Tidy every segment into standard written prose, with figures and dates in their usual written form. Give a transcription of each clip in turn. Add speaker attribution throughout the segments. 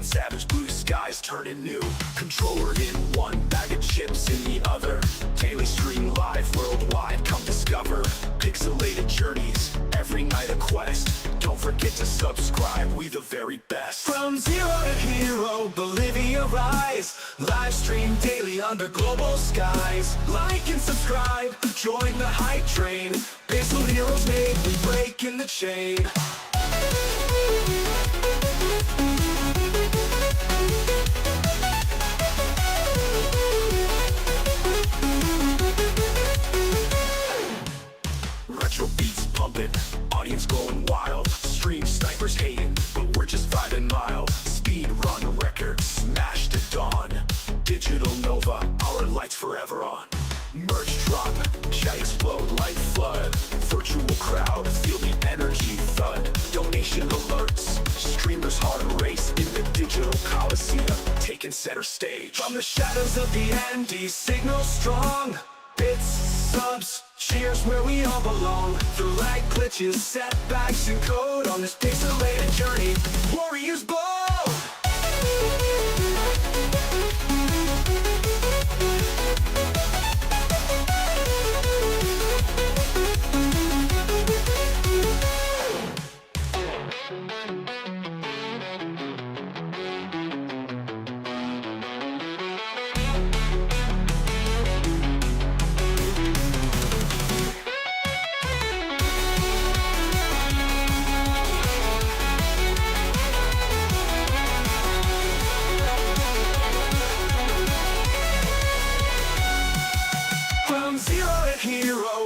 Speaker 1: savage, blue skies turning new. Controller in one, bag of chips in the other. Daily stream live worldwide, come discover pixelated journeys, every night a quest. Don't forget to subscribe, we the very best. From zero to hero, Bolivia rise. Live stream daily under global skies. Like and subscribe, join the hype train. Pixel heroes made, we breaking the chain. Retro beats pumping, audience going wild. Stream snipers hating, but we're just vibing mild. Speed run records, smashed at dawn. Digital Nova, our lights forever on. Merch drop, chat explode like flood. Virtual crowd, feel the energy thud. Donation alerts, streamers hard race in the digital coliseum, taking center stage. From the shadows of the Andes, signal strong. Bits, subs, cheers where we all belong. Through lag glitches, setbacks, and code on this pixelated journey, warriors bold.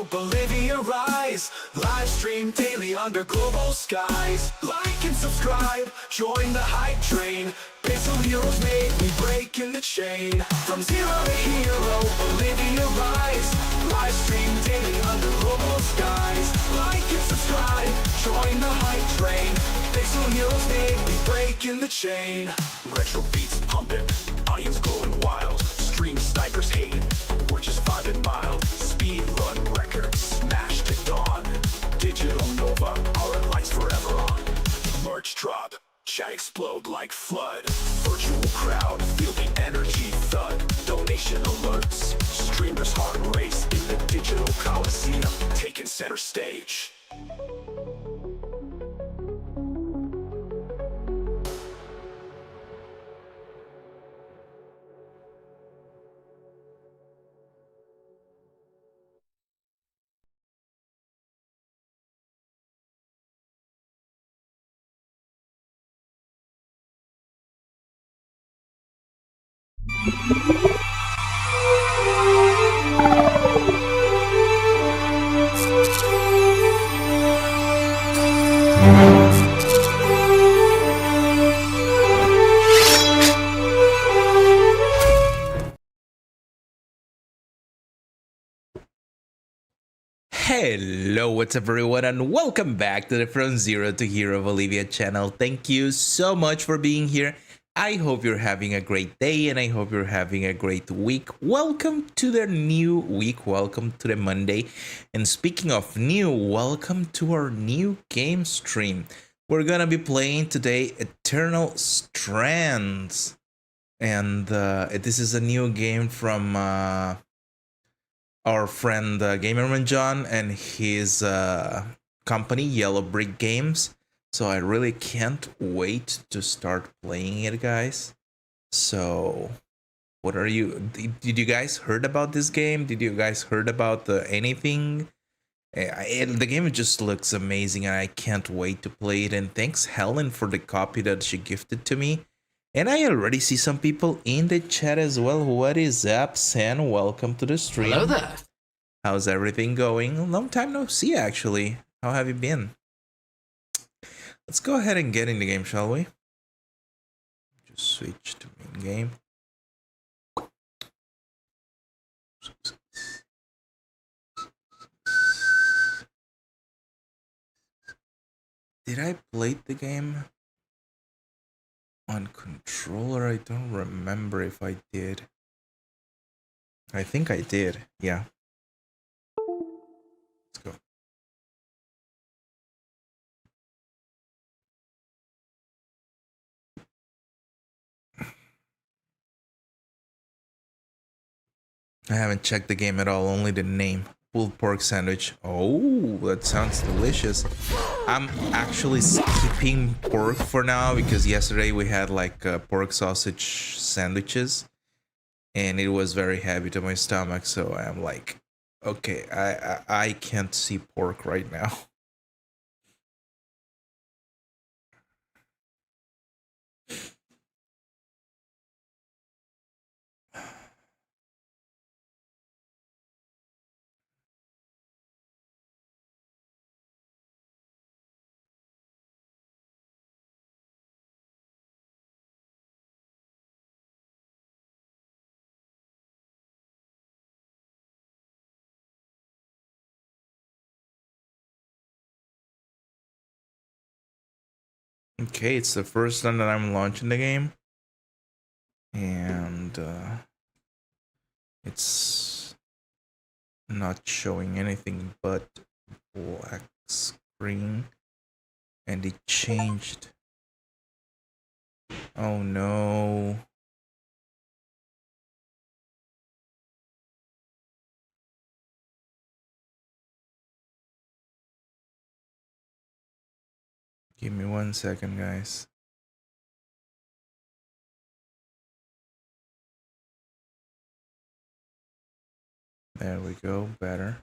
Speaker 1: Bolivia rise, live stream daily under global skies. Like and subscribe, join the hype train. Pixel heroes made, we breaking the chain. From zero to hero, Bolivia rise. Live stream daily under global skies. Like and subscribe, join the hype train. Pixel heroes made, we breaking the chain. Retro beats pumping, audience going wild. Stream snipers hating, we're just vibing mild. Speed run records, smashed at dawn. Digital Nova, our lights forever on. Merch drop, chat explode like flood. Virtual crowd, feel the energy thud. Donation alerts, streamers heart race in the digital coliseum, taking center stage.
Speaker 2: Hello, what's up everyone, and welcome back to the From Zero to Hero Bolivia channel. Thank you so much for being here. I hope you're having a great day and I hope you're having a great week. Welcome to the new week. Welcome to the Monday. And speaking of new, welcome to our new game stream. We're gonna be playing today Eternal Strands. And this is a new game from our friend Gamerman John and his company Yellow Brick Games. So I really can't wait to start playing it, guys. So what are you, did you guys heard about this game? Did you guys heard about anything? The game just looks amazing and I can't wait to play it. And thanks Helen for the copy that she gifted to me. And I already see some people in the chat as well. What is up, San? Welcome to the stream.
Speaker 3: Hello there.
Speaker 2: How's everything going? Long time no see, actually. How have you been? Let's go ahead and get in the game, shall we? Just switch to main game. Did I play the game on controller? I don't remember if I did. I think I did, yeah. Let's go. I haven't checked the game at all, only the name. Pulled pork sandwich. Oh, that sounds delicious. I'm actually skipping pork for now because yesterday we had like pork sausage sandwiches and it was very heavy to my stomach, so I'm like, okay, I can't see pork right now. Okay, it's the first time that I'm launching the game. And it's not showing anything but black screen. And it changed. Oh no. Give me 1 second, guys. There we go, better.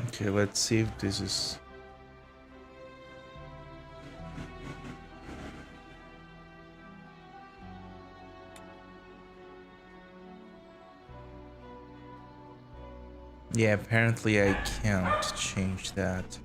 Speaker 2: Okay, let's see if this is... Yeah, apparently I can't change that.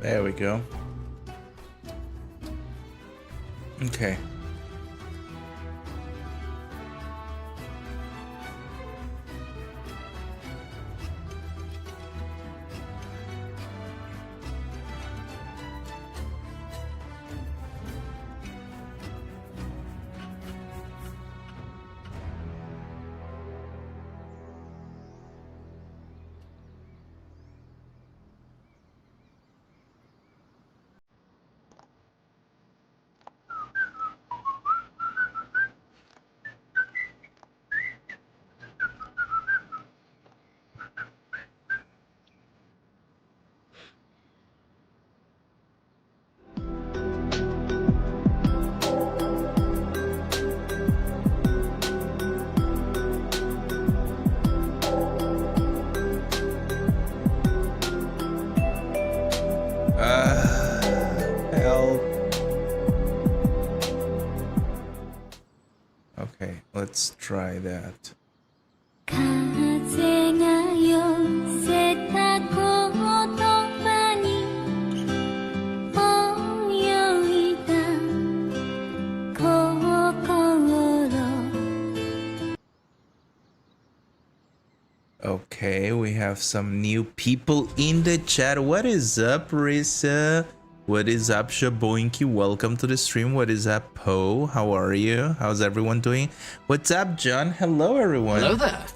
Speaker 2: There we go. Okay. Help. Okay, let's try that.
Speaker 3: 風が寄せた言葉に泳いだ心
Speaker 2: Okay, we have some new people in the chat. What is up, Risa? What is up, Shaboinky? Welcome to the stream. What is up, Poe? How are you? How's everyone doing? What's up, John? Hello, everyone.
Speaker 4: Hello there.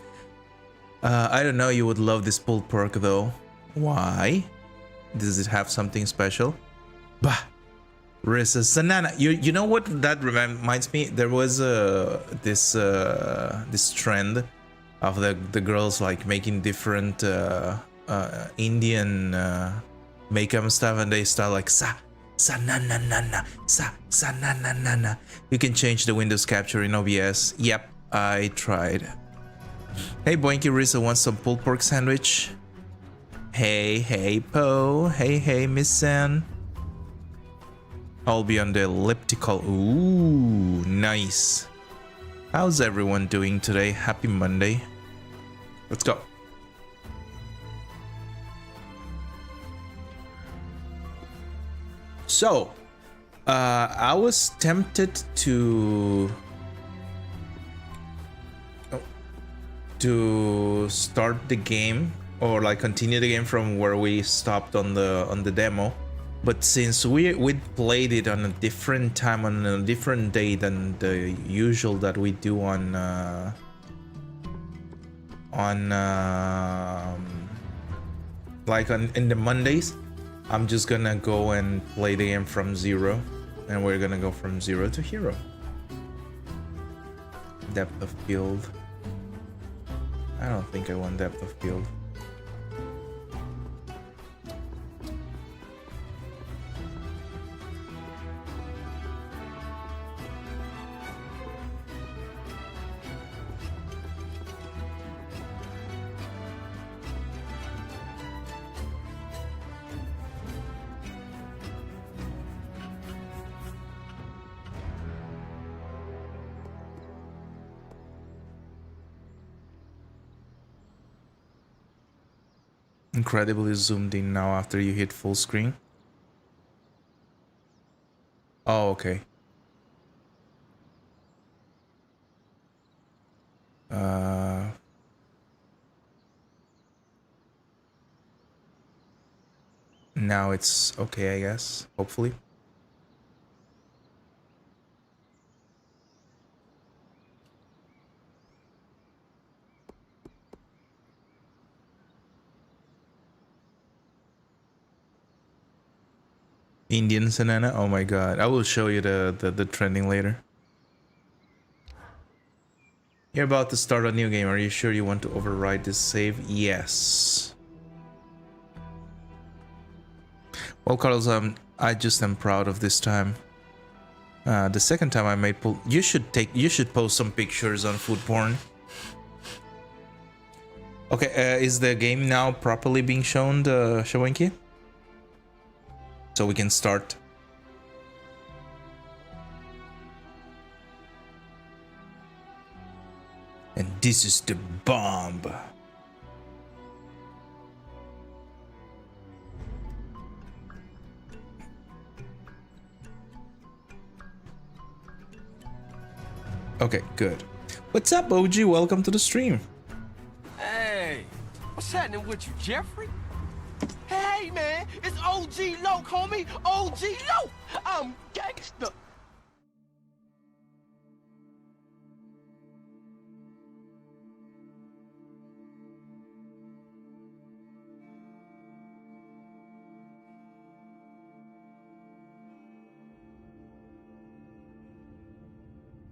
Speaker 2: I don't know, you would love this pulled pork though. Why? Does it have something special? Bah! Risa Sanana. You know what that reminds me? There was this trend of the girls like making different Indian makeup and stuff, and they start like sa na na na na sa na na na na. You can change the Windows capture in OBS. Yep, I tried. Hey, Boinky Risa wants some pulled pork sandwich. Hey Poe. Hey Miss San. I'll be on the elliptical. Ooh, nice. How's everyone doing today? Happy Monday. Let's go. So, I was tempted to start the game or like continue the game from where we stopped on the demo, but since we played it on a different time, on a different day than the usual that we do on in the Mondays, I'm just gonna go and play the game from zero, and we're gonna go from zero to hero. Depth of field. I don't think I want depth of field. Incredibly zoomed in now after you hit full screen. Oh, okay. Now it's okay, I guess, hopefully. Indian Sanana, oh my god. I will show you the trending later. You're about to start a new game. Are you sure you want to override this save? Yes. Well, Carlos, I just am proud of this time. The second time I made you should post some pictures on food porn. Okay, is the game now properly being shown, Shawinki? So we can start. And this is the bomb. Okay, good. What's up, OG? Welcome to the stream.
Speaker 5: Hey, what's happening with you, Jeffrey? Hey, man, it's OG Loke, homie. OG Loke. I'm gangsta.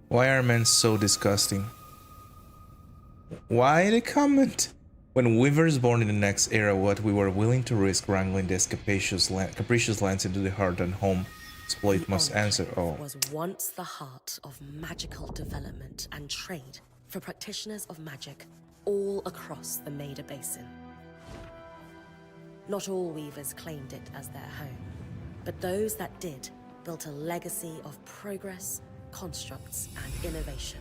Speaker 2: Why are men so disgusting? Why the comment? When weavers born in the next era, what we were willing to risk wrangling these capricious lands into the heart and home, exploit must answer. Oh.
Speaker 6: Was once the heart of magical development and trade for practitioners of magic all across the Maida Basin. Not all weavers claimed it as their home, but those that did built a legacy of progress, constructs, and innovation.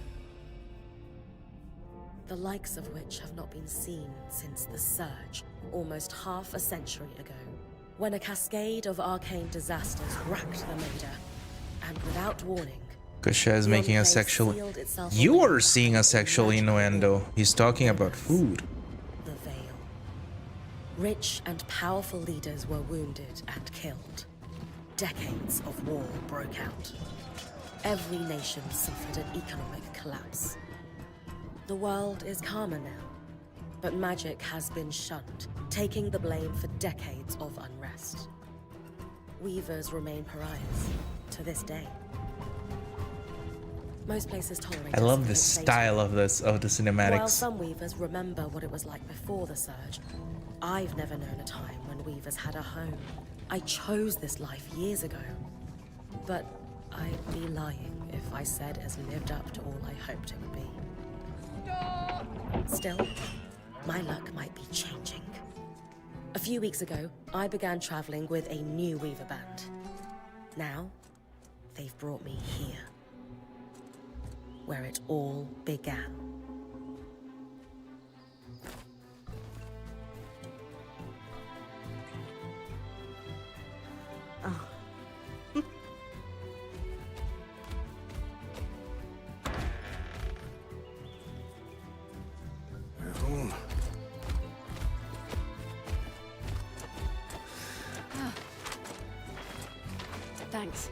Speaker 6: The likes of which have not been seen since the Surge, almost half a century ago, when a cascade of arcane disasters racked the Maida, and without warning,
Speaker 2: Kasha is making a sexual... You are seeing a sexual innuendo. He's talking about food.
Speaker 6: Rich and powerful leaders were wounded and killed. Decades of war broke out. Every nation suffered an economic collapse. The world is calmer now, but magic has been shunned, taking the blame for decades of unrest. Weavers remain pariahs to this day. Most places tolerate.
Speaker 2: I love the style of the
Speaker 6: While
Speaker 2: cinematics.
Speaker 6: some weavers remember what it was like before the surge, I've never known a time when weavers had a home. I chose this life years ago, but I'd be lying if I said it has lived up to all I hoped it would be. Still, my luck might be changing. A few weeks ago, I began traveling with a new weaver band. Now, they've brought me here, where it all began. Oh.
Speaker 4: Thanks.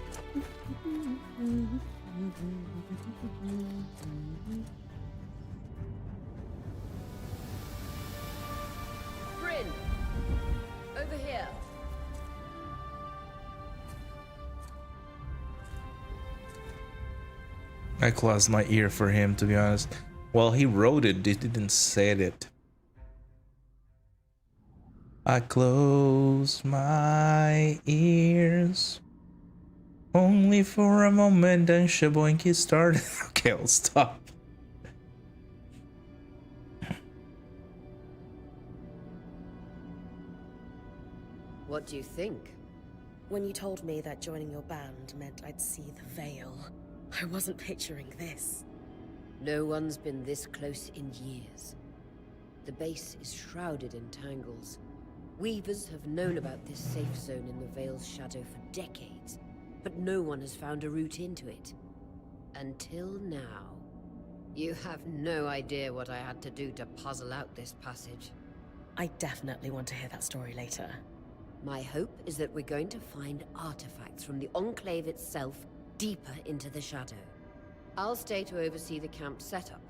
Speaker 7: Bryn, over here.
Speaker 2: I closed my ear for him, to be honest. Well, he wrote it, he didn't say it. I close my ears only for a moment, then Shaboinky started. Okay, I'll stop.
Speaker 7: What do you think?
Speaker 6: When you told me that joining your band meant I'd see the veil, I wasn't picturing this.
Speaker 7: No one's been this close in years. The base is shrouded in tangles. Weavers have known about this safe zone in the Veil's shadow for decades, but no one has found a route into it. Until now. You have no idea what I had to do to puzzle out this passage.
Speaker 6: I definitely want to hear that story later.
Speaker 7: My hope is that we're going to find artifacts from the Enclave itself deeper into the shadow. I'll stay to oversee the camp setup.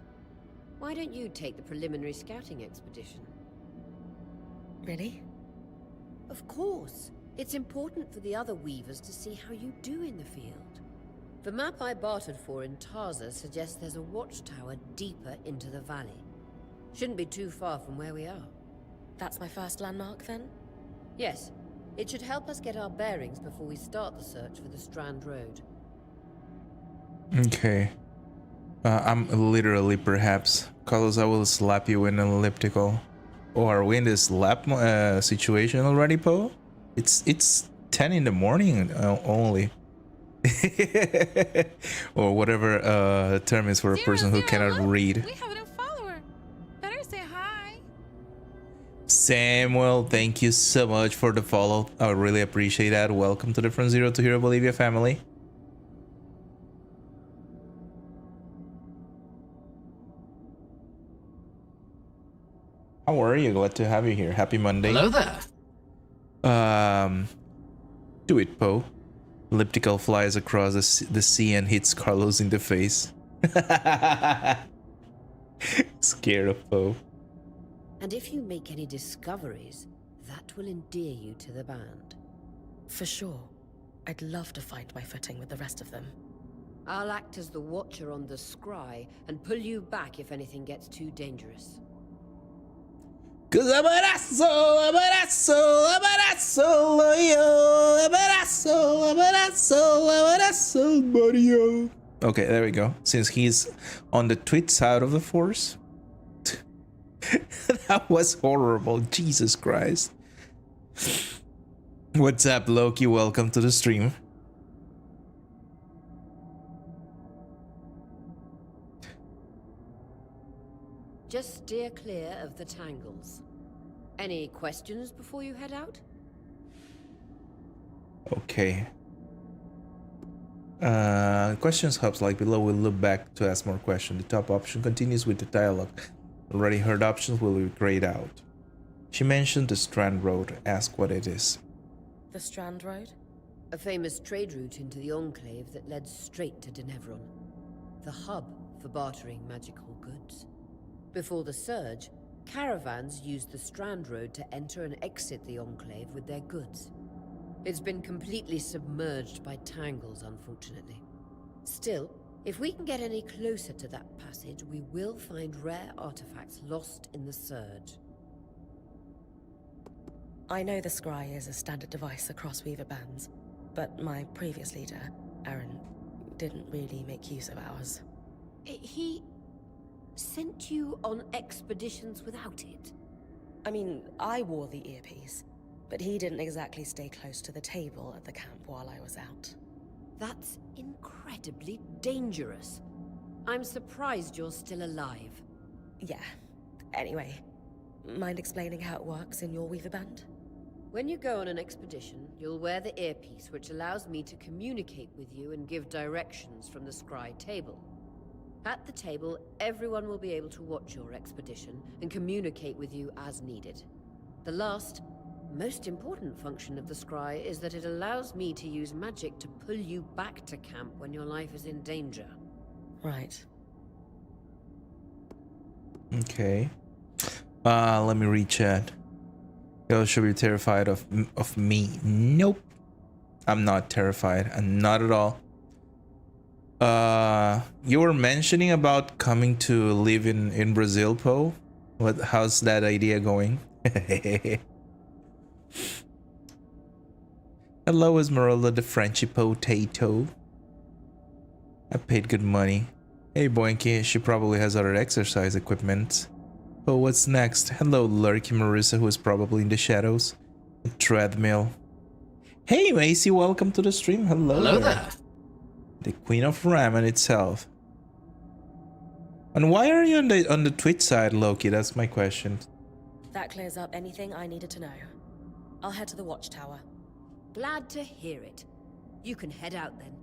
Speaker 7: Why don't you take the preliminary scouting expedition?
Speaker 6: Really?
Speaker 7: Of course. It's important for the other weavers to see how you do in the field. The map I bartered for in Tarza suggests there's a watchtower deeper into the valley. Shouldn't be too far from where we are.
Speaker 6: That's my first landmark, then?
Speaker 7: Yes. It should help us get our bearings before we start the search for the Strand Road.
Speaker 2: Okay. I'm literally, perhaps. Carlos, I will slap you in an elliptical. Oh, are we in this slap situation already, Poe? It's 10 in the morning only. Or whatever the term is for a person who cannot read.
Speaker 4: We have a new follower. Better say hi.
Speaker 2: Samuel, thank you so much for the follow. I really appreciate that. Welcome to the From Zero to Hero Bolivia family. How are you? Glad to have you here. Happy Monday.
Speaker 8: Hello there.
Speaker 2: Do it, Poe. Elliptical flies across the sea and hits Carlos in the face. Scared of Poe.
Speaker 7: And if you make any discoveries, that will endear you to the band.
Speaker 6: For sure. I'd love to find my footing with the rest of them.
Speaker 7: I'll act as the watcher on the scry and pull you back if anything gets too dangerous.
Speaker 2: Cause abrazo, abrazo, abrazo, yo, abrazo, abrazo, abrazo, Mario. Okay, there we go. Since he's on the Twitch side of the force. That was horrible. Jesus Christ. What's up, Loki? Welcome to the stream.
Speaker 7: Just steer clear of the tangles. Any questions before you head out?
Speaker 2: Okay. Questions hubs like below will look back to ask more questions. The top option continues with the dialogue. Already heard options will be grayed out. She mentioned the Strand Road. Ask what it is.
Speaker 6: The Strand Road?
Speaker 7: A famous trade route into the Enclave that led straight to Denevron. The hub for bartering magical goods. Before the Surge, caravans used the Strand Road to enter and exit the Enclave with their goods. It's been completely submerged by tangles, unfortunately. Still, if we can get any closer to that passage, we will find rare artifacts lost in the Surge.
Speaker 6: I know the scry is a standard device across Weaver bands, but my previous leader, Aaron, didn't really make use of ours.
Speaker 7: He sent you on expeditions without it?
Speaker 6: I mean, I wore the earpiece, but he didn't exactly stay close to the table at the camp while I was out.
Speaker 7: That's incredibly dangerous. I'm surprised you're still alive.
Speaker 6: Yeah. Anyway, mind explaining how it works in your Weaver band?
Speaker 7: When you go on an expedition, you'll wear the earpiece, which allows me to communicate with you and give directions from the scry table. At the table, everyone will be able to watch your expedition and communicate with you as needed. The last, most important function of the scry is that it allows me to use magic to pull you back to camp when your life is in danger.
Speaker 6: Right.
Speaker 2: Okay. Let me read chat. You should be terrified of me. Nope. I'm not terrified. I'm not at all. You were mentioning about coming to live in Brazil, Poe. How's that idea going? Hello, Esmeralda the Frenchy Potato. I paid good money. Hey, Boinky, she probably has other exercise equipment. Oh, what's next? Hello, Lurky Marissa, who is probably in the shadows. A treadmill. Hey, Macy, welcome to the stream. Hello there. The Queen of Ramen itself. And why are you on the Twitch side, Loki? That's my question.
Speaker 6: That clears up anything I needed to know. I'll head to the watchtower.
Speaker 7: Glad to hear it. You can head out then.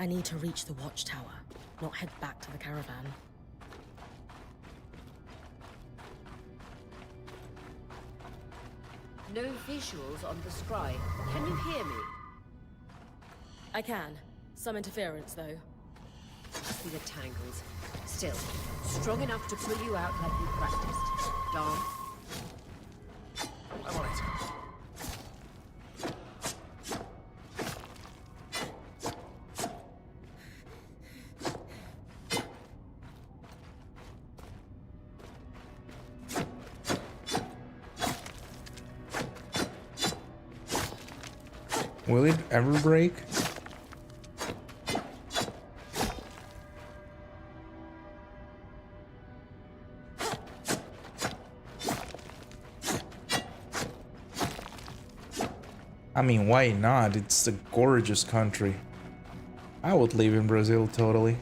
Speaker 6: I need to reach the watchtower, not head back to the caravan.
Speaker 7: No visuals on the scry. Can you hear me?
Speaker 6: I can. Some interference, though.
Speaker 7: Must be the tangles. Still, strong enough to pull you out like you practiced. Darn.
Speaker 5: I'm on it.
Speaker 2: Will it ever break? I mean, why not? It's a gorgeous country. I would live in Brazil totally.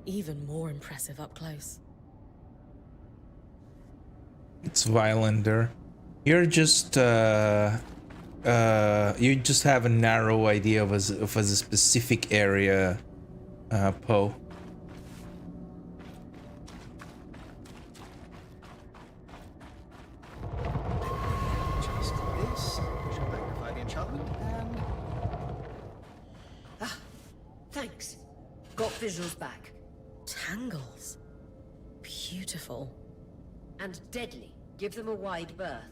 Speaker 6: Even more impressive up close.
Speaker 2: It's violent there. You're just you just have a narrow idea of a specific area, Poe.
Speaker 5: Just this should magnify the enchantment and...
Speaker 7: Ah, thanks. Got visuals back.
Speaker 6: Tangles. Beautiful.
Speaker 7: And deadly. Give them a wide berth.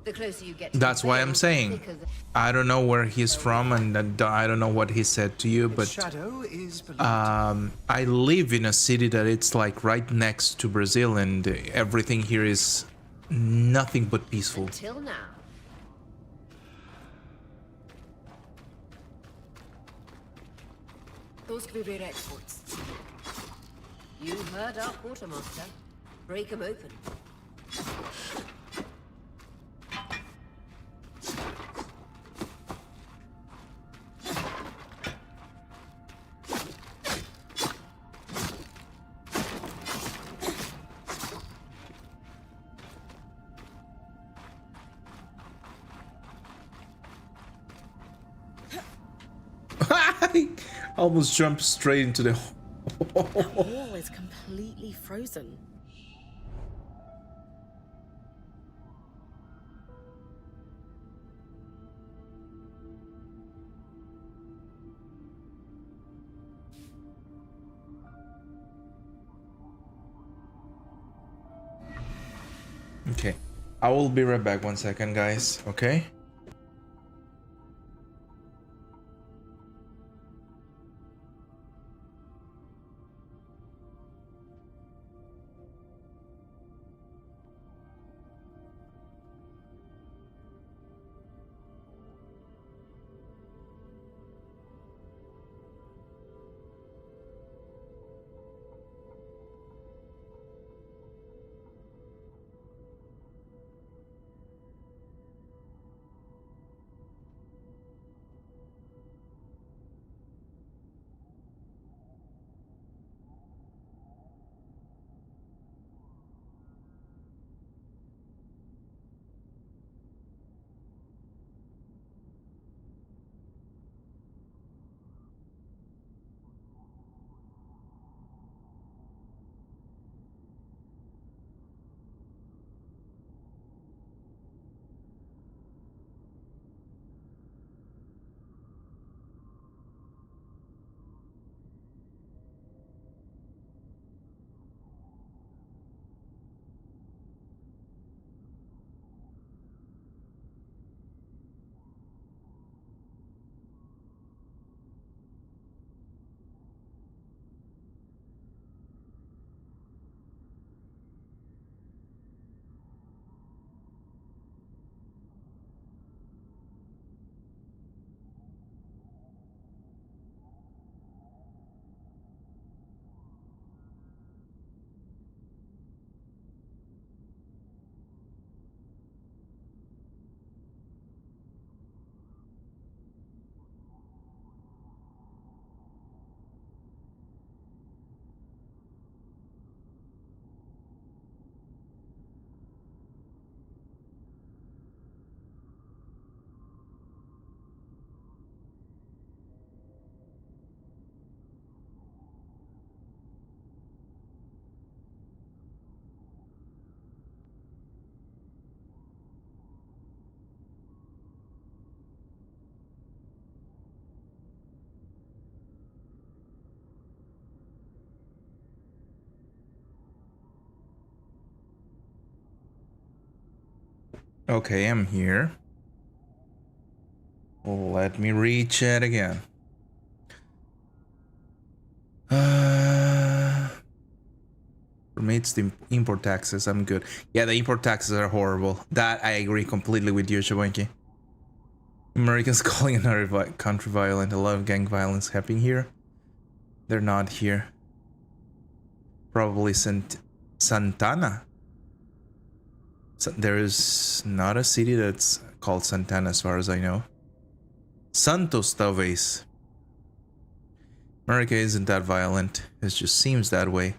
Speaker 7: The closer you get to
Speaker 2: That's why I'm saying. I don't know where he's from, and I don't know what he said to you, but
Speaker 5: shadow is
Speaker 2: I live in a city that it's like right next to Brazil, and everything here is nothing but peaceful.
Speaker 7: Until now. Those could be rare exports. You heard our quartermaster. Break 'em open.
Speaker 2: I almost jumped straight into the
Speaker 6: That wall is completely frozen.
Speaker 2: Okay, I will be right back. 1 second, guys. Okay. Okay, I'm here. Let me reach it again. For me, it's the import taxes. I'm good. Yeah, the import taxes are horrible. That I agree completely with you, Shabanki. Americans calling another country violent. A lot of gang violence happening here. They're not here. Probably Santana. There is not a city that's called Santana as far as I know. Santos, talvez. America isn't that violent. It just seems that way.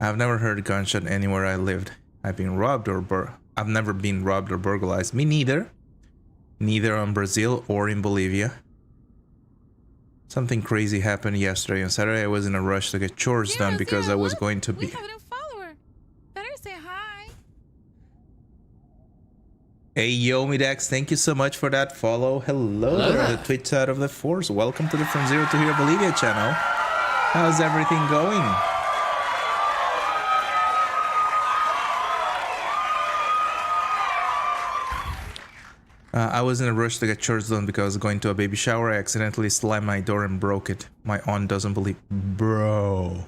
Speaker 2: I've never heard a gunshot anywhere I lived. I've never been robbed or burglarized. Me neither. Neither on Brazil or in Bolivia. Something crazy happened yesterday. On Saturday, I was in a rush to get chores done because I was going to be...
Speaker 4: We have a new follower. Better say hi.
Speaker 2: Hey, yo, Midax, thank you so much for that follow. Hello there on the Twitch side of the Force. Welcome to the From Zero to Hero Bolivia channel. How's everything going? I was in a rush to get chores done because I was going to a baby shower. I accidentally slammed my door and broke it. My aunt doesn't believe... Bro.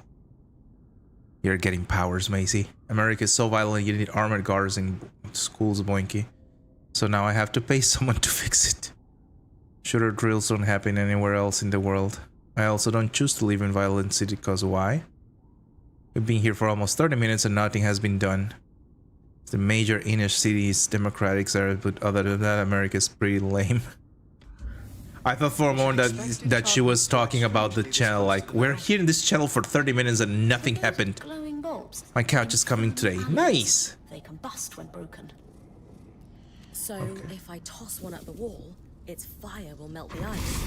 Speaker 2: You're getting powers, Macy. America is so violent you need armored guards in schools, Boinky. So now I have to pay someone to fix it. Shooter drills don't happen anywhere else in the world. I also don't choose to live in violent city because why? We've been here for almost 30 minutes and nothing has been done. The major inner cities, democratic areas, but other than that, America is pretty lame. I thought for a moment that she was talking about the channel, like, we're here in this channel for 30 minutes and nothing happened.
Speaker 6: Glowing bulbs.
Speaker 2: My couch is coming today. Nice!
Speaker 6: They combust when broken. So if I toss one at the wall, its fire will melt the ice.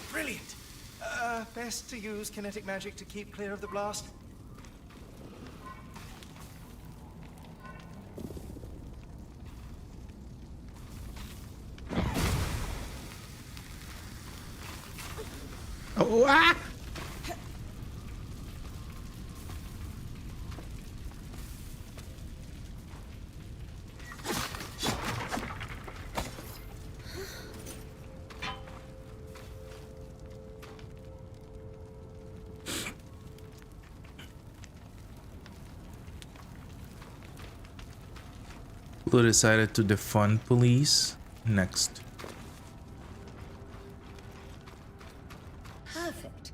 Speaker 8: Brilliant! Best to use kinetic magic to keep clear of the blast.
Speaker 2: Oh, ah! Blue decided to defund police. Next.
Speaker 7: Perfect.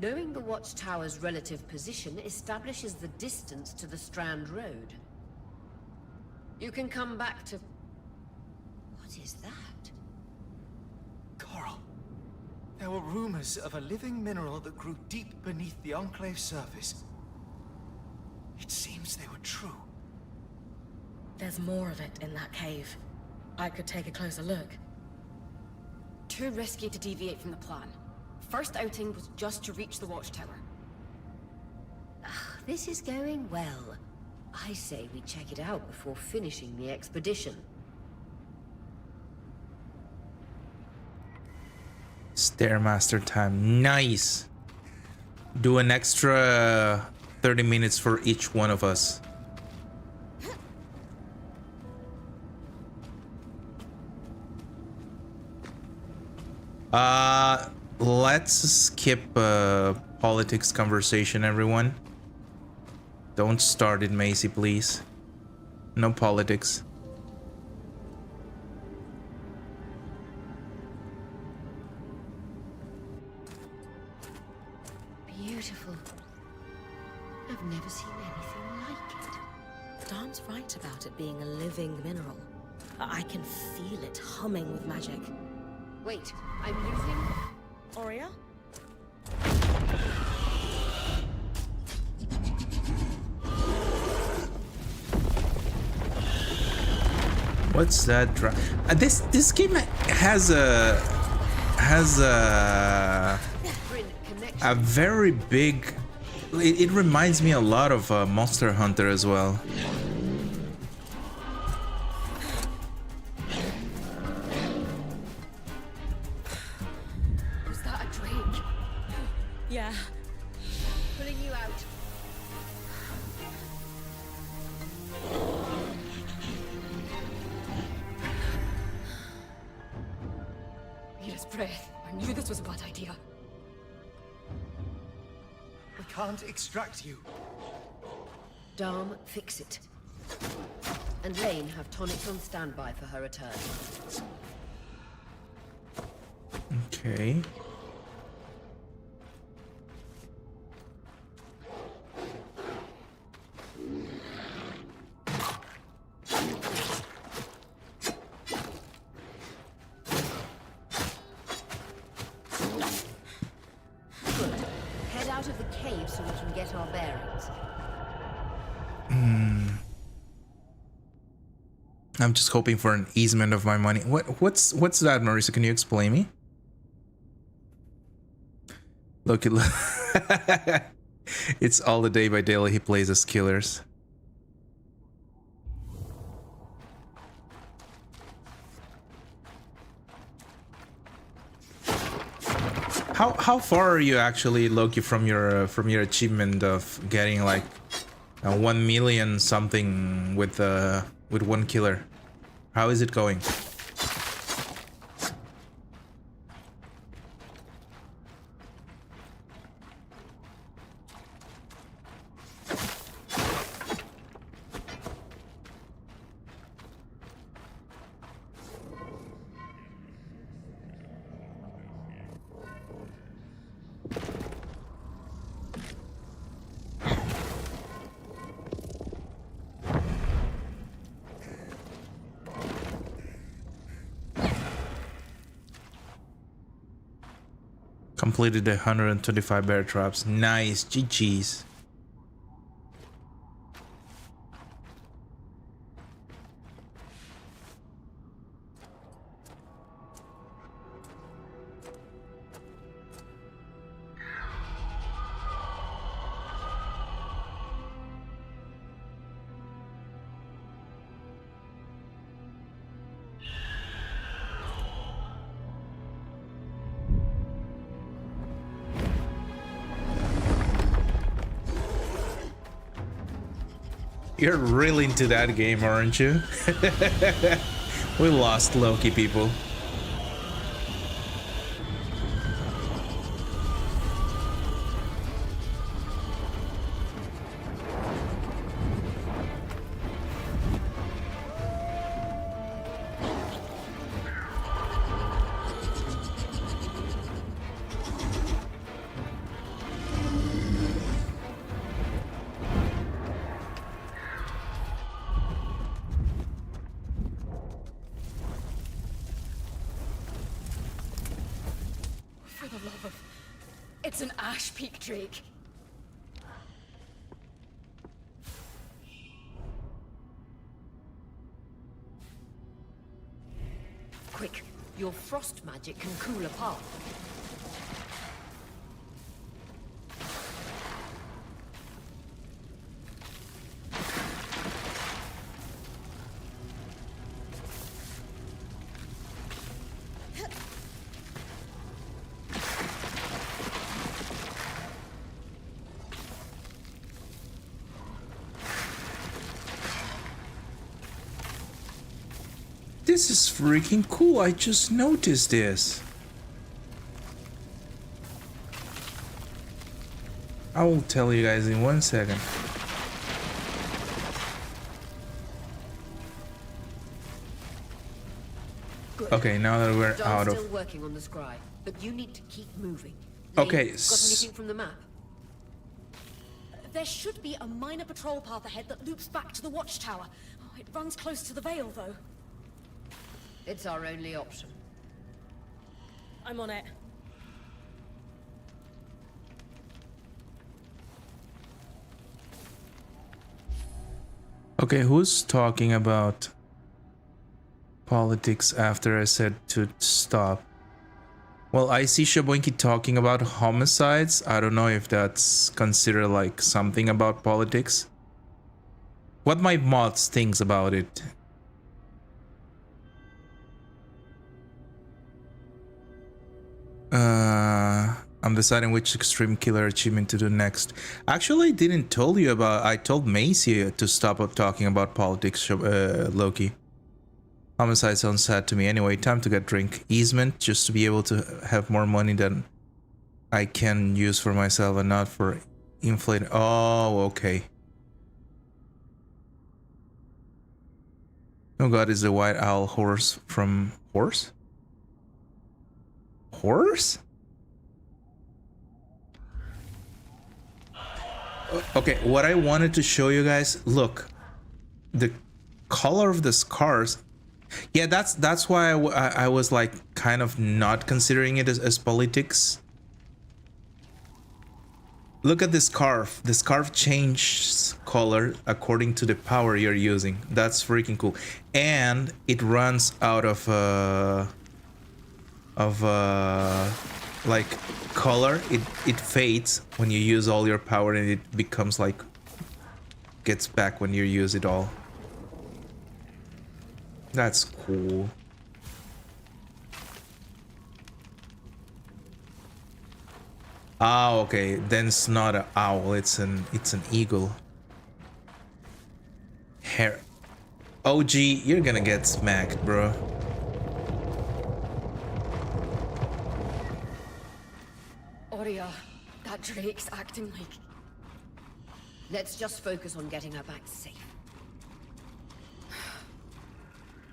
Speaker 7: Knowing the watchtower's relative position establishes the distance to the Strand Road. You can come back to... What is that?
Speaker 8: Coral. There were rumors of a living mineral that grew deep beneath the Enclave's surface. It seems they were true.
Speaker 6: There's more of it in that cave. I could take a closer look.
Speaker 9: Too risky to deviate from the plan. First outing was just to reach the watchtower.
Speaker 7: This is going well. I say we check it out before finishing the expedition.
Speaker 2: Stairmaster time. Nice. Do an extra 30 minutes for each one of us. Let's skip politics conversation, everyone. Don't start it, Macy, please. No politics.
Speaker 7: Beautiful. I've never seen anything like it.
Speaker 6: Dom's right about it being a living mineral. I can feel it humming with magic.
Speaker 7: Wait, I'm losing...
Speaker 6: Aurea?
Speaker 2: What's that? This game has a very big. It reminds me a lot of Monster Hunter as well.
Speaker 9: Was that a drake?
Speaker 6: Yeah.
Speaker 9: Pulling you out. Need his breath. I knew this was a bad idea.
Speaker 8: We can't extract you.
Speaker 7: Dom, fix it. And Lane have tonics on standby for her return.
Speaker 2: Okay.
Speaker 7: Good. Head out of the cave so we can get our bearings.
Speaker 2: I'm just hoping for an easement of my money. What's that, Marisa? Can you explain me? Look, it's All the Day by Daily. He plays as killers. How far are you actually, Loki, from your achievement of getting like 1 million something with one killer? How is it going? Completed the 125 bear traps. Nice, GG's. You're really into that game, aren't you? We lost Loki, people.
Speaker 9: For the love of... It's an ash peak drake.
Speaker 7: Quick, your frost magic can cool a path.
Speaker 2: This is freaking cool. I just noticed this. I will tell you guys in 1 second.
Speaker 7: Good.
Speaker 2: Okay, now that we're out
Speaker 7: Still
Speaker 2: of...
Speaker 7: working on the scribe, but you need to keep moving.
Speaker 2: Okay,
Speaker 7: Lee, got anything from the map?
Speaker 9: There should be a minor patrol path ahead that loops back to the watchtower. Oh, it runs close to the Vale, though.
Speaker 7: It's our only option.
Speaker 9: I'm on it.
Speaker 2: Okay, who's talking about politics after I said to stop? Well, I see Shaboinki talking about homicides. I don't know if that's considered like something about politics. What my mods thinks about it. I'm deciding which extreme killer achievement to do next. Actually, I didn't tell you about. I told Macy to stop talking about politics, Loki. Homicide sounds sad to me. Anyway, time to get drink. Easement, just to be able to have more money than I can use for myself and not for inflate. Oh, okay. Oh god, is the white owl horse from horse? Horse? Okay, what I wanted to show you guys, look, the color of the scars. Yeah, that's why I was like kind of not considering it as politics. Look at this scarf. The scarf changes color according to the power you're using. That's freaking cool. And it runs out of like color. It fades when you use all your power, and it becomes like gets back when you use it all. That's cool. Ah, okay. Then it's not an owl. It's an eagle. Hair. OG, you're gonna get smacked, bro.
Speaker 9: Aurea, that drake's acting like...
Speaker 7: Let's just focus on getting her back safe.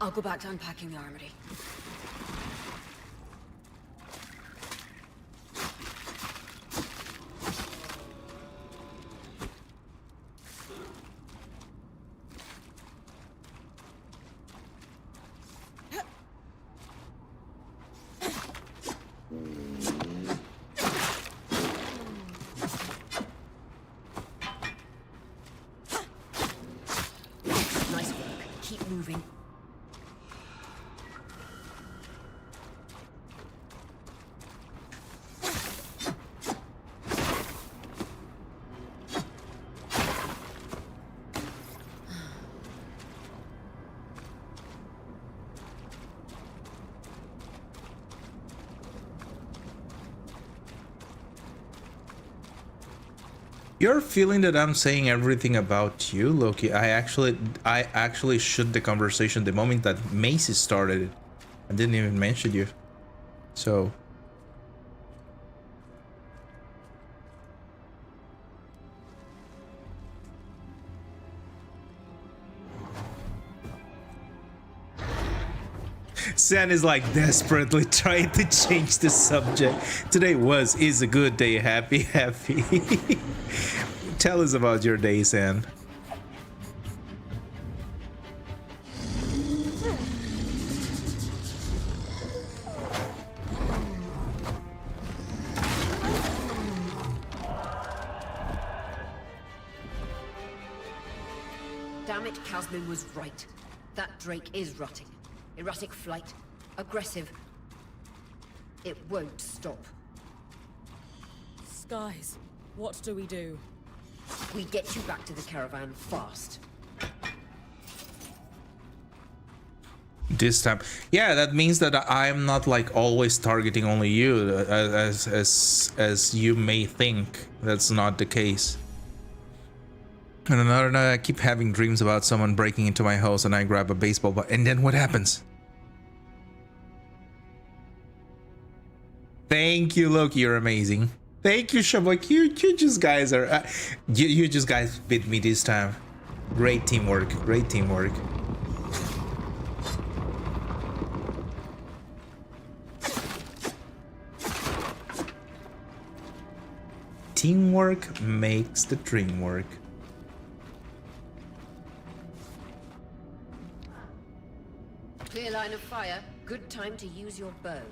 Speaker 9: I'll go back to unpacking the armory.
Speaker 2: You're feeling that I'm saying everything about you, Loki. I actually shut the conversation the moment that Macy started it. I didn't even mention you. So San is like desperately trying to change the subject. Today is a good day. Happy. Tell us about your day, San.
Speaker 7: Damn it, Casman was right. That Drake is rotting. Erratic flight. Aggressive. It won't stop.
Speaker 6: Skies, what do we do?
Speaker 7: We get you back to the caravan fast.
Speaker 2: This time, yeah, that means that I am not like always targeting only you, as you may think. That's not the case. And another night, I keep having dreams about someone breaking into my house, and I grab a baseball bat. And then what happens? Thank you, Loki. You're amazing. Thank you, Shabak. You just guys are. You just guys beat me this time. Great teamwork. Great teamwork. Teamwork makes the dream work.
Speaker 7: Clear line of fire. Good time to use your bow.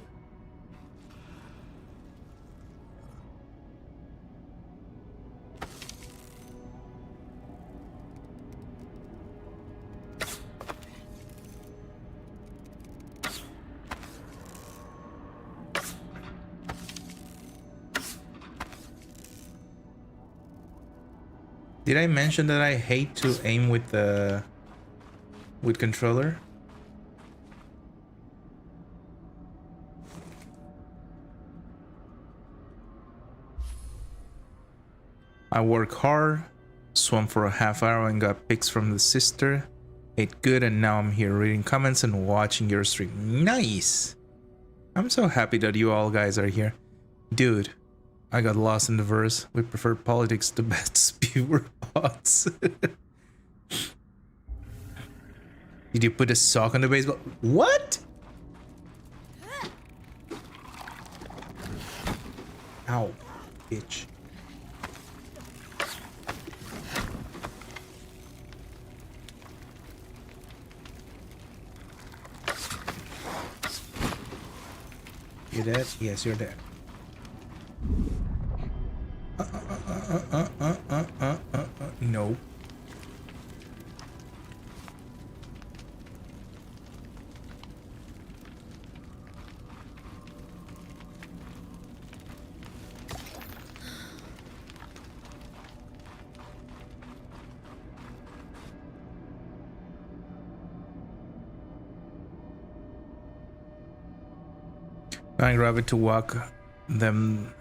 Speaker 2: Did I mention that I hate to aim with the controller? I work hard, swam for a half hour and got pics from the sister, ate good, and now I'm here reading comments and watching your stream. Nice! I'm so happy that you all guys are here. Dude, I got lost in the verse. We prefer politics to best spewer pots. Did you put a sock on the baseball? What? Ow, bitch. You're dead? Yes, you're dead. No. I grab it to walk them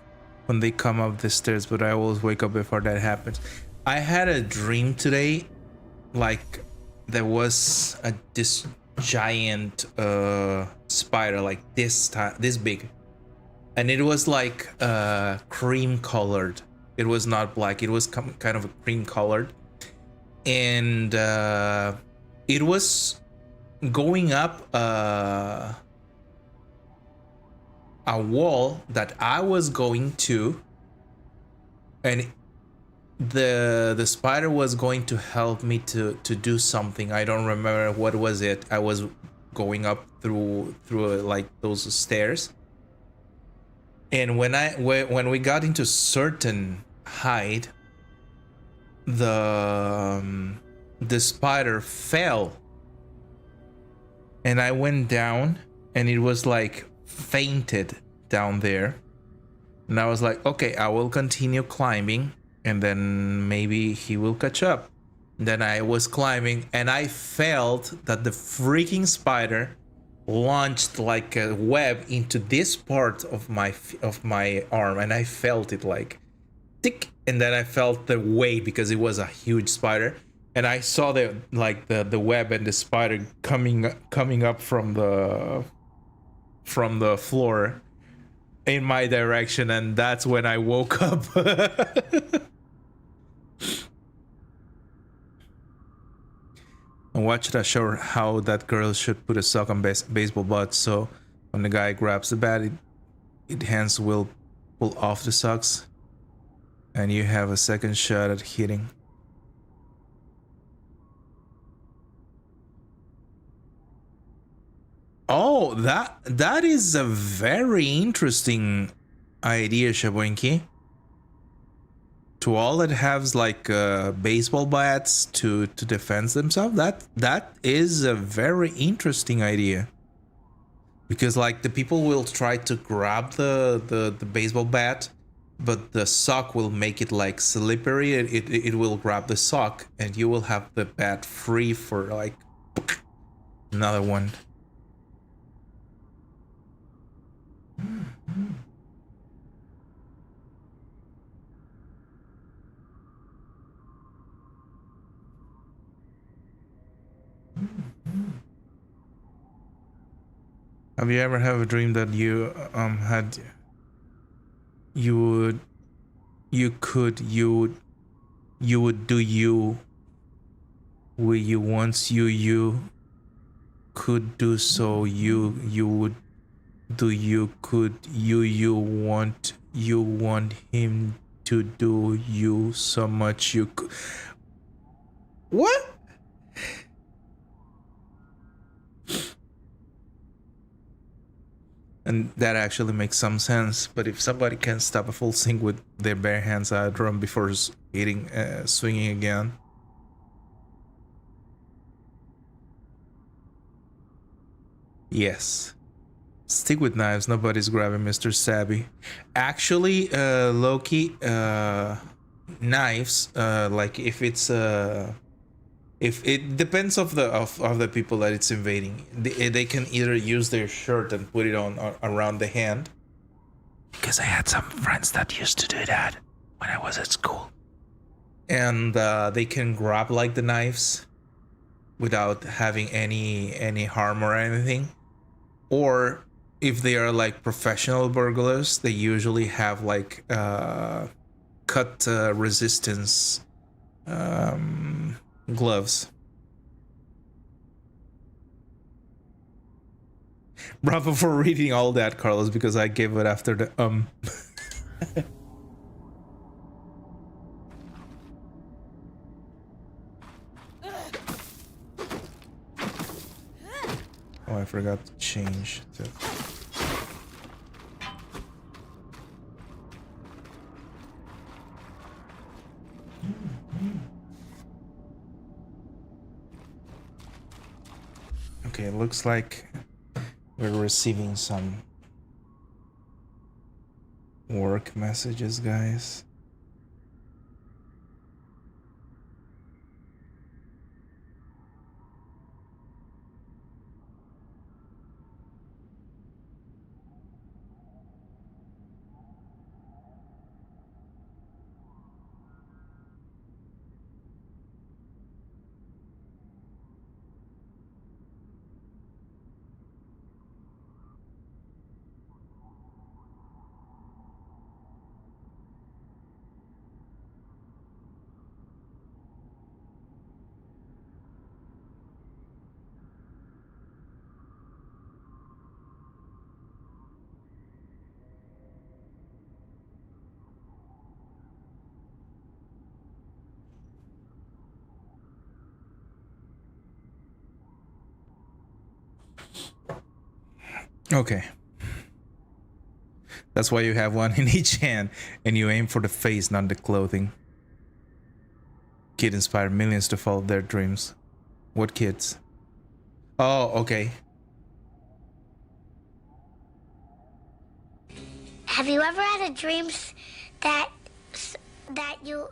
Speaker 2: when they come up the stairs, but I always wake up before that happens. I had a dream today, like there was this giant spider, like this big, and it was like cream colored. It was not black. It was kind of a cream colored, and it was going up a wall that I was going to, and the spider was going to help me to do something. I don't remember what was it. I was going up through like those stairs, and when we got into certain height, the spider fell, and I went down, and it was like fainted down there, and I was like, okay, I will continue climbing, and then maybe he will catch up. And then I was climbing, and I felt that the freaking spider launched like a web into this part of my arm, and I felt it like tick, and then I felt the weight because it was a huge spider, and I saw the web and the spider coming up from the floor in my direction, and that's when I woke up. I watched a show how that girl should put a sock on baseball bat, so when the guy grabs the bat, it hands will pull off the socks, and you have a second shot at hitting. Oh, that is a very interesting idea, Shabwinky. To all that has like baseball bats to defend themselves, that is a very interesting idea. Because like the people will try to grab the baseball bat, but the sock will make it like slippery. It will grab the sock, and you will have the bat free for like another one. Have you ever have a dream that you had you would do you will you once you could do so you would do you could you want him to do you so much you could. What? And that actually makes some sense, but if somebody can stop a full swing with their bare hands at a drum before swinging again. Yes. Stick with knives, nobody's grabbing Mr. Sabby. Actually, Loki, knives, like if it's if it depends of the people that it's invading, they can either use their shirt and put it on around the hand, because I had some friends that used to do that when I was at school, and they can grab like the knives without having any harm or anything. Or if they are like professional burglars, they usually have like cut resistance gloves. Bravo for reading all that, Carlos, because I gave it after the Oh, I forgot to change the... Okay, it looks like we're receiving some work messages, guys. Okay. That's why you have one in each hand and you aim for the face, not the clothing. Kid inspired millions to follow their dreams. What kids? Oh, okay.
Speaker 10: Have you ever had a dream that you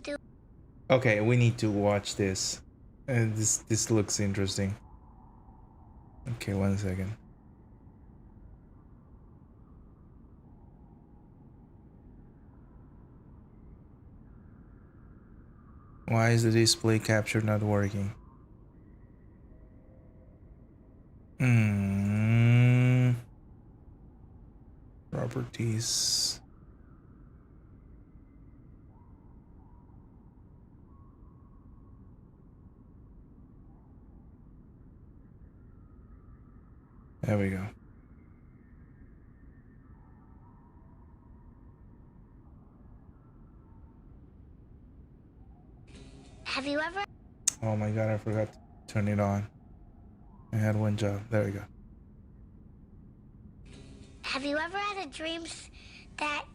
Speaker 10: do?
Speaker 2: Okay, we need to watch this. This looks interesting. Okay, 1 second. Why is the display capture not working? Properties. There we go.
Speaker 10: Have you ever?
Speaker 2: Oh my god, I forgot to turn it on. I had one job. There we go.
Speaker 10: Have you ever had a dreams that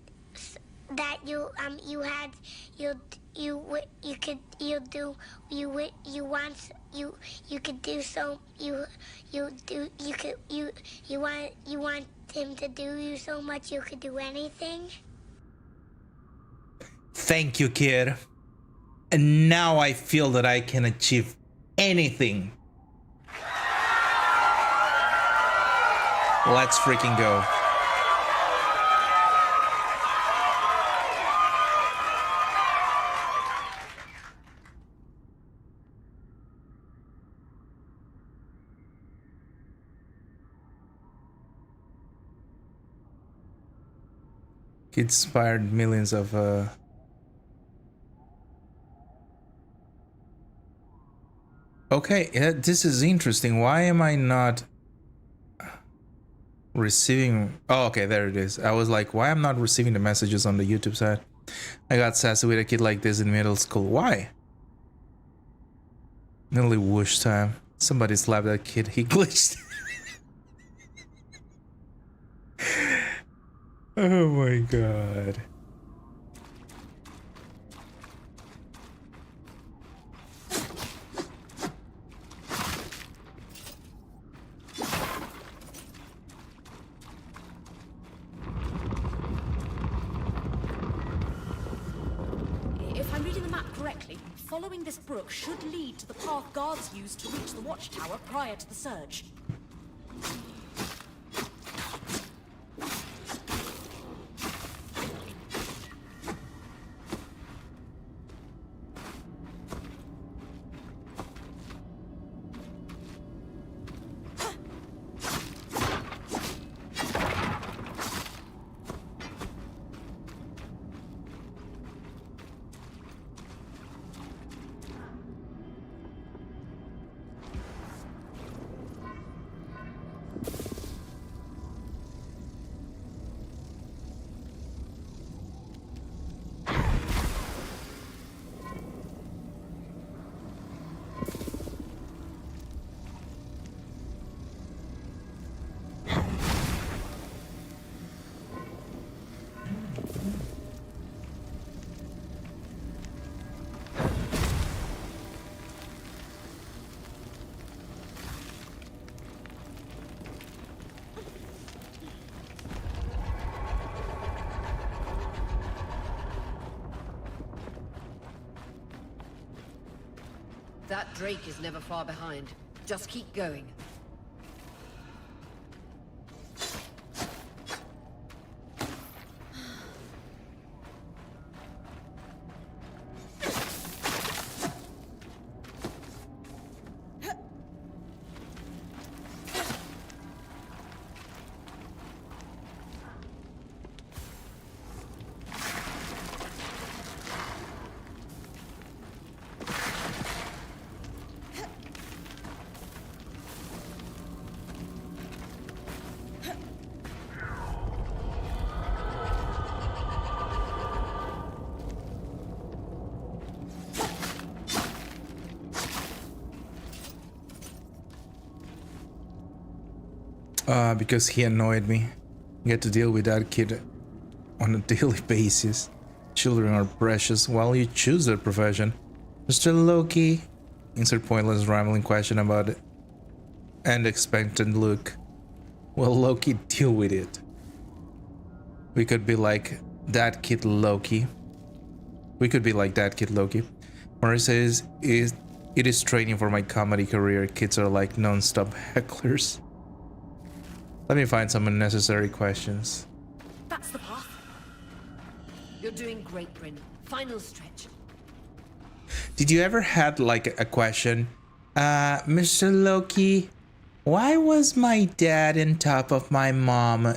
Speaker 10: you had you could you do you want you could do so you could you want him to do you so much you could do anything?
Speaker 2: Thank you, kid. And now I feel that I can achieve anything. Let's freaking go. It inspired millions of Okay, this is interesting. Why am I not receiving? Oh, okay, there it is. I was like, why I'm not receiving the messages on the YouTube side? I got sassy with a kid like this in middle school. Why? Nearly whoosh time. Somebody slapped that kid. He glitched. Oh my god.
Speaker 9: If I'm reading the map correctly, following this brook should lead to the path guards used to reach the watchtower prior to the surge.
Speaker 7: That Drake is never far behind. Just keep going.
Speaker 2: Because he annoyed me. Get to deal with that kid on a daily basis. Children are precious while you choose their profession. Mr. Loki. Insert pointless rambling question about it. And expectant look. Well, Loki, deal with it. We could be like that kid Loki. Maurice says, it is training for my comedy career. Kids are like non-stop hecklers. Let me find some unnecessary questions.
Speaker 9: That's the path.
Speaker 7: You're doing great, Bryn. Final stretch.
Speaker 2: Did you ever had like a question? Mr. Loki, why was my dad on top of my mom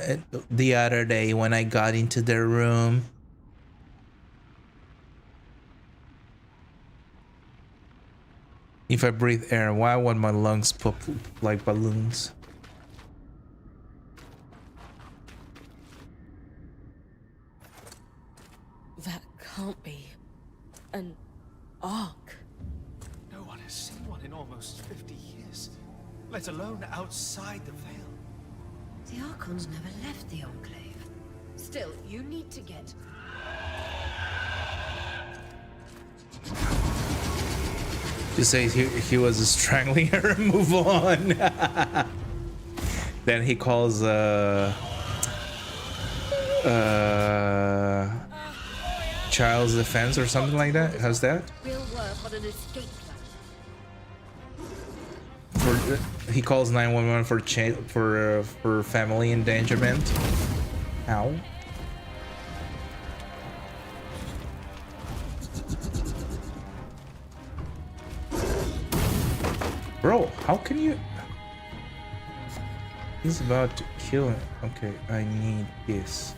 Speaker 2: the other day when I got into their room? If I breathe air, why would my lungs pop like balloons?
Speaker 6: That can't be an ark.
Speaker 8: No one has seen one in almost 50 years, let alone outside the Veil.
Speaker 7: The Archons never left the Enclave. Still, you need to get...
Speaker 2: To say he was strangling her, move on. Then he calls child's defense or something like that. How's that?
Speaker 7: We'll work on an escape
Speaker 2: For
Speaker 7: plan.
Speaker 2: he calls 911 for family endangerment. Ow. Bro, how can you? He's about to kill him. Okay, I need this.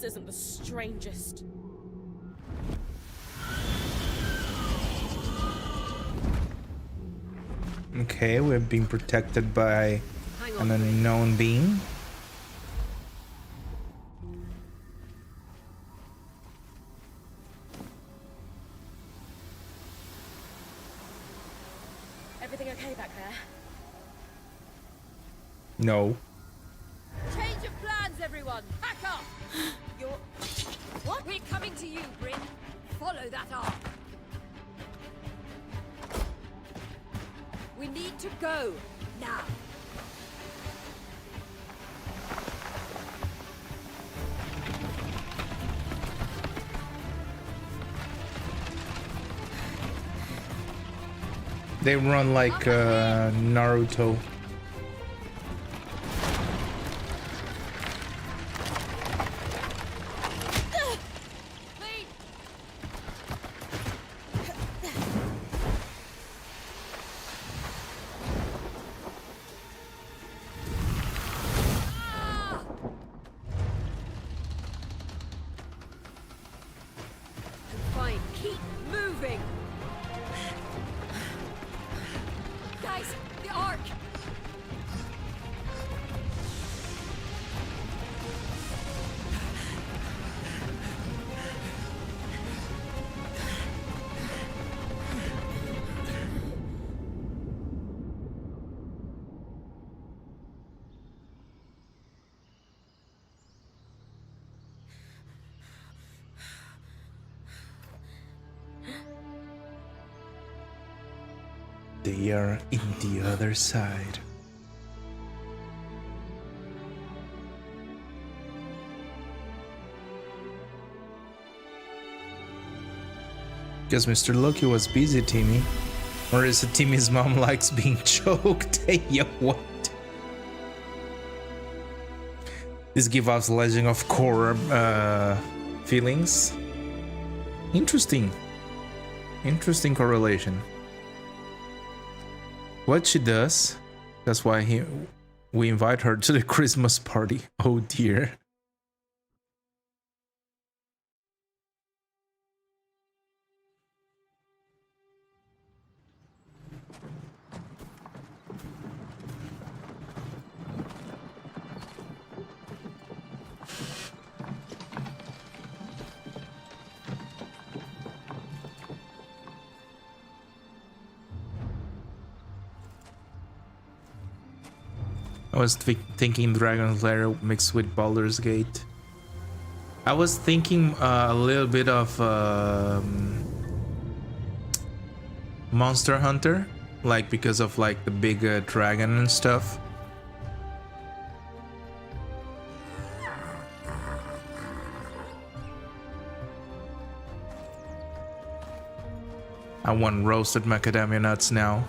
Speaker 6: Isn't the strangest.
Speaker 2: Okay, we're being protected by an unknown being.
Speaker 6: Everything okay back there?
Speaker 2: No.
Speaker 9: Change of plans, everyone! Pack up! You're... What? We're coming to you, Bryn. Follow that arc. We need to go. Now.
Speaker 2: They run like Naruto.
Speaker 9: Fine, keep moving. Guys, the arc.
Speaker 2: They are in the other side. Guess Mr. Loki was busy, Timmy. Or is it Timmy's mom likes being choked? Hey, yo, what? This gives us Legend of Korra feelings. Interesting. Interesting correlation. What she does, that's why we invite her to the Christmas party. Oh dear. I was thinking Dragon's Lair mixed with Baldur's Gate. I was thinking a little bit of Monster Hunter, like because of like the big dragon and stuff. I want roasted macadamia nuts now.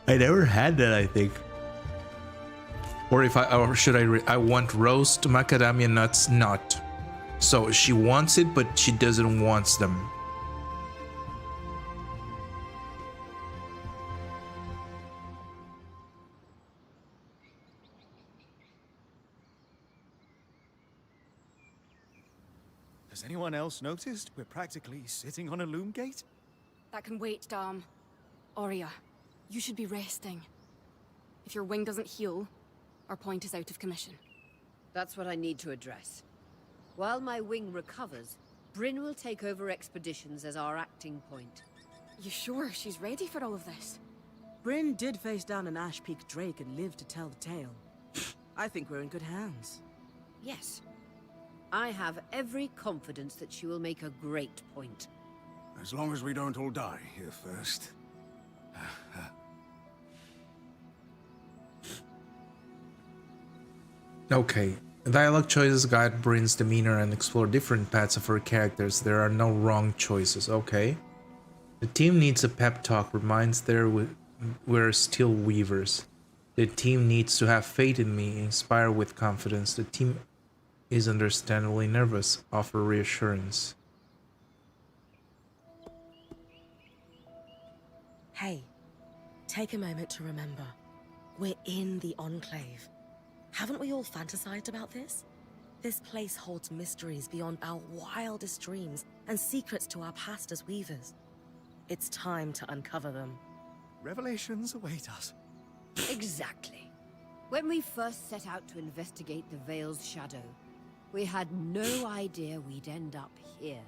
Speaker 2: I never had that, I think. Or if or should I want roast macadamia nuts not. So she wants it, but she doesn't want them.
Speaker 8: Has anyone else noticed we're practically sitting on a loom gate?
Speaker 9: That can wait, Dom. Aurea, you should be resting. If your wing doesn't heal, our point is out of commission.
Speaker 7: That's what I need to address. While my wing recovers, Bryn will take over expeditions as our acting point.
Speaker 9: You sure she's ready for all of this?
Speaker 11: Bryn did face down an Ash Peak Drake and lived to tell the tale. I think we're in good hands.
Speaker 7: Yes. I have every confidence that she will make a great point.
Speaker 12: As long as we don't all die here first.
Speaker 2: Okay. Dialogue choices guide Bryn's demeanor and explore different paths of her characters. There are no wrong choices. Okay. The team needs a pep talk. Reminds we're still weavers. The team needs to have faith in me. Inspire with confidence. The team is understandably nervous. Offer reassurance.
Speaker 6: Hey, take a moment to remember. We're in the Enclave. Haven't we all fantasized about this? This place holds mysteries beyond our wildest dreams and secrets to our past as weavers. It's time to uncover them.
Speaker 8: Revelations await us.
Speaker 7: Exactly. When we first set out to investigate the Veil's shadow, we had no idea we'd end up here.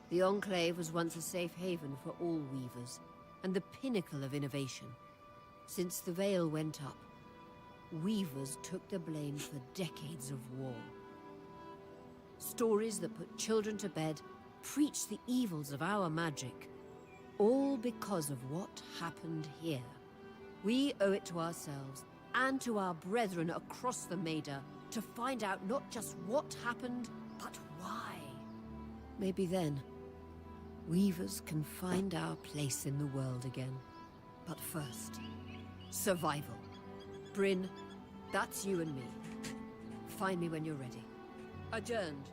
Speaker 7: The Enclave was once a safe haven for all weavers, and the pinnacle of innovation. Since the Veil went up, weavers took the blame for decades of war. Stories that put children to bed preached the evils of our magic, all because of what happened here. We owe it to ourselves and to our brethren across the Maida to find out not just what happened, but why. Maybe then, weavers can find our place in the world again. But first, survival. Bryn, that's you and me. Find me when you're ready. Adjourned.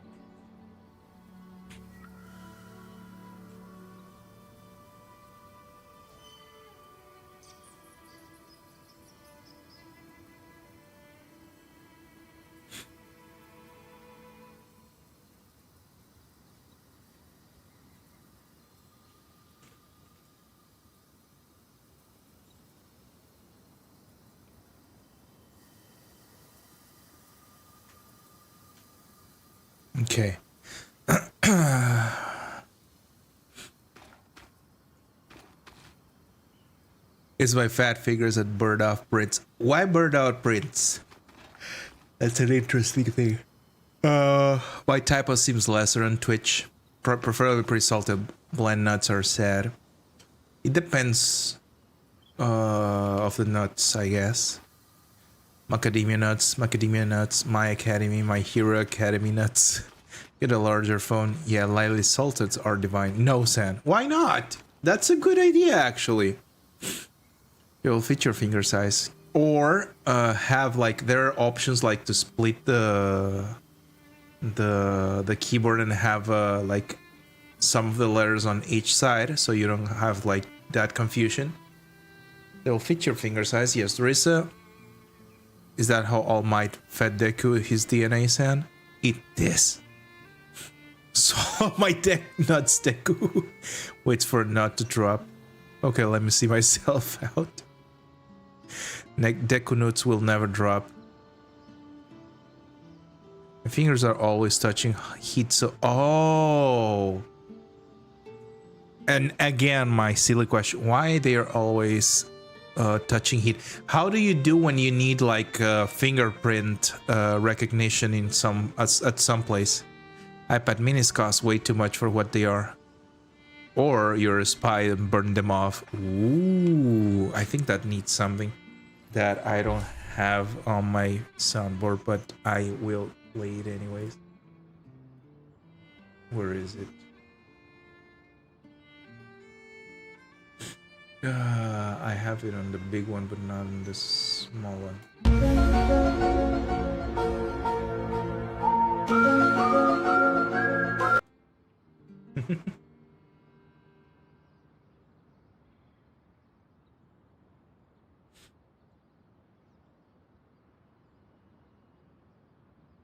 Speaker 2: Okay. It's my fat figures at Bird Off Prince. Why Bird Off Prince? That's an interesting thing. My typo seems lesser on Twitch. Preferably pre-salted blend nuts are sad. It depends of the nuts, I guess. Macadamia nuts, My Academy, My Hero Academy nuts. Get a larger phone. Yeah, lightly salted are divine. No, San. Why not? That's a good idea, actually. It will fit your finger size. Or have like there are options like to split the keyboard and have like some of the letters on each side, so you don't have like that confusion. It will fit your finger size. Yes, there is a. Is that how All Might fed Deku his DNA, San? Eat this. So my deck nuts Deku waits for it not to drop. Okay, let me see myself out. Deku nuts will never drop. My fingers are always touching heat, so oh. And again, my silly question: why they are always touching heat? How do you do when you need like fingerprint recognition in at some place? iPad minis cost way too much for what they are. Or you're a spy and burn them off. Ooh, I think that needs something that I don't have on my soundboard, but I will play it anyways. Where is it? I have it on the big one, but not on the small one.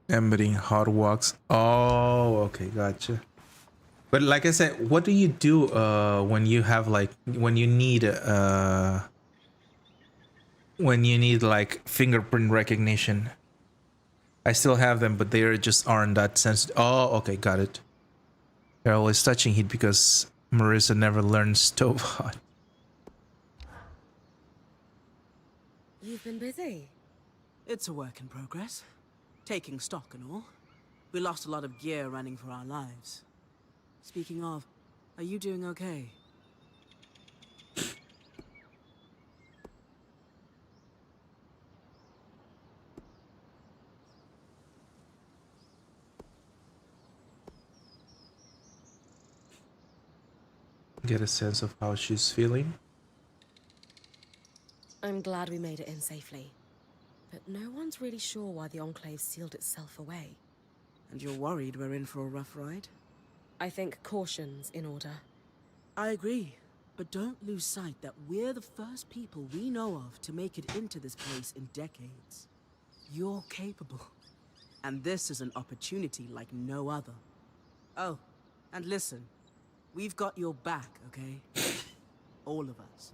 Speaker 2: Embedding hot walks. Oh, okay, gotcha. But like I said, what do you do when you have like when you need like fingerprint recognition? I still have them, but they just aren't that sensitive. Oh, okay, got it. They're always touching heat because Marissa never learned stove hot.
Speaker 6: You've been busy.
Speaker 11: It's a work in progress. Taking stock and all. We lost a lot of gear running for our lives. Speaking of, are you doing okay?
Speaker 2: Get a sense of how she's feeling.
Speaker 6: I'm glad we made it in safely. But no one's really sure why the Enclave sealed itself away.
Speaker 11: And you're worried we're in for a rough ride?
Speaker 6: I think caution's in order.
Speaker 11: I agree, but don't lose sight that we're the first people we know of to make it into this place in decades. You're capable, and this is an opportunity like no other. Oh, and listen, we've got your back, okay? All of us.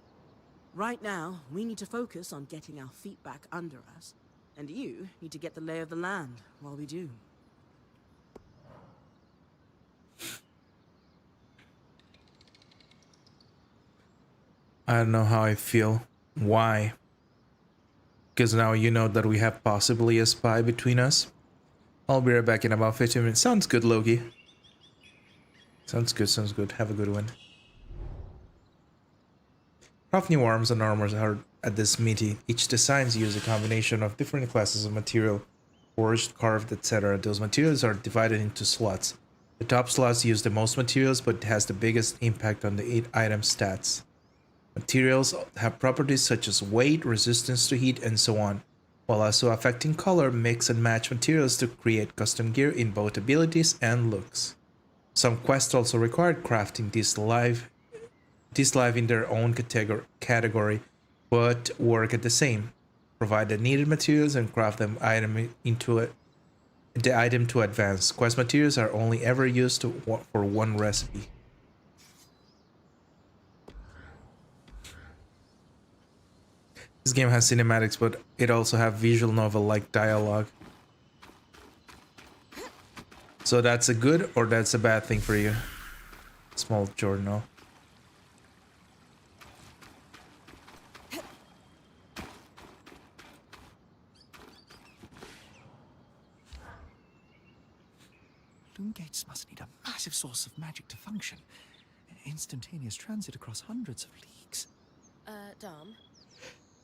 Speaker 11: Right now, we need to focus on getting our feet back under us, and you need to get the lay of the land while we do.
Speaker 2: I don't know how I feel. Why? Because now you know that we have possibly a spy between us. I'll be right back in about 15 minutes. Sounds good, Loki. Sounds good, sounds good. Have a good one. Rough new arms and armors are at this meeting. Each designs use a combination of different classes of material, forged, carved, etc. Those materials are divided into slots. The top slots use the most materials, but has the biggest impact on the item stats. Materials have properties such as weight, resistance to heat, and so on, while also affecting color. Mix and match materials to create custom gear in both abilities and looks. Some quests also require crafting these live in their own category, but work at the same. Provide the needed materials and craft the item to advance. Quest materials are only ever used for one recipe. This game has cinematics, but it also has visual novel-like dialogue. So that's a good or that's a bad thing for you? Small journal.
Speaker 8: Loom gates must need a massive source of magic to function. Instantaneous transit across hundreds of leagues.
Speaker 6: Dom?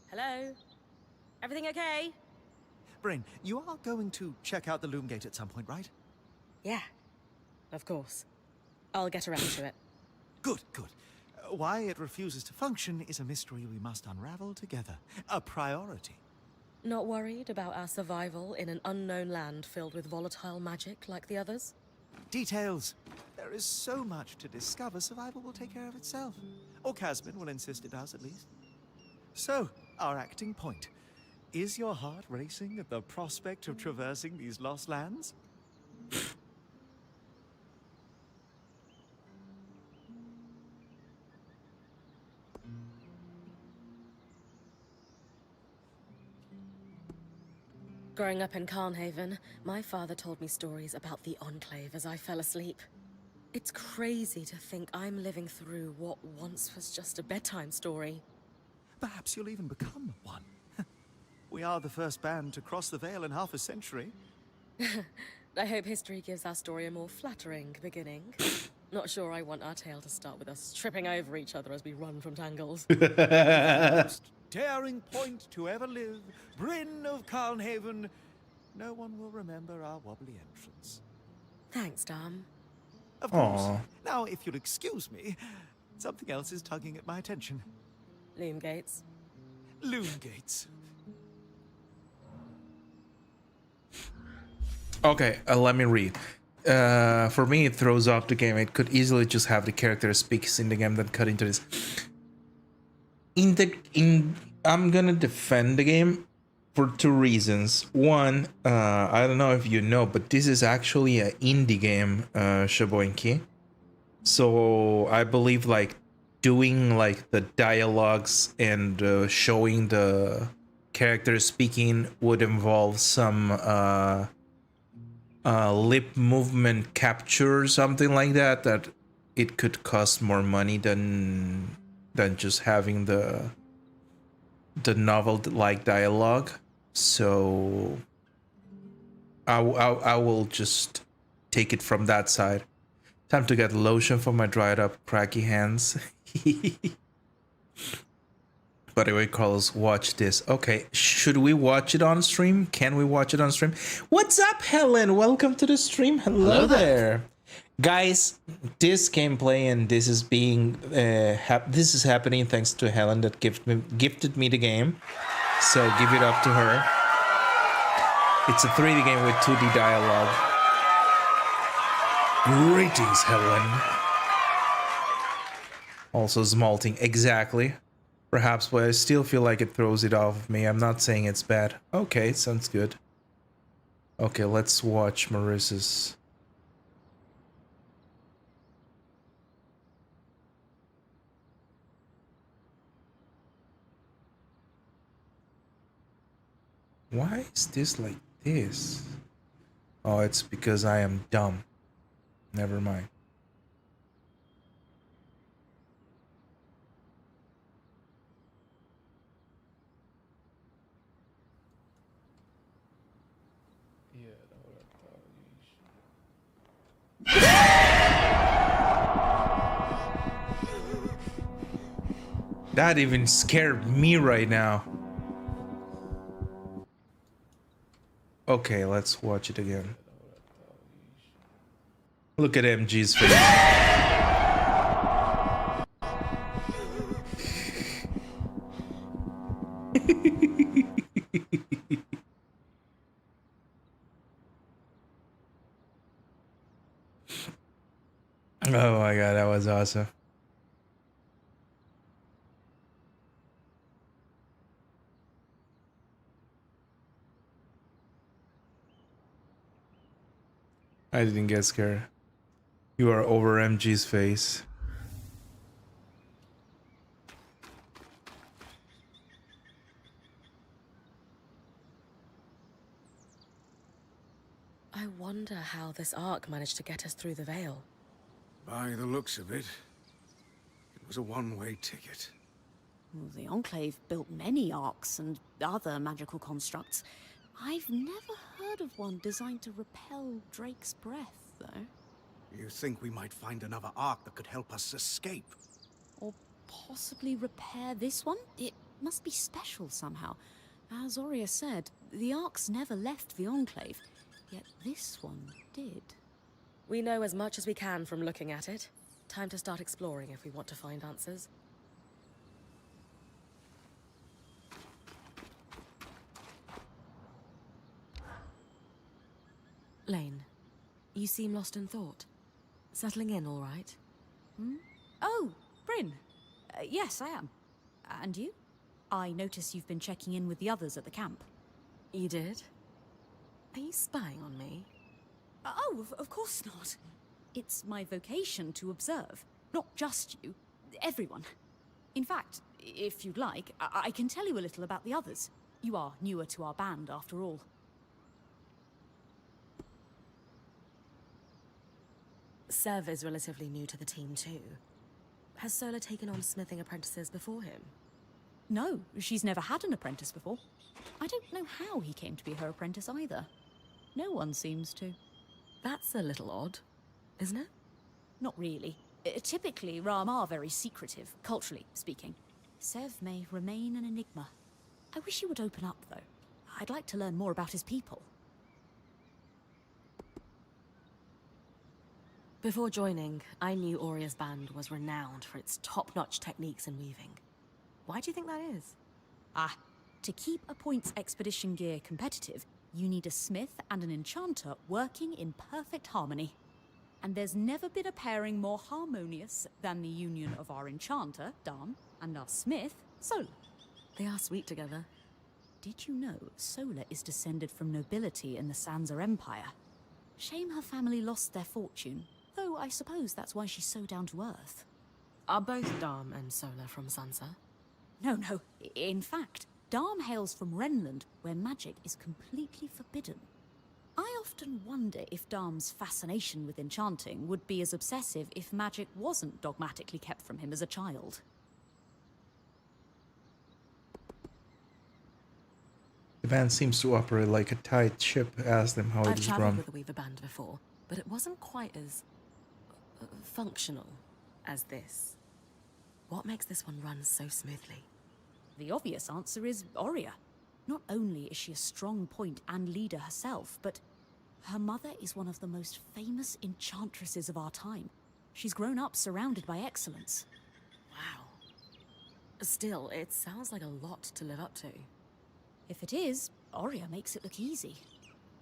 Speaker 6: Hello? Everything okay?
Speaker 8: Brain, you are going to check out the Loom gate at some point, right?
Speaker 6: Yeah. of course. I'll get around to it.
Speaker 8: Good, good. Why it refuses to function is a mystery we must unravel together. A priority.
Speaker 6: Not worried about our survival in an unknown land filled with volatile magic like the others?
Speaker 8: Details. There is so much to discover, survival will take care of itself. Or Casman will insist it does, at least. So, our acting point. Is your heart racing at the prospect of traversing these lost lands?
Speaker 6: Growing up in Carnhaven, my father told me stories about the Enclave as I fell asleep. It's crazy to think I'm living through what once was just a bedtime story.
Speaker 8: Perhaps you'll even become one. We are the first band to cross the Veil in half a century.
Speaker 6: I hope history gives our story a more flattering beginning. Not sure I want our tale to start with us tripping over each other as we run from tangles.
Speaker 8: Most daring point to ever live, Bryn of Carnhaven. No one will remember our wobbly entrance.
Speaker 6: Thanks, Dom.
Speaker 8: Of course. Now, if you'll excuse me, something else is tugging at my attention.
Speaker 6: Loom gates.
Speaker 8: Loom gates.
Speaker 2: Okay, let me read. For me, it throws off the game. It could easily just have the character speaks in the game then cut into this. I'm gonna defend the game for two reasons. One, I don't know if you know, but this is actually an indie game, Shaboinki. So I believe like doing like the dialogues and showing the character speaking would involve some lip movement capture or something like that. That it could cost more money than just having the novel like dialogue. So I will just take it from that side. Time to get lotion for my dried up cracky hands. By the way, Carlos, watch this. Okay, should we watch it on stream? Can we watch it on stream? What's up, Helen? Welcome to the stream. Hello there. Guys, this gameplay and this is being this is happening thanks to Helen that gifted me the game. So give it up to her. It's a 3D game with 2D dialogue. Greetings, Helen. Also smalting, exactly. Perhaps, but I still feel like it throws it off of me. I'm not saying it's bad. Okay, sounds good. Okay, let's watch Marissa's. Why is this like this? Oh, it's because I am dumb. Never mind. That even scared me right now. Okay, let's watch it again. Look at MG's face. Oh my god, that was awesome. I didn't get scared. You are over MG's face.
Speaker 6: I wonder how this arc managed to get us through the Veil.
Speaker 12: By the looks of it, it was a one-way ticket.
Speaker 9: Well, the Enclave built many arcs and other magical constructs. I've never heard of one designed to repel Drake's breath, though.
Speaker 12: You think we might find another arc that could help us escape?
Speaker 9: Or possibly repair this one? It must be special somehow. As Aurea said, the arcs never left the Enclave, yet this one did.
Speaker 6: We know as much as we can from looking at it. Time to start exploring if we want to find answers. Lane, you seem lost in thought. Settling in all right?
Speaker 9: Oh, Bryn. Yes, I am. And you? I notice you've been checking in with the others at the camp.
Speaker 6: You did? Are you spying on me?
Speaker 9: Oh, of course not. It's my vocation to observe. Not just you. Everyone. In fact, if you'd like, I can tell you a little about the others. You are newer to our band, after all.
Speaker 6: Sev is relatively new to the team too. Has Sola taken on smithing apprentices before him?
Speaker 9: No, she's never had an apprentice before. I don't know how he came to be her apprentice either. No one seems to.
Speaker 6: That's a little odd, isn't it?
Speaker 9: Not really. Typically, Ram are very secretive, culturally speaking. Sev may remain an enigma. I wish he would open up, though. I'd like to learn more about his people.
Speaker 6: Before joining, I knew Auria's band was renowned for its top-notch techniques in weaving. Why do you think that is?
Speaker 9: To keep a points expedition gear competitive, you need a smith and an enchanter working in perfect harmony. And there's never been a pairing more harmonious than the union of our enchanter, Dam, and our smith, Sola.
Speaker 6: They are sweet together.
Speaker 9: Did you know Sola is descended from nobility in the Sansa Empire? Shame her family lost their fortune, though I suppose that's why she's so down to earth.
Speaker 6: Are both Dam and Sola from Sansa?
Speaker 9: No. In fact, Dam hails from Renland, where magic is completely forbidden. I often wonder if Dam's fascination with enchanting would be as obsessive if magic wasn't dogmatically kept from him as a child.
Speaker 2: The band seems to operate like a tight ship. Ask them how it
Speaker 6: I've
Speaker 2: is
Speaker 6: travelled
Speaker 2: run.
Speaker 6: with the Weaver band before, but it wasn't quite as functional as this. What makes this one run so smoothly?
Speaker 9: The obvious answer is Auria. Not only is she a strong point and leader herself, but her mother is one of the most famous enchantresses of our time. She's grown up surrounded by excellence.
Speaker 6: Wow. Still, it sounds like a lot to live up to.
Speaker 9: If it is, Auria makes it look easy.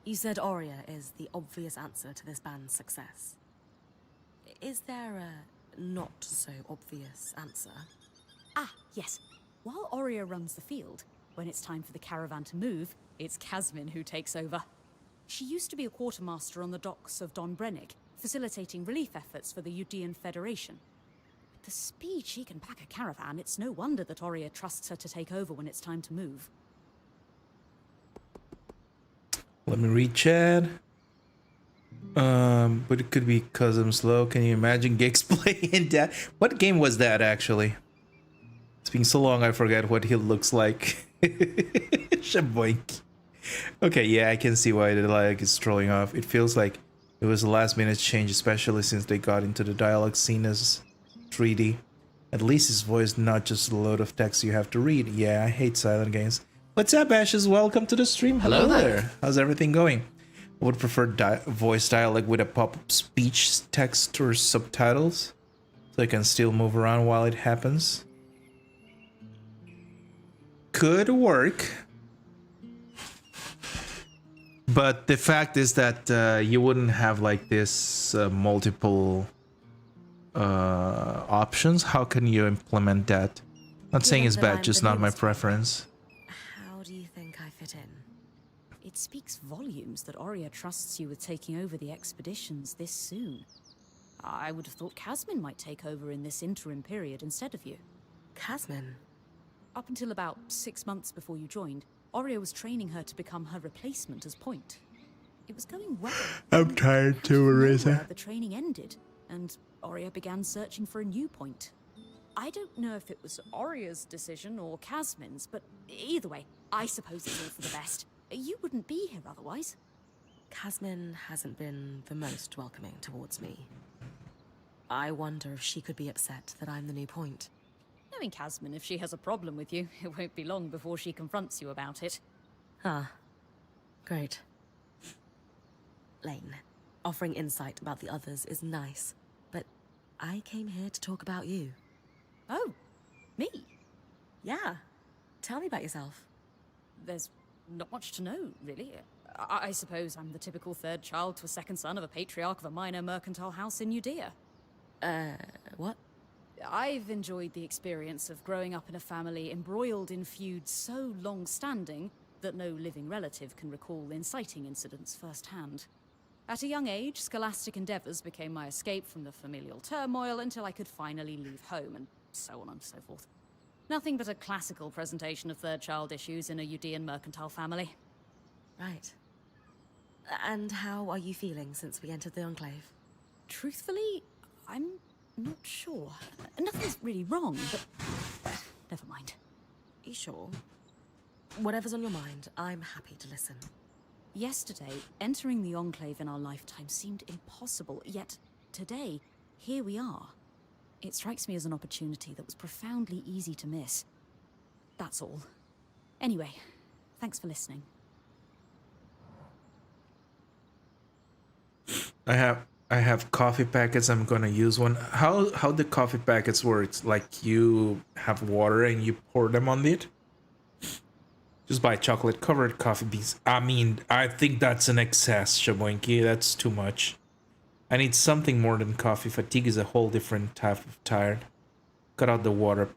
Speaker 6: You said Auria is the obvious answer to this band's success. Is there a not-so-obvious answer?
Speaker 9: Yes. While Auria runs the field, when it's time for the caravan to move, it's Casmin who takes over. She used to be a quartermaster on the docks of Don Brennig, facilitating relief efforts for the Udean Federation. With the speed she can pack a caravan, it's no wonder that Auria trusts her to take over when it's time to move.
Speaker 2: Let me read chat. But it could be because I'm slow. Can you imagine gigs playing that? What game was that actually? It's been so long I forget what he looks like. Shaboink. Okay, yeah, I can see why the dialogue is throwing off. It feels like it was a last minute change, especially since they got into the dialogue scene as 3D. At least his voice, not just a load of text you have to read. Yeah, I hate silent games. What's up, Ashes? Welcome to the stream. Hello there. How's everything going? I would prefer voice dialogue with a pop-up speech, text, or subtitles, so I can still move around while it happens. Could work. But the fact is that you wouldn't have like this multiple options. How can you implement that? Not saying it's bad, just not my preference.
Speaker 6: How do you think I fit in?
Speaker 9: It speaks volumes that Auria trusts you with taking over the expeditions this soon. I would have thought Casmin might take over in this interim period instead of you.
Speaker 6: Casmin?
Speaker 9: Up until about 6 months before you joined, Auria was training her to become her replacement as point. It was going well.
Speaker 2: I'm tired too, Arisa.
Speaker 9: The training ended, and Auria began searching for a new point. I don't know if it was Auria's decision or Casmin's, but either way, I suppose it's all for the best. You wouldn't be here otherwise.
Speaker 6: Casmin hasn't been the most welcoming towards me. I wonder if she could be upset that I'm the new point.
Speaker 9: Knowing Casmin, if she has a problem with you, it won't be long before she confronts you about it.
Speaker 6: Ah, great. Lane, Offering insight about the others is nice, but I came here to talk about you.
Speaker 9: Oh, me?
Speaker 6: Yeah. Tell me about yourself.
Speaker 9: There's not much to know, really. I suppose I'm the typical third child to a second son of a patriarch of a minor mercantile house in Judea.
Speaker 6: What?
Speaker 9: I've enjoyed the experience of growing up in a family embroiled in feuds so long-standing that no living relative can recall inciting incidents firsthand. At a young age, scholastic endeavors became my escape from the familial turmoil until I could finally leave home, and so on and so forth. Nothing but a classical presentation of third child issues in a Judean mercantile family.
Speaker 6: Right. And how are you feeling since we entered the Enclave?
Speaker 9: Truthfully, I'm not sure. Nothing's really wrong, but never mind.
Speaker 6: You sure? Whatever's on your mind, I'm happy to listen.
Speaker 9: Yesterday, entering the Enclave in our lifetime seemed impossible, yet today, here we are. It strikes me as an opportunity that was profoundly easy to miss. That's all. Anyway, thanks for listening.
Speaker 2: I have coffee packets. I'm gonna use one. How the coffee packets work? Like you have water and you pour them on it? Just buy chocolate covered coffee beans. I mean, I think that's an excess, Shaboinky. That's too much. I need something more than coffee. Fatigue is a whole different type of tired. Cut out the water.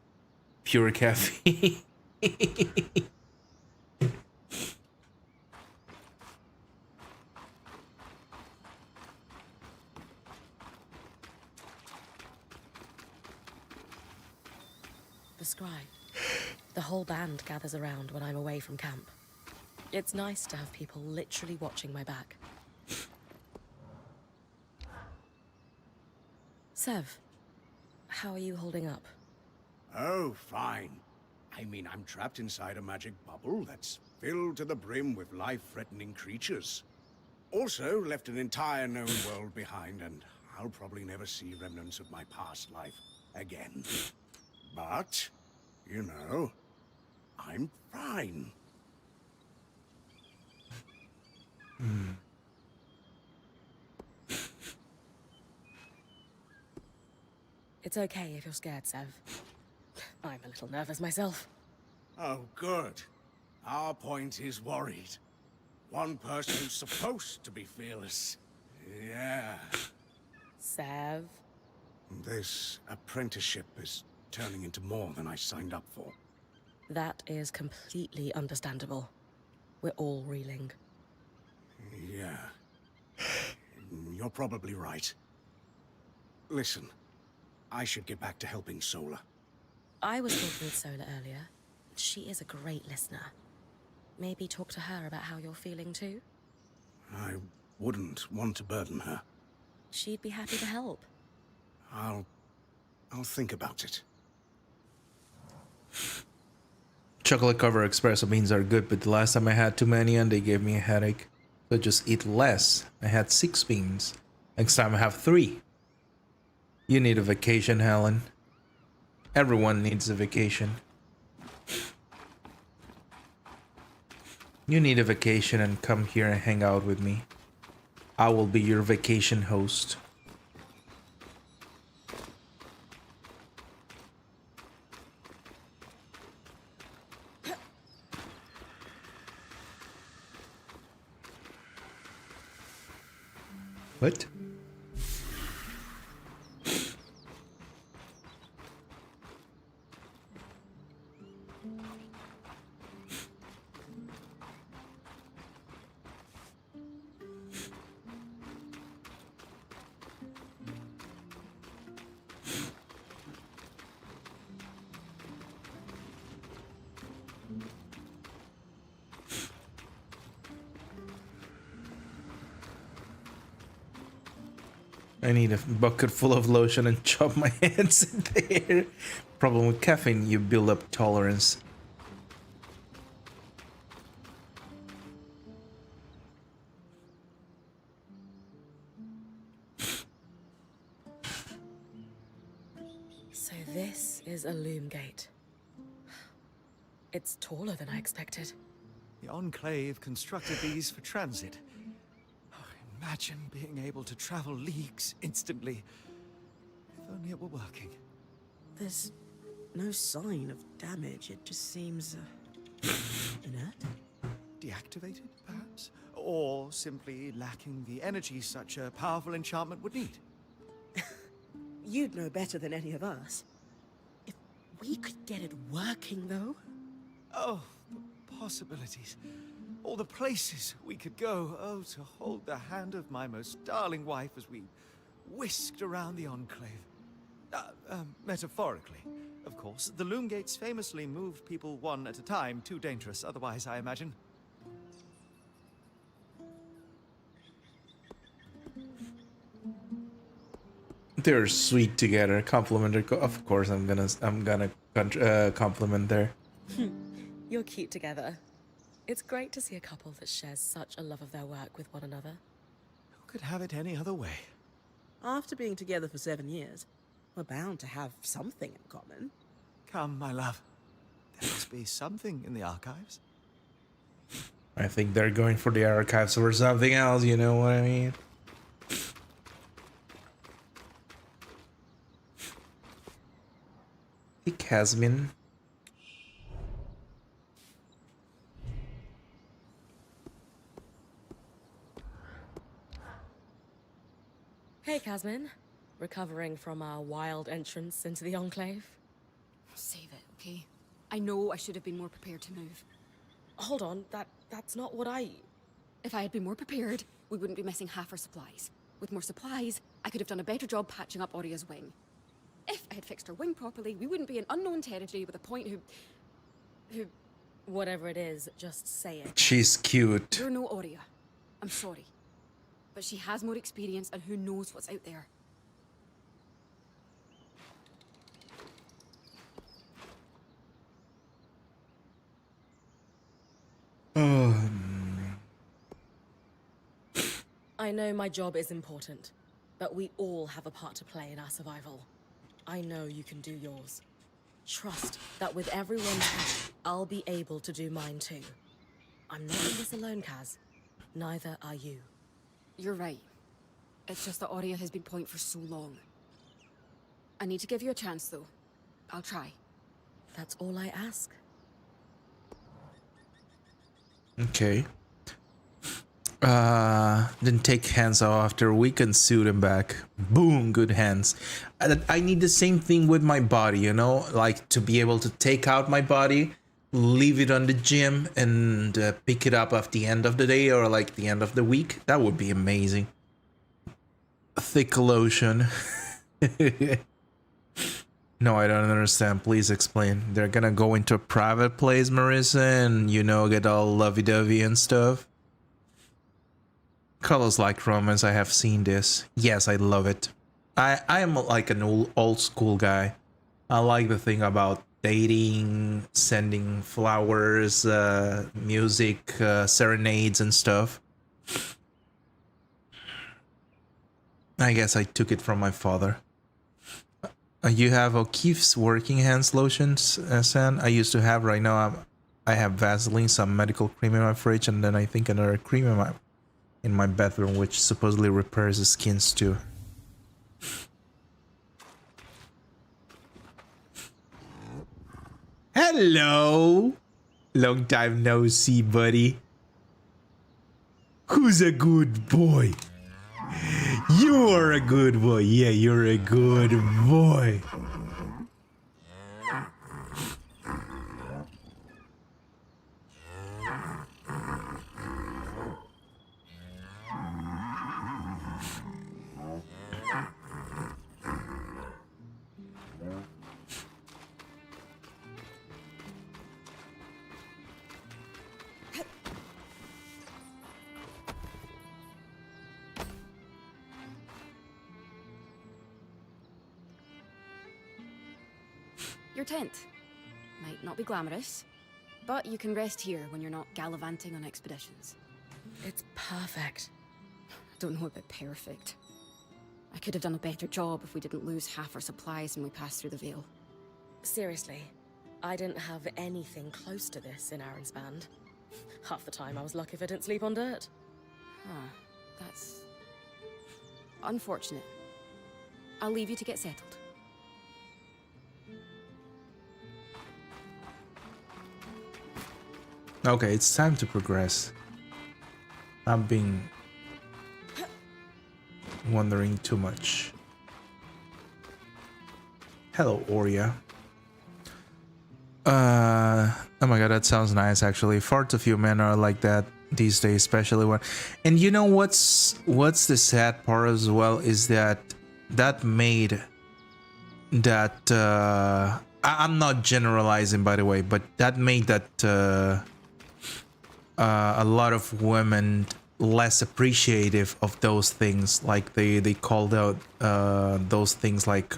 Speaker 2: Pure caffeine.
Speaker 6: The scribe. The whole band gathers around when I'm away from camp. It's nice to have people literally watching my back. Sev, how are you holding up?
Speaker 12: Oh, fine. I mean, I'm trapped inside a magic bubble that's filled to the brim with life-threatening creatures. Also, left an entire known world behind, and I'll probably never see remnants of my past life again. But, you know, I'm fine.
Speaker 6: It's okay if you're scared, Sev. I'm a little nervous myself.
Speaker 12: Oh, good. Our point is worried. One person's supposed to be fearless. Yeah.
Speaker 6: Sev?
Speaker 12: This apprenticeship is turning into more than I signed up for.
Speaker 6: That is completely understandable. We're all reeling.
Speaker 12: Yeah. You're probably right. Listen, I should get back to helping Sola.
Speaker 6: I was talking with Sola earlier. She is a great listener. Maybe talk to her about how you're feeling too?
Speaker 12: I wouldn't want to burden her.
Speaker 6: She'd be happy to help.
Speaker 12: I'll think about it.
Speaker 2: Chocolate covered espresso beans are good, but the last time I had too many and they gave me a headache. So just eat less. I had 6 beans. Next time I have 3. You need a vacation, Helen. Everyone needs a vacation. You need a vacation and come here and hang out with me. I will be your vacation host. What? I need a bucket full of lotion and chop my hands in there. Problem with caffeine, you build up tolerance.
Speaker 6: So this is a loom gate. It's taller than I expected.
Speaker 8: The Enclave constructed these for transit. Imagine being able to travel leagues instantly. If only it were working.
Speaker 11: There's no sign of damage. It just seems inert.
Speaker 8: Deactivated, perhaps? Or simply lacking the energy such a powerful enchantment would need.
Speaker 11: You'd know better than any of us. If we could get it working, though.
Speaker 8: Oh, the possibilities. All the places we could go. Oh, to hold the hand of my most darling wife as we whisked around the Enclave. Metaphorically, of course. The Loom Gates famously moved people one at a time. Too dangerous otherwise, I imagine.
Speaker 2: They're sweet together. Complimentary. Of course, I'm gonna compliment there.
Speaker 6: You're cute together. It's great to see a couple that shares such a love of their work with one another.
Speaker 8: Who could have it any other way?
Speaker 11: After being together for 7 years, we're bound to have something in common.
Speaker 8: Come, my love. There must be something in the archives.
Speaker 2: I think they're going for the archives or something else, you know what I mean? Hey, Casmin.
Speaker 6: Hey, Casmin. Recovering from our wild entrance into the Enclave?
Speaker 9: Save it, okay? I know I should have been more prepared to move.
Speaker 6: Hold on, that's not what I...
Speaker 9: If I had been more prepared, we wouldn't be missing half our supplies. With more supplies, I could have done a better job patching up Oria's wing. If I had fixed her wing properly, we wouldn't be in unknown territory with a point who...
Speaker 6: Whatever it is, just say it.
Speaker 2: She's cute.
Speaker 9: You're no Oria. I'm sorry. But she has more experience and who knows what's out there.
Speaker 6: I know my job is important, but we all have a part to play in our survival. I know you can do yours. Trust that with everyone's help, I'll be able to do mine too. I'm not in this alone, Kaz. Neither are you.
Speaker 9: You're right. It's just that Oria has been point for so long. I need to give you a chance, though. I'll try.
Speaker 6: That's all I ask.
Speaker 2: Okay. Then take hands off after we can suit him back. Boom, good hands. I need the same thing with my body, you know? Like to be able to take out my body, leave it on the gym, and pick it up at the end of the day or like the end of the week. That would be amazing. Thick lotion. No, I don't understand. Please explain. They're gonna go into a private place, Marissa, and, you know, get all lovey-dovey and stuff. Colors like romance, I have seen this. Yes, I love it. I am like an old school guy. I like the thing about dating, sending flowers, music, serenades and stuff. I guess I took it from my father. You have O'Keeffe's working hands lotions, San. I used to have. Right now I have Vaseline, some medical cream in my fridge, and then I think another cream in my bedroom, which supposedly repairs the skins too. Hello! Long time no see, buddy. Who's a good boy? You are a good boy. Yeah, you're a good boy.
Speaker 9: Your tent. Might not be glamorous, but you can rest here when you're not gallivanting on expeditions.
Speaker 6: It's perfect.
Speaker 9: I don't know about perfect. I could have done a better job if we didn't lose half our supplies when we passed through the Veil.
Speaker 6: Seriously, I didn't have anything close to this in Aaron's band. Half the time I was lucky if I didn't sleep on dirt.
Speaker 9: Huh, that's
Speaker 6: Unfortunate. I'll leave you to get settled.
Speaker 2: Okay, it's time to progress. I'm being wondering too much. Hello, Oria. Oh my god, that sounds nice actually. Far too few men are like that these days, especially when. And you know what's the sad part as well is that made that I'm not generalizing, by the way, but that made that a lot of women less appreciative of those things. Like they called out those things like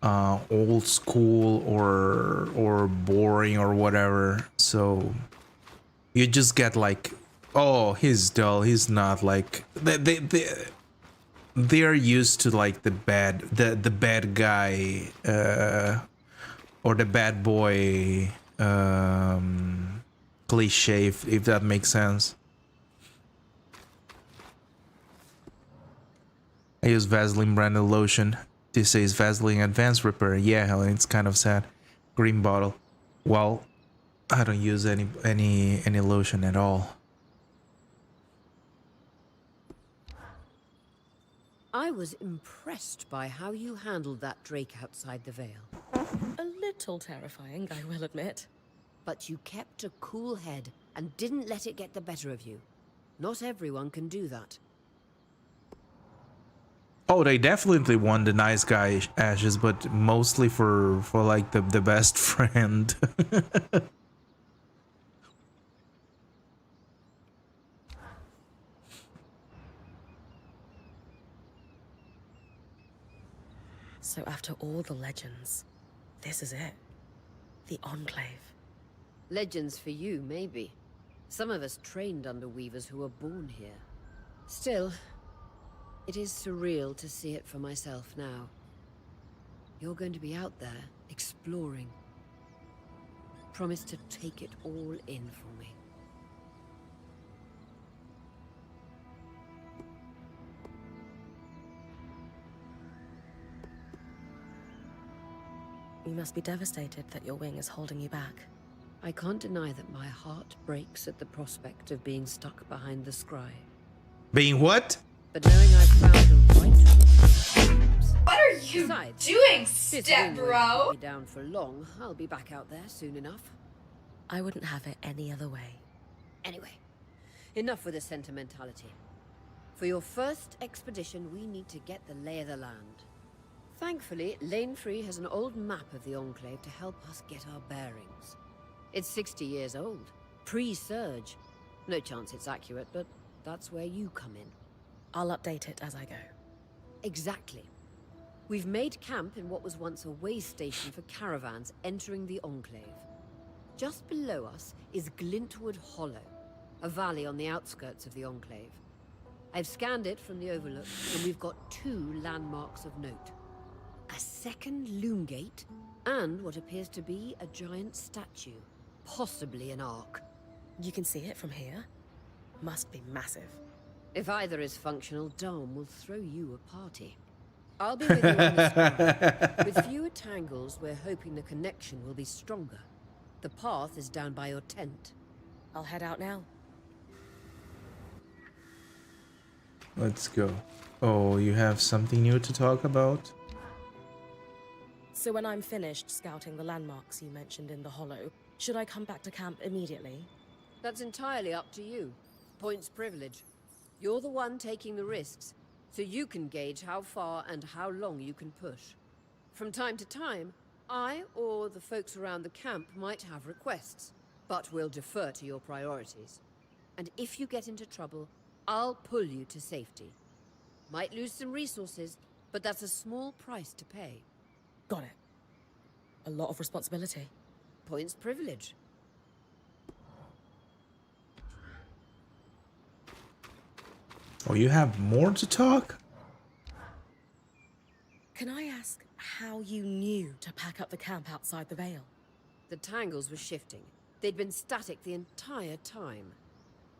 Speaker 2: old school or boring or whatever. So you just get like, oh, he's dull, he's not, like they're used to like the bad guy or the bad boy cliche, if that makes sense. I use Vaseline branded lotion. This says Vaseline Advanced Repair. Yeah, Helen, it's kind of sad. Green bottle. Well, I don't use any lotion at all.
Speaker 7: I was impressed by how you handled that Drake outside the Vale.
Speaker 6: A little terrifying, I will admit.
Speaker 7: But you kept a cool head and didn't let it get the better of you. Not everyone can do that.
Speaker 2: Oh, they definitely won the nice guy ashes, but mostly for like the best friend.
Speaker 6: So after all the legends, this is it. The Enclave.
Speaker 7: Legends for you, maybe. Some of us trained under weavers who were born here. Still, it is surreal to see it for myself now. You're going to be out there, exploring. Promise to take it all in for me.
Speaker 6: You must be devastated that your wing is holding you back.
Speaker 7: I can't deny that my heart breaks at the prospect of being stuck behind the scry.
Speaker 2: Being what?
Speaker 7: But knowing I've found the right...
Speaker 4: What are you
Speaker 7: Besides,
Speaker 4: doing,
Speaker 7: this
Speaker 4: step
Speaker 7: wing won't
Speaker 4: bro?
Speaker 7: keep me down for long. I'll be back out there soon enough.
Speaker 6: I wouldn't have it any other way.
Speaker 7: Anyway, enough with the sentimentality. For your first expedition, we need to get the lay of the land. Thankfully, Lane Free has an old map of the Enclave to help us get our bearings. It's 60 years old, pre-Surge. No chance it's accurate, but that's where you come in.
Speaker 6: I'll update it as I go.
Speaker 7: Exactly. We've made camp in what was once a way station for caravans entering the Enclave. Just below us is Glintwood Hollow, a valley on the outskirts of the Enclave. I've scanned it from the overlook, and we've got 2 landmarks of note. A second loom gate, and what appears to be a giant statue, possibly an ark.
Speaker 6: You can see it from here? Must be massive.
Speaker 7: If either is functional, Dom will throw you a party. I'll be with you on the screen. With fewer tangles, we're hoping the connection will be stronger. The path is down by your tent.
Speaker 6: I'll head out now.
Speaker 2: Let's go. Oh, you have something new to talk about?
Speaker 6: So when I'm finished scouting the landmarks you mentioned in the hollow, should I come back to camp immediately?
Speaker 7: That's entirely up to you. Points privilege. You're the one taking the risks, so you can gauge how far and how long you can push. From time to time, I or the folks around the camp might have requests, but we'll defer to your priorities. And if you get into trouble, I'll pull you to safety. Might lose some resources, but that's a small price to pay.
Speaker 6: Got it. A lot of responsibility.
Speaker 7: Points privilege.
Speaker 2: Oh, you have more to talk?
Speaker 6: Can I ask how you knew to pack up the camp outside the Vale?
Speaker 7: The tangles were shifting. They'd been static the entire time.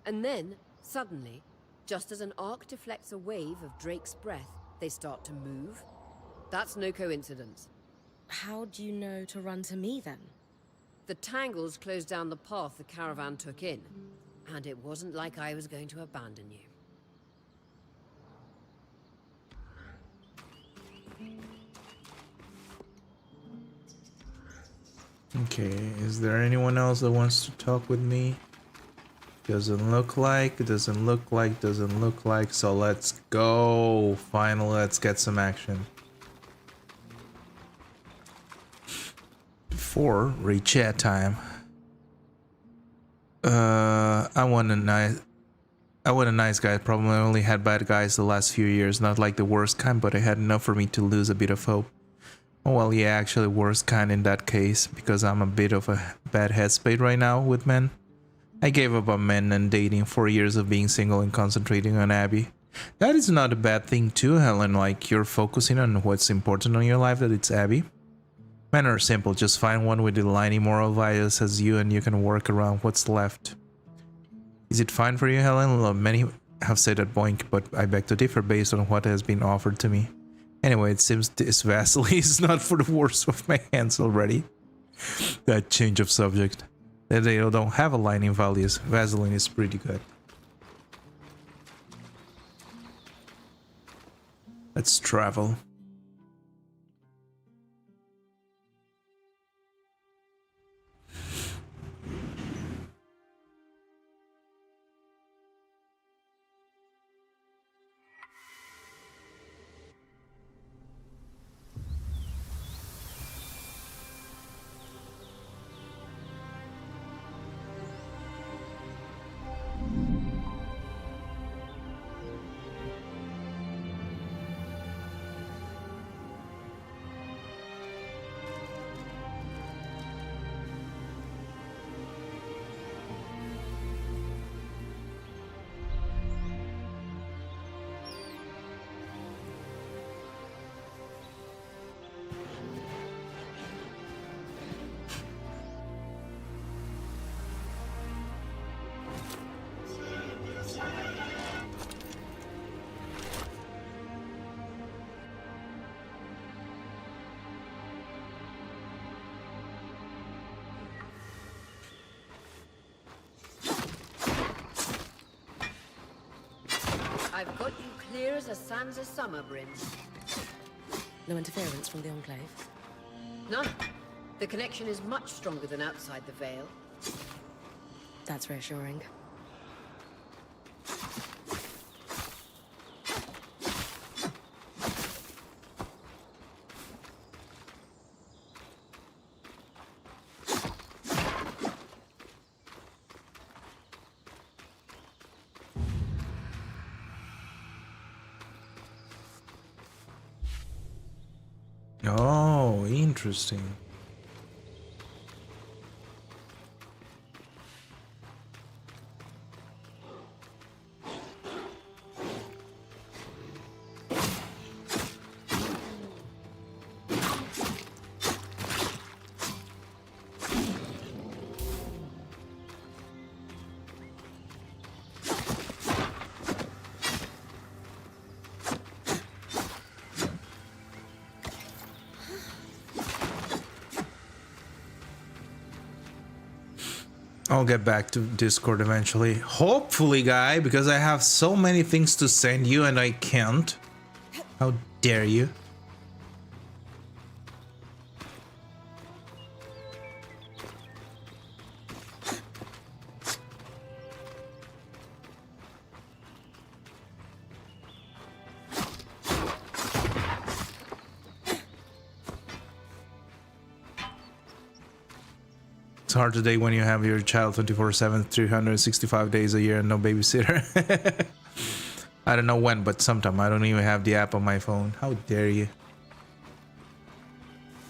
Speaker 7: And then, suddenly, Just as an arc deflects a wave of Drake's breath, they start to move. That's no coincidence.
Speaker 6: How do you know to run to me then?
Speaker 7: The tangles closed down the path the caravan took in, and it wasn't like I was going to abandon you.
Speaker 2: Okay, is there anyone else that wants to talk with me? Doesn't look like, doesn't look like, doesn't look like, so let's go. Finally, let's get some action. Before reach chat time. I want a nice guy. Probably only had bad guys the last few years. Not like the worst kind, but I had enough for me to lose a bit of hope. Oh, well, yeah, actually worst kind in that case, because I'm a bit of a bad headspace right now with men. I gave up on men and dating 4 years of being single and concentrating on Abby. That is not a bad thing too, Helen, like you're focusing on what's important in your life, that it's Abby. Men are simple, just find one with the aligning moral values as you and you can work around what's left. Is it fine for you, Helen? Well, many have said that boink, but I beg to differ based on what has been offered to me. Anyway, it seems this Vaseline is not for the worst of my hands already. That change of subject. They don't have aligning values. Vaseline is pretty good. Let's travel.
Speaker 7: I've got you clear as a Sansa summer brim.
Speaker 6: No interference from the Enclave?
Speaker 7: None. The connection is much stronger than outside the Vale.
Speaker 6: That's reassuring.
Speaker 2: Oh, interesting. I'll get back to Discord eventually. Hopefully, guy, because I have so many things to send you and I can't. How dare you? It's hard today when you have your child 24/7, 365 days a year and no babysitter. I don't know when, but sometime. I don't even have the app on my phone. How dare you?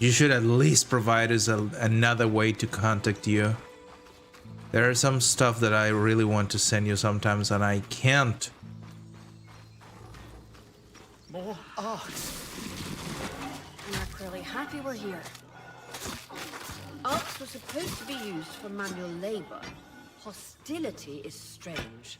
Speaker 2: You should at least provide us another way to contact you. There are some stuff that I really want to send you sometimes and I can't.
Speaker 8: More art.
Speaker 9: I'm really happy we're here.
Speaker 7: Arts were supposed to be used for manual labor. Hostility is strange.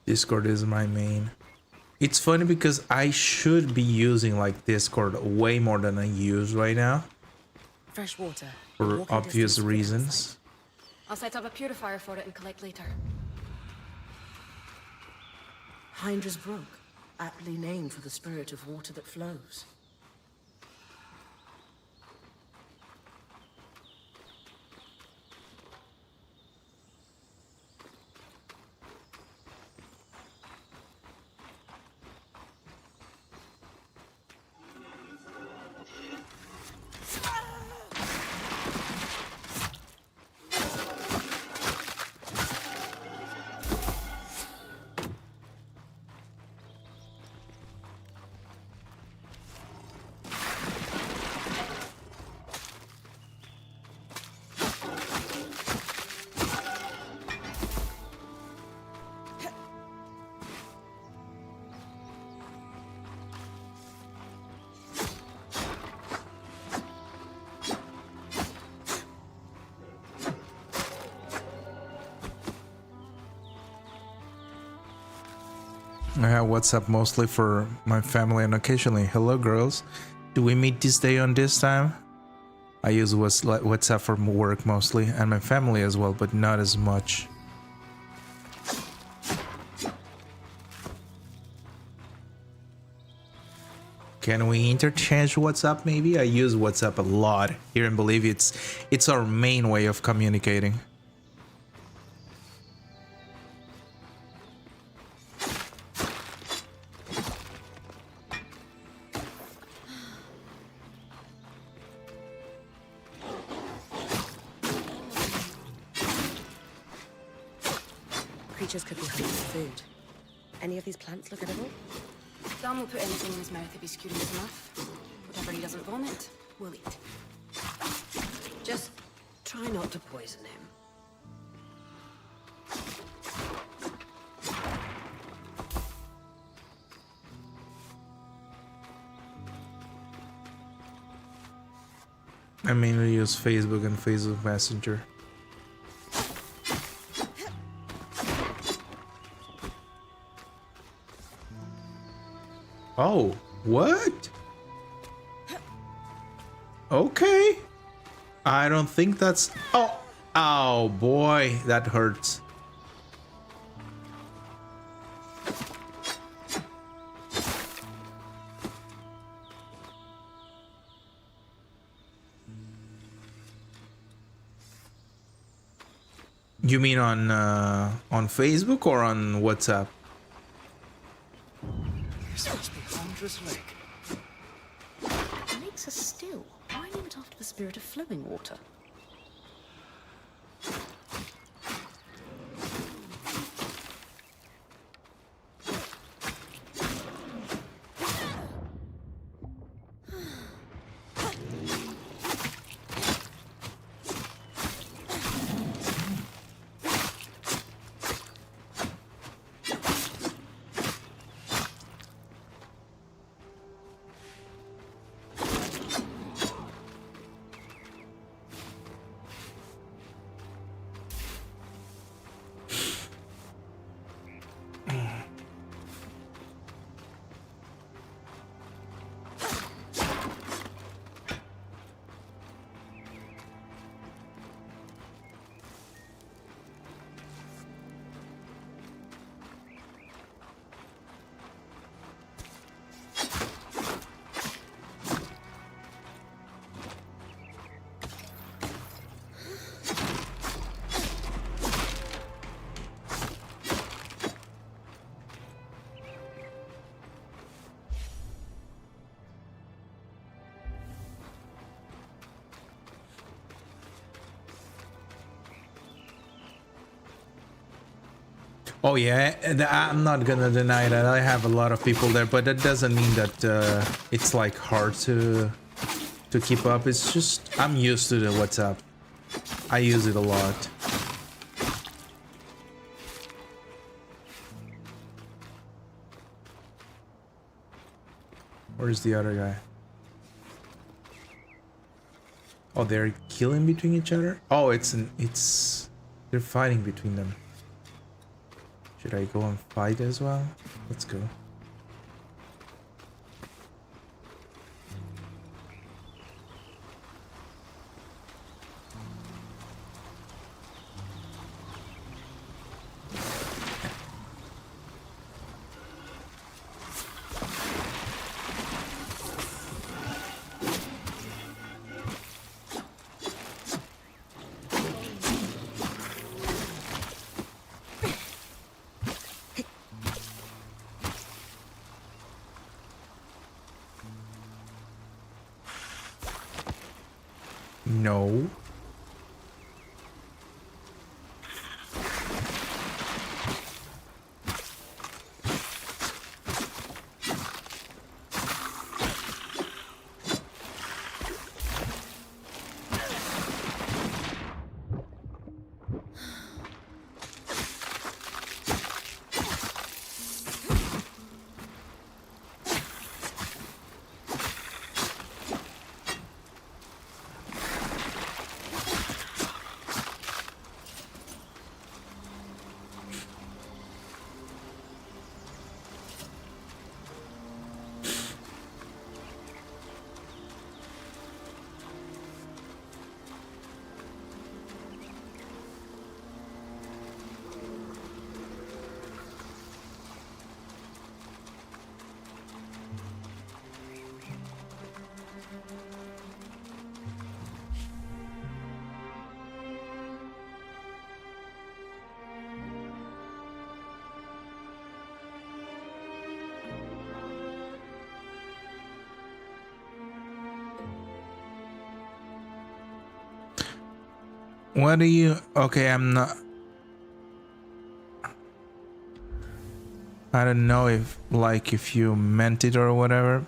Speaker 2: Discord is my main. It's funny because I should be using like Discord way more than I use right now.
Speaker 6: Fresh water.
Speaker 2: For
Speaker 6: Walking
Speaker 2: obvious
Speaker 6: distance from the
Speaker 2: reasons.
Speaker 6: site.
Speaker 9: I'll set up a purifier for it and collect later.
Speaker 11: Hydra's Brook, aptly named for the spirit of water that flows.
Speaker 2: I have WhatsApp mostly for my family and occasionally, hello girls, do we meet this day on this time? I use WhatsApp for work mostly and my family as well, but not as much. Can we interchange WhatsApp maybe? I use WhatsApp a lot here in Bolivia. It's our main way of communicating.
Speaker 6: Creatures could be hunting for food. Any of these plants look edible?
Speaker 9: Sam will put anything in his mouth if he's curious enough. Whatever he doesn't vomit, we'll eat.
Speaker 7: Just try not to poison him.
Speaker 2: I mainly use Facebook and Facebook Messenger. Oh, what? Okay. I don't think that's... Oh boy, that hurts. You mean on Facebook or on WhatsApp?
Speaker 11: This must be Hydra's lake.
Speaker 9: It makes a still. Why name it after the spirit of flowing water?
Speaker 2: Oh yeah, I'm not gonna deny that I have a lot of people there, but that doesn't mean that it's like hard to keep up. It's just I'm used to the WhatsApp. I use it a lot. Where's the other guy? Oh, they're killing between each other? Oh, they're fighting between them. Should I go and fight as well? Let's go. No. What do you... Okay, I'm not... I don't know if, like, if you meant it or whatever.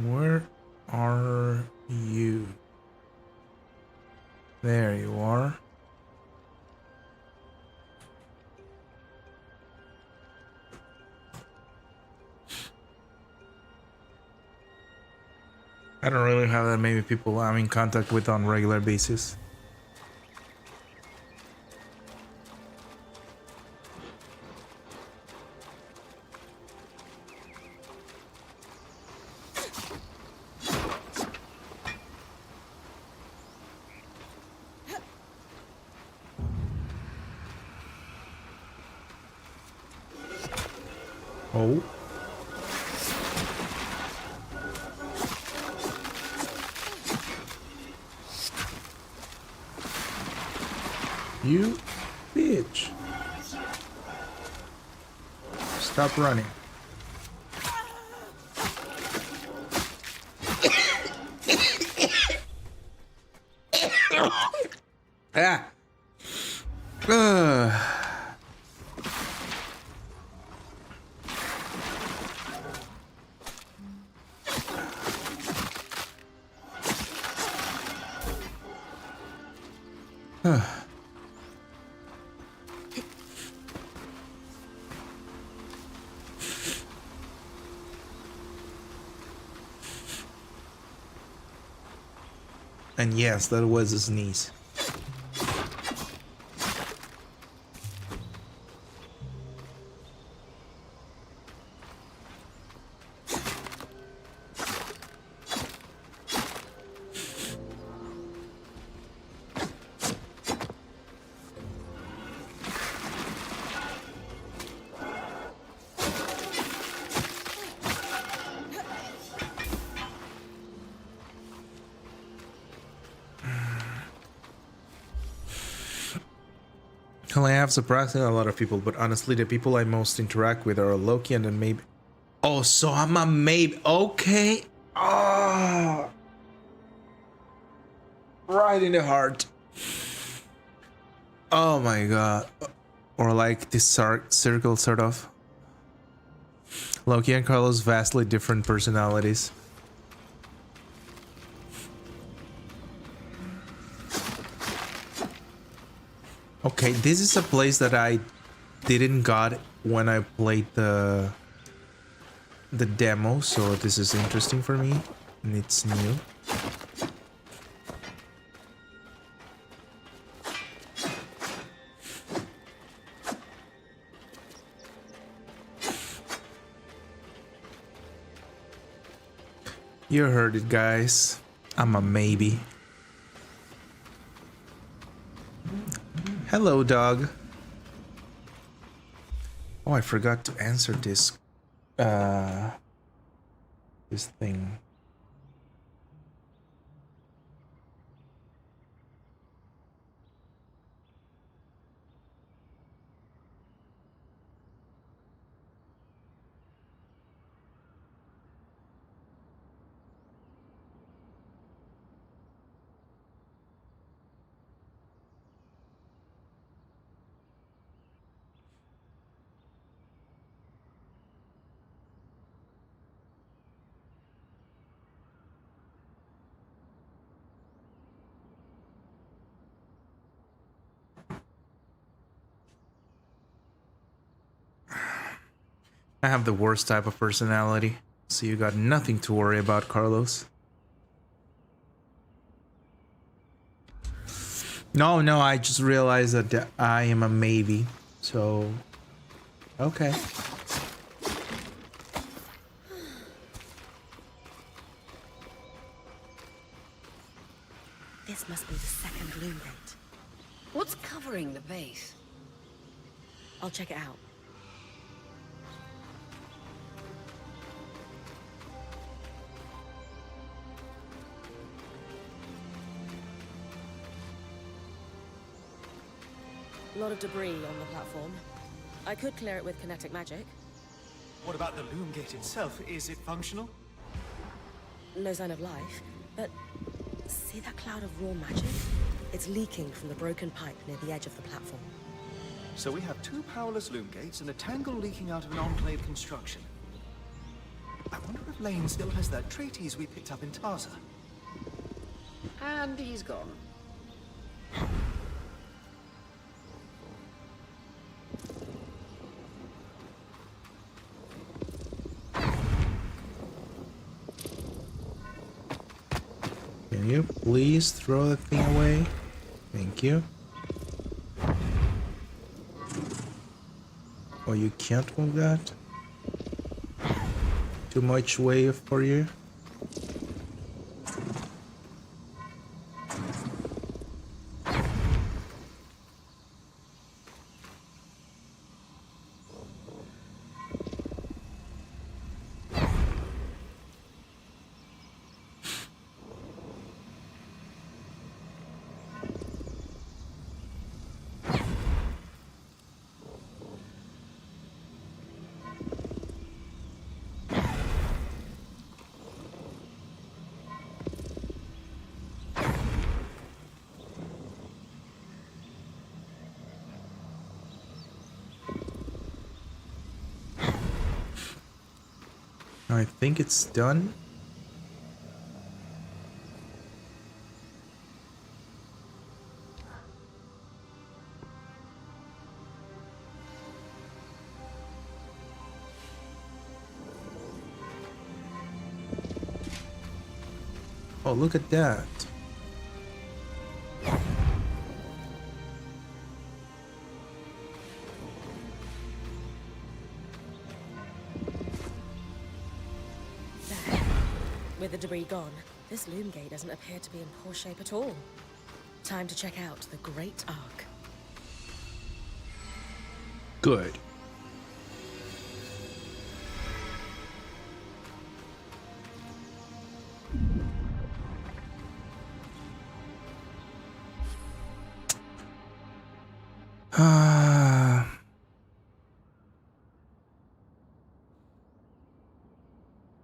Speaker 2: Where are you? There you are. I don't really have that many people I'm in contact with on a regular basis. Oh. You bitch. Stop running. Ah. And yes, that was a sneeze. Well, I have surprisingly a lot of people, but honestly, the people I most interact with are Loki and then maybe... Oh, so I'm a maybe. Okay. Oh. Right in the heart. Oh my god. Or like this circle, sort of. Loki and Carlos, vastly different personalities. Okay, this is a place that I didn't got when I played the demo, so this is interesting for me and it's new. You heard it, guys. I'm a maybe. Hello, dog. Oh, I forgot to answer this thing. I have the worst type of personality, so you got nothing to worry about, Carlos. No, I just realized that I am a maybe, so... Okay.
Speaker 6: This must be the second loom gate.
Speaker 7: What's covering the base?
Speaker 6: I'll check it out. A lot of debris on the platform. I could clear it with kinetic magic.
Speaker 8: What about the loom gate itself? Is it functional?
Speaker 6: No sign of life, but see that cloud of raw magic? It's leaking from the broken pipe near the edge of the platform.
Speaker 8: So we have two powerless loom gates and a tangle leaking out of an enclave construction. I wonder if Lane still has that treatise we picked up in Taza.
Speaker 7: And he's gone.
Speaker 2: Can you please throw that thing away? Thank you. Oh, you can't move that? Too much weight for you? I think it's done. Oh, look at that.
Speaker 6: With the debris gone, this loom gate doesn't appear to be in poor shape at all. Time to check out the Great Arc.
Speaker 2: Good.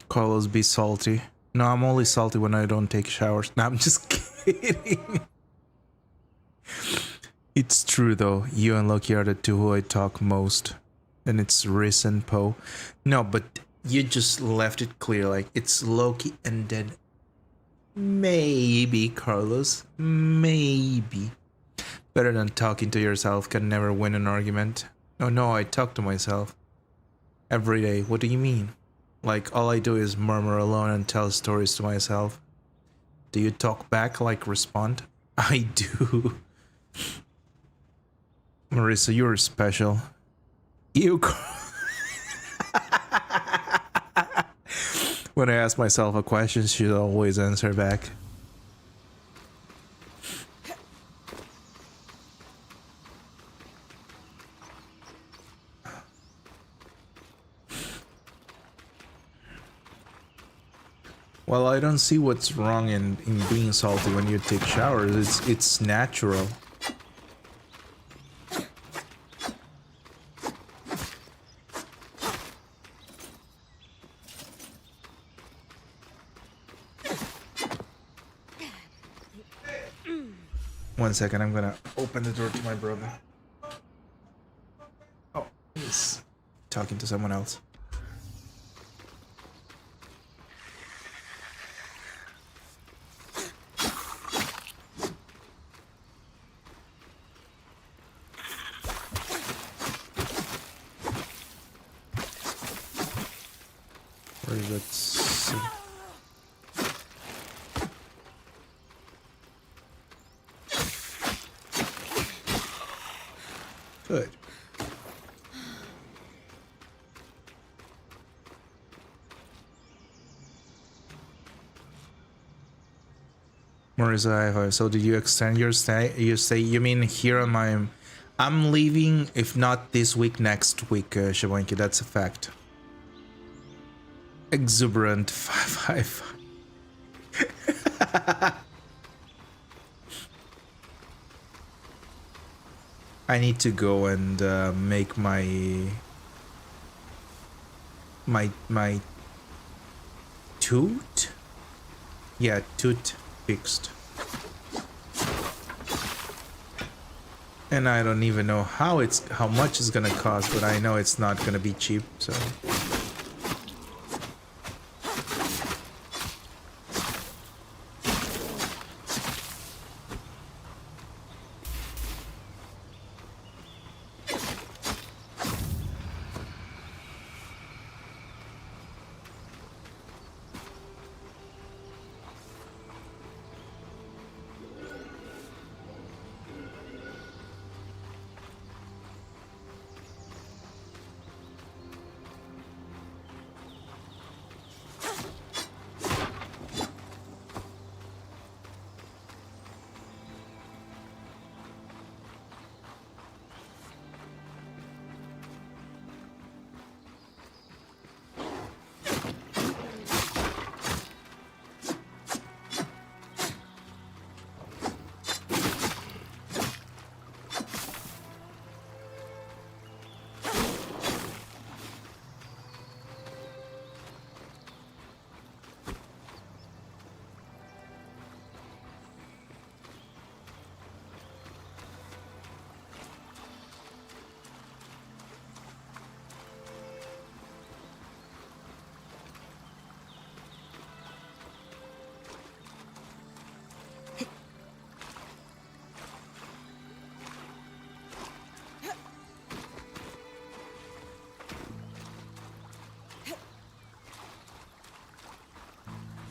Speaker 2: Carlos, be salty. No, I'm only salty when I don't take showers. No, I'm just kidding. It's true though. You and Loki are the two who I talk most. And it's Riz and Poe. No, but You just left it clear, like it's Loki and then maybe Carlos, maybe. Better than talking to yourself, can never win an argument. Oh no, I talk to myself every day. What do you mean? Like all I do is murmur alone and tell stories to myself. Do you talk back, like respond? I do. Marissa, you're special. You. When I ask myself a question, she'll always answer back. Well, I don't see what's wrong in being salty when you take showers. It's natural. One second, I'm gonna open the door to my brother. Oh, he's talking to someone else. Let's see. Good. Marissa, so did you extend your stay? You mean here on my... I'm leaving, if not this week, next week, Shawanki, that's a fact. Exuberant 555. I need to go and make my tooth? Yeah, tooth fixed. And I don't even know how much it's gonna cost, but I know it's not gonna be cheap, so.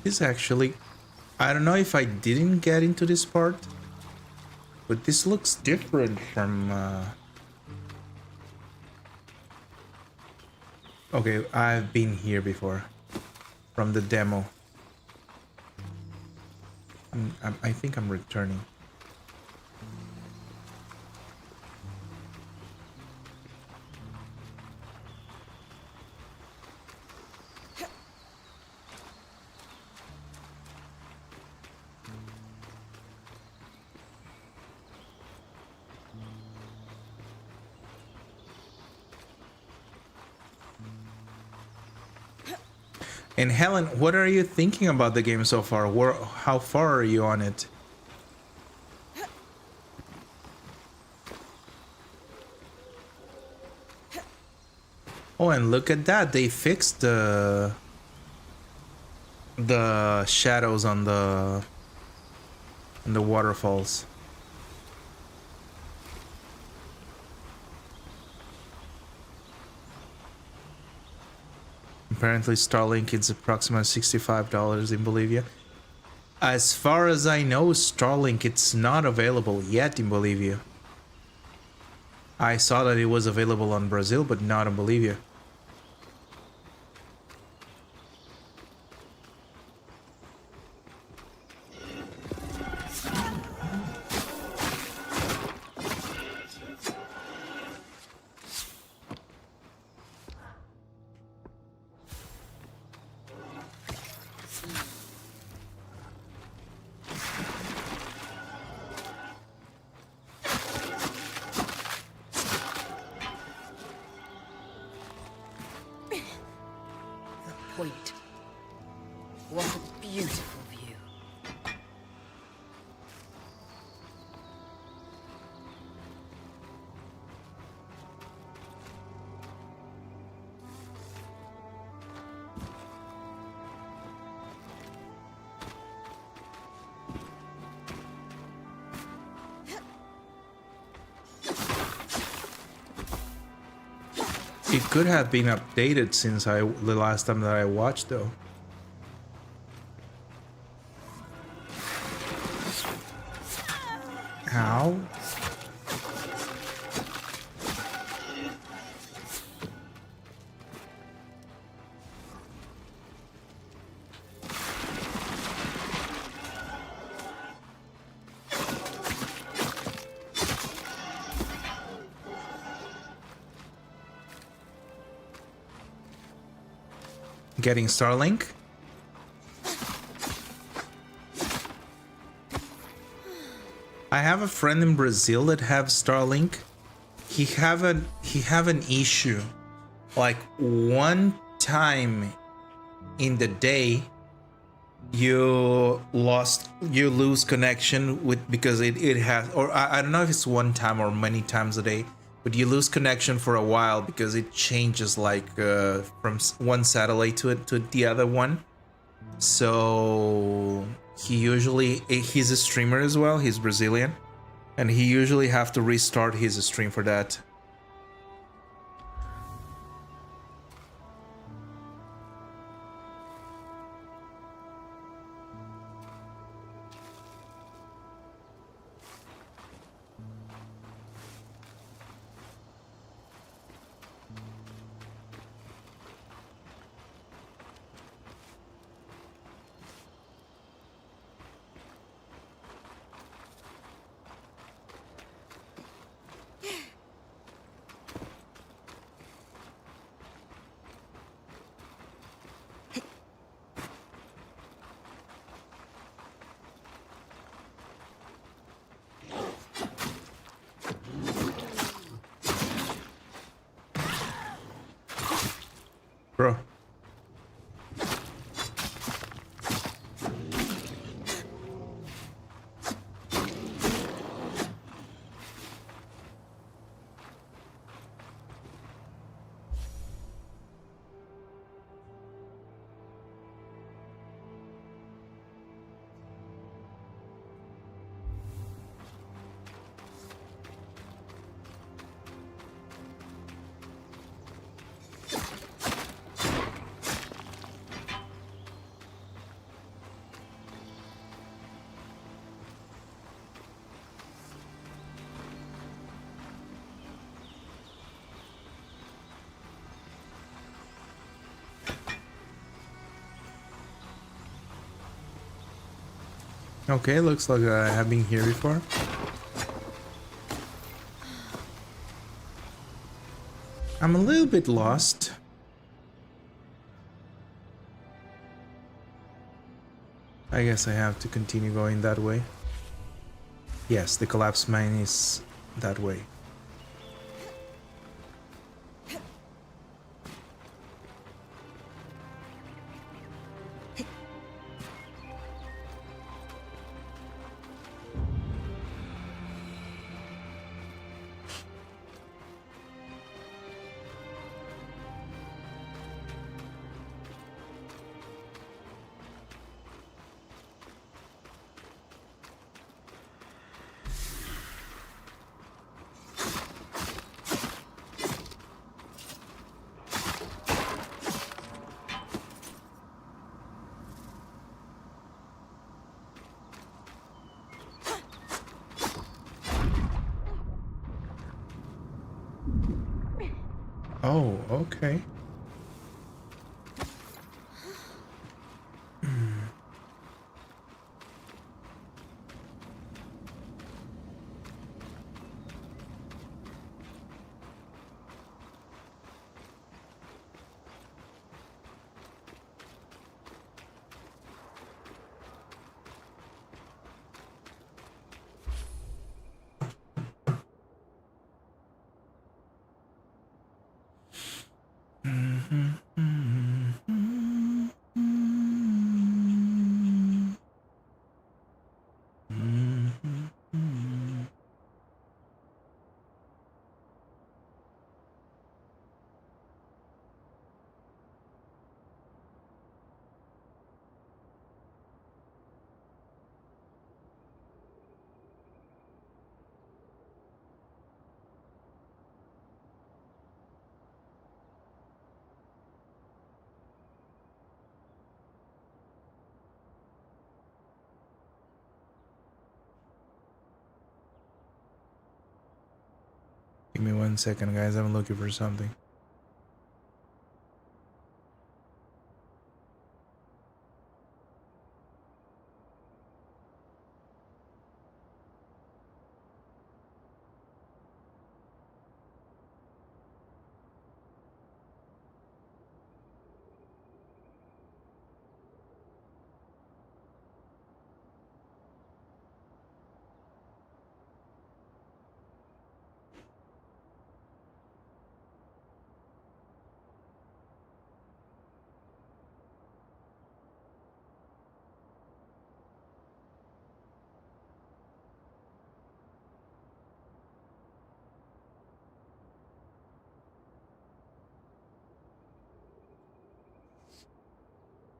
Speaker 2: This actually, I don't know if I didn't get into this part, but this looks different from okay, I've been here before from the demo. I think I'm returning. And Helen, what are you thinking about the game so far? How far are you on it? Oh, and look at that. They fixed the shadows on the waterfalls. Apparently Starlink is approximately $65 in Bolivia. As far as I know, Starlink it's not available yet in Bolivia. I saw that it was available on Brazil, but not in Bolivia.
Speaker 7: Point. What a beautiful view.
Speaker 2: It could have been updated since the last time that I watched though. How? Getting Starlink? I have a friend in Brazil that have Starlink. He have an issue. Like one time in the day you lose connection with because it has, or I don't know if it's one time or many times a day, but you lose connection for a while because it changes like from one satellite to the other one. So he's a streamer as well. He's Brazilian, and he usually have to restart his stream for that. Bro. Okay, looks like I have been here before. I'm a little bit lost. I guess I have to continue going that way. Yes, the collapse mine is that way. Oh, okay. Give me 1 second, guys. I'm looking for something.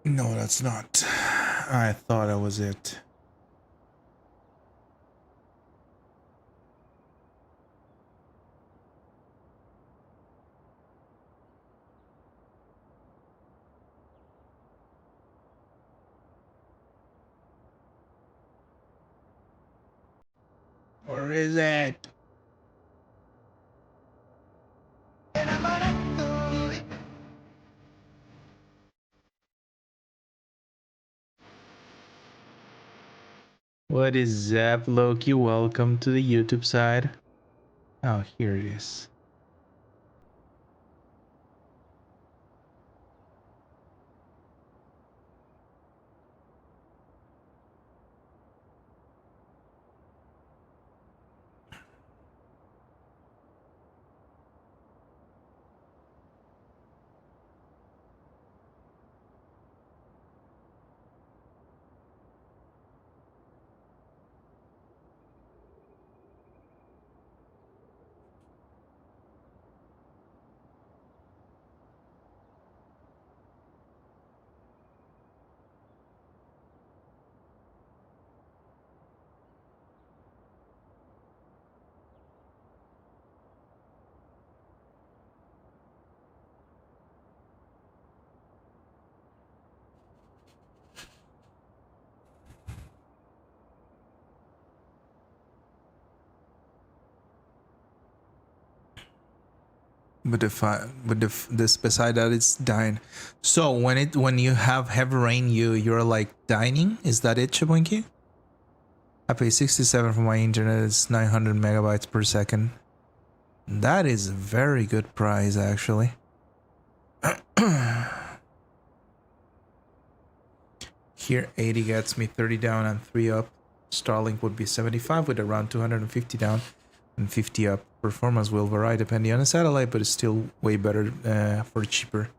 Speaker 2: No, that's not. I thought that was it. Where is it? What is up, Loki? Welcome to the YouTube side. Oh, here it is. But this beside that it's dying. So when you have heavy rain, you're like dining. Is that it, Chabunki? I pay 67 for my internet. It's 900 megabytes per second. That is a very good price, actually. Here 80 gets me 30 down and 3 up. Starlink would be 75 with around 250 down and 50 up. Performance will vary depending on the satellite, but it's still way better for cheaper.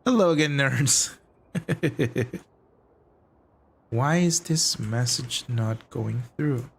Speaker 2: Hello again, nerds. Why is this message not going through?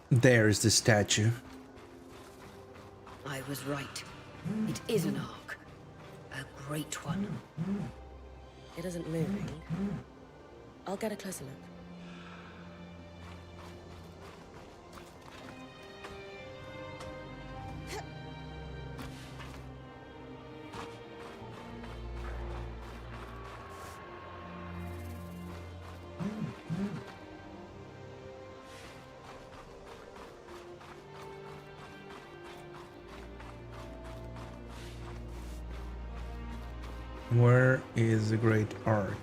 Speaker 2: There's the statue.
Speaker 7: I was right. It is an ark. A great one.
Speaker 6: It isn't moving. I'll get a closer look.
Speaker 2: Where is the great ark?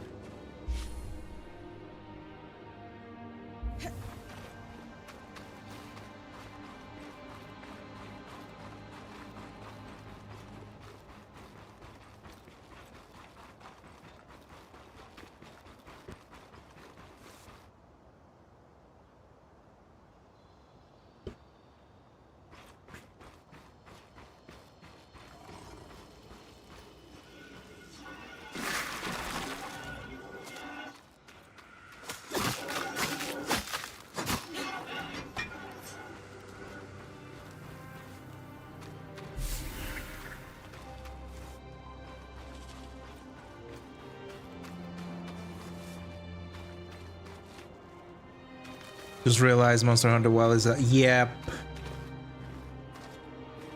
Speaker 2: Just realized Monster Hunter Wild is yep.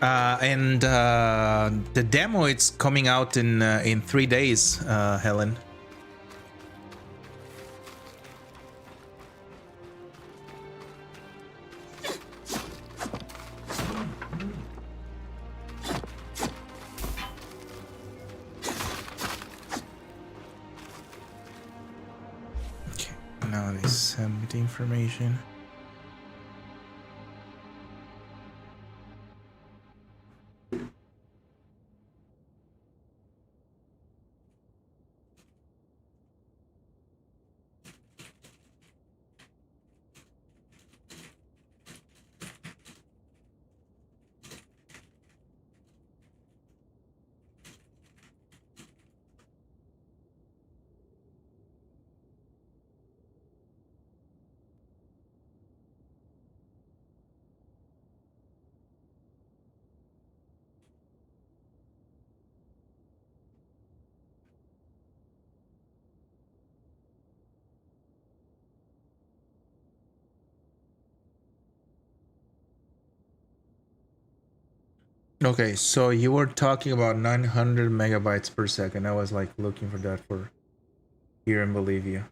Speaker 2: And the demo it's coming out in 3 days, Helen. Okay, now they send me the information. Okay, so you were talking about 900 megabytes per second. I was like looking for that for here in Bolivia.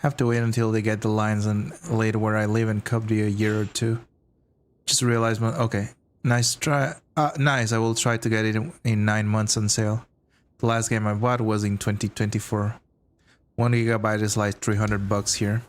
Speaker 2: Have to wait until they get the lines and later where I live and could be a year or two. Just realized, okay, nice try. Nice, I will try to get it in 9 months on sale. The last game I bought was in 2024. 1 gigabyte is like $300 here.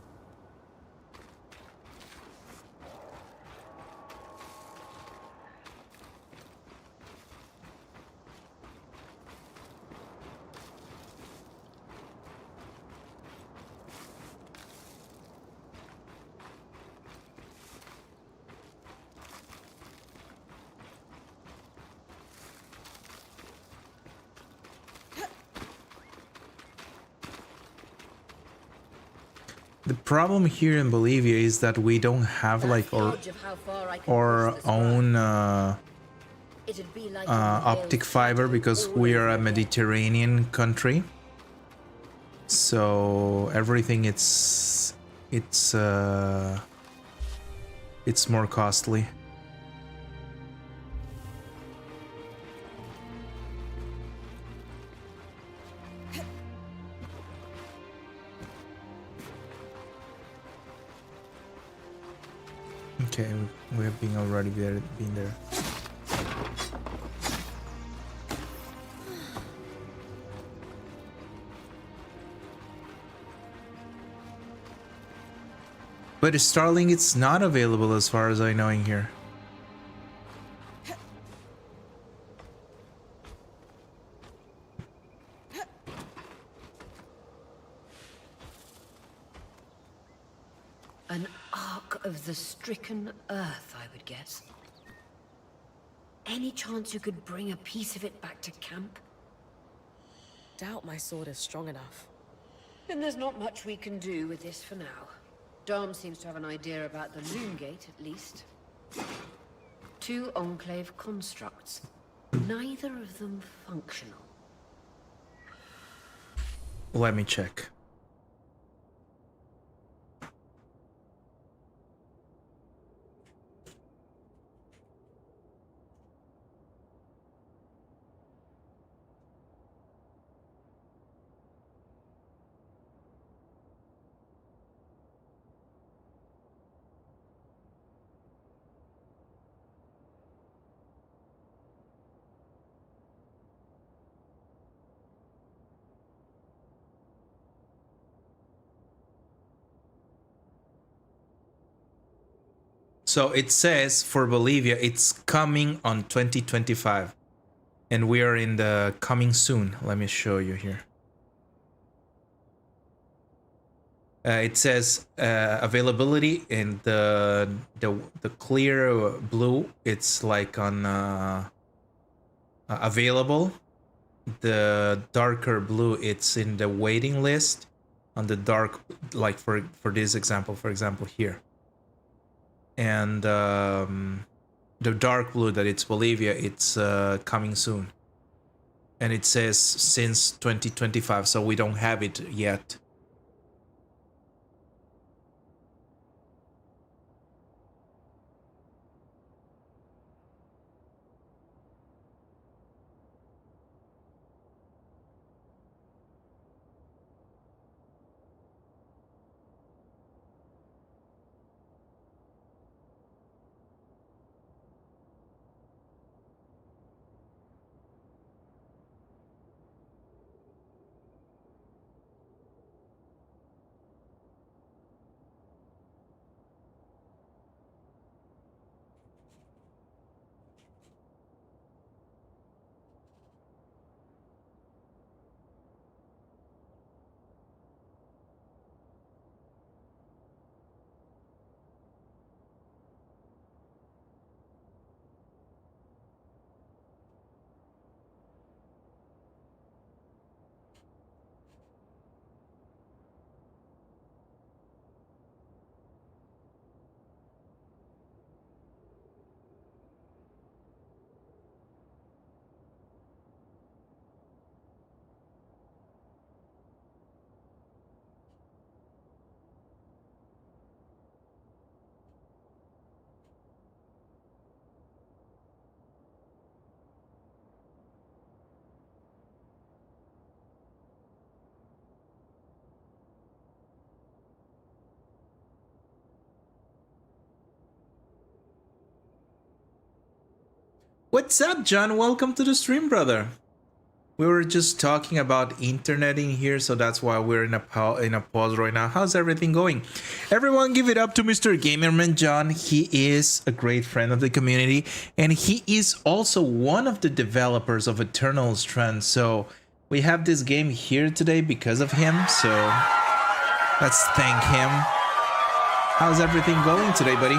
Speaker 2: The problem here in Bolivia is that we don't have like our own optic fiber because we are a Mediterranean country. So everything it's more costly. Okay, we have been already been there. But Starlink, it's not available as far as I know in here.
Speaker 7: An ark of the stricken earth, I would guess. Any chance you could bring a piece of it back to camp?
Speaker 6: Doubt my sword is strong enough.
Speaker 7: Then there's not much we can do with this for now. Dom seems to have an idea about the Loom Gate, at least. 2 Enclave constructs. Neither of them functional.
Speaker 2: Let me check. So it says for Bolivia, it's coming on 2025. And we are in the coming soon. Let me show you here. It says availability in the clear blue. It's like on available. The darker blue, it's in the waiting list. On the dark, like for this example, for example here. And the dark blue that it's Bolivia, it's coming soon. And it says since 2025, so we don't have it yet. What's up, John? Welcome to the stream, brother. We were just talking about internet in here, so that's why we're in a pause right now. How's everything going? Everyone give it up to Mr. Gamerman John. He is a great friend of the community, and he is also one of the developers of Eternal Strands. So we have this game here today because of him, so let's thank him. How's everything going today, buddy?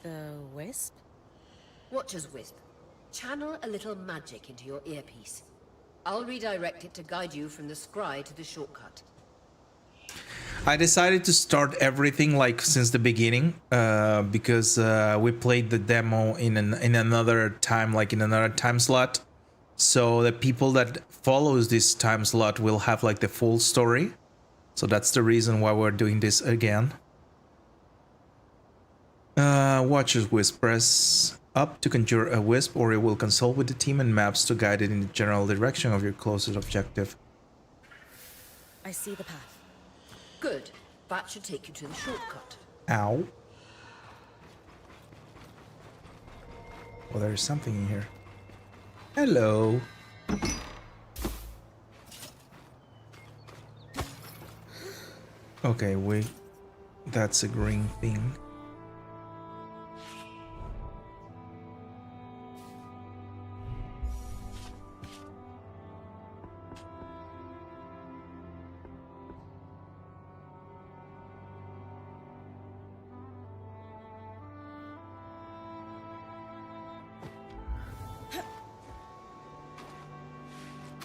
Speaker 6: The wisp?
Speaker 7: Watcher's Wisp. Channel a little magic into your earpiece. I'll redirect it to guide you from the scry to the shortcut.
Speaker 2: I decided to start everything like since the beginning because we played the demo in another time, like in another time slot. So the people that follows this time slot will have like the full story. So that's the reason why we're doing this again. Watcher's Wisp. Press up to conjure a wisp, or it will consult with the team and maps to guide it in the general direction of your closest objective.
Speaker 6: I see the path.
Speaker 7: Good. That should take you to the shortcut.
Speaker 2: Ow. Well, there's something in here. Hello. Okay, wait. That's a green thing.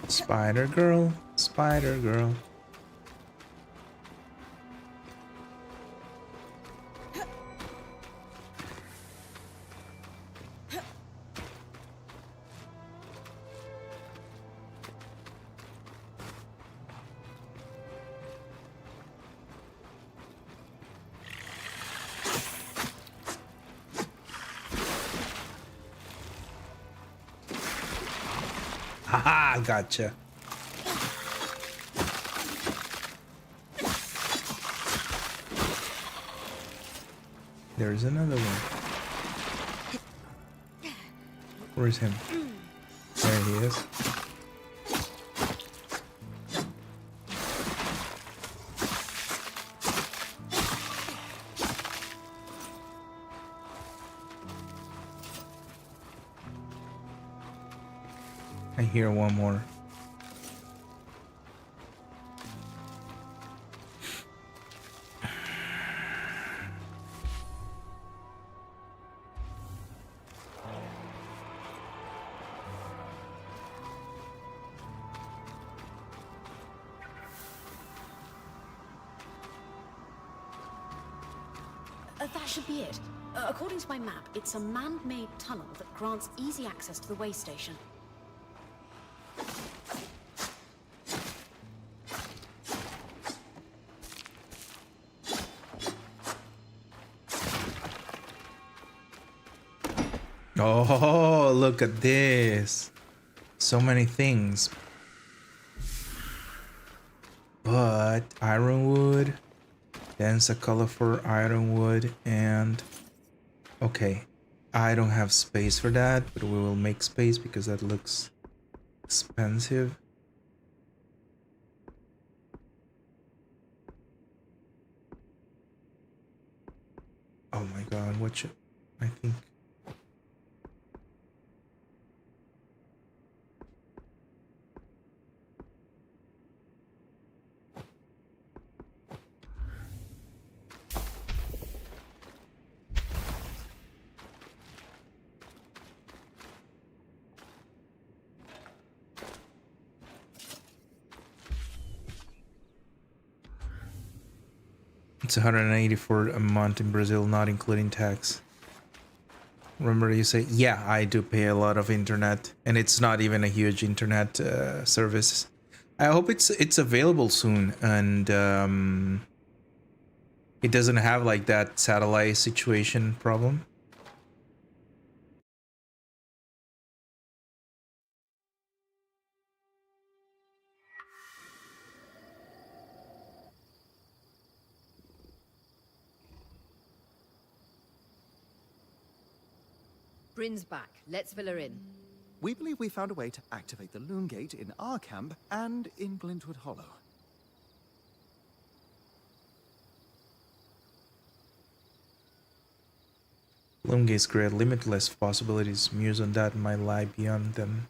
Speaker 2: Spider girl, spider girl. Haha, gotcha. There's another one. Where's him? There he is. I hear one more.
Speaker 9: That should be it. According to my map, it's a man-made tunnel that grants easy access to the way station.
Speaker 2: Oh, look at this. So many things. But ironwood. Then a colorful ironwood and... Okay. I don't have space for that, but we will make space because that looks expensive. Oh my god, what should... I think... It's 184 a month in Brazil, not including tax. Remember you say, yeah, I do pay a lot of internet, and it's not even a huge internet service. I hope it's available soon, and it doesn't have like that satellite situation problem.
Speaker 7: Bryn's back. Let's fill her in.
Speaker 8: We believe we found a way to activate the Loom Gate in our camp and in Glintwood Hollow.
Speaker 2: Loom gates create limitless possibilities. Muse on that might lie beyond them.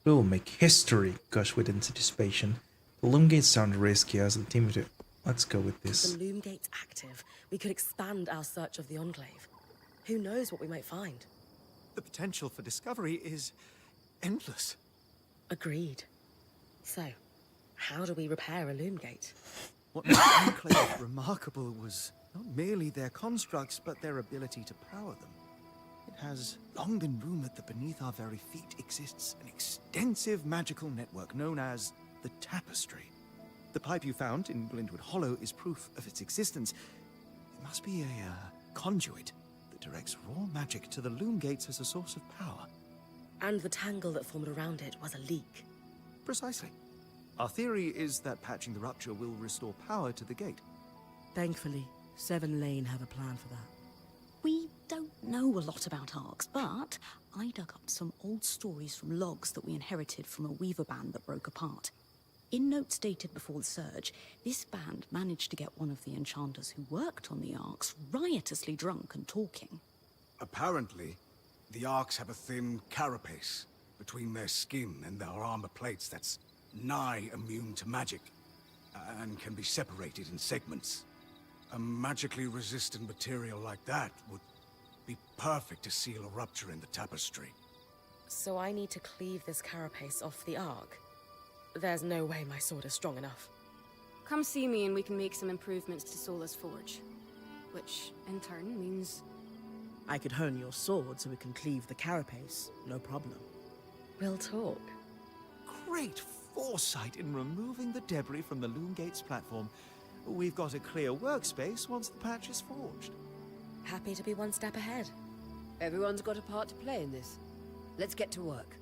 Speaker 2: We will make history, gush with anticipation. The Loom gates sound risky as a team. Let's go with this.
Speaker 6: With the Loom Gate's active, we could expand our search of the Enclave. Who knows what we might find?
Speaker 8: The potential for discovery is endless.
Speaker 6: Agreed. So, how do we repair a Loom Gate?
Speaker 8: What made the Enclave remarkable was not merely their constructs, but their ability to power them. It has long been rumored that beneath our very feet exists an extensive magical network known as the Tapestry. The pipe you found in Glintwood Hollow is proof of its existence. It must be a conduit that directs raw magic to the Loom Gates as a source of power.
Speaker 6: And the tangle that formed around it was a leak.
Speaker 8: Precisely. Our theory is that patching the rupture will restore power to the gate.
Speaker 11: Thankfully, Seven Lane have a plan for that.
Speaker 9: We don't know a lot about arcs, but I dug up some old stories from logs that we inherited from a weaver band that broke apart. In notes dated before the surge, this band managed to get one of the enchanters who worked on the arcs riotously drunk and talking.
Speaker 12: Apparently, the arcs have a thin carapace between their skin and their armor plates that's nigh immune to magic, and can be separated in segments. A magically resistant material like that would be perfect to seal a rupture in the tapestry.
Speaker 6: So I need to cleave this carapace off the arc? There's no way my sword is strong enough.
Speaker 13: Come see me and we can make some improvements to Sola's forge. Which, in turn, means...
Speaker 11: I could hone your sword so we can cleave the carapace, no problem.
Speaker 6: We'll talk.
Speaker 8: Great foresight in removing the debris from the Loom Gates platform. We've got a clear workspace once the patch is forged.
Speaker 6: Happy to be one step ahead.
Speaker 7: Everyone's got a part to play in this. Let's get to work.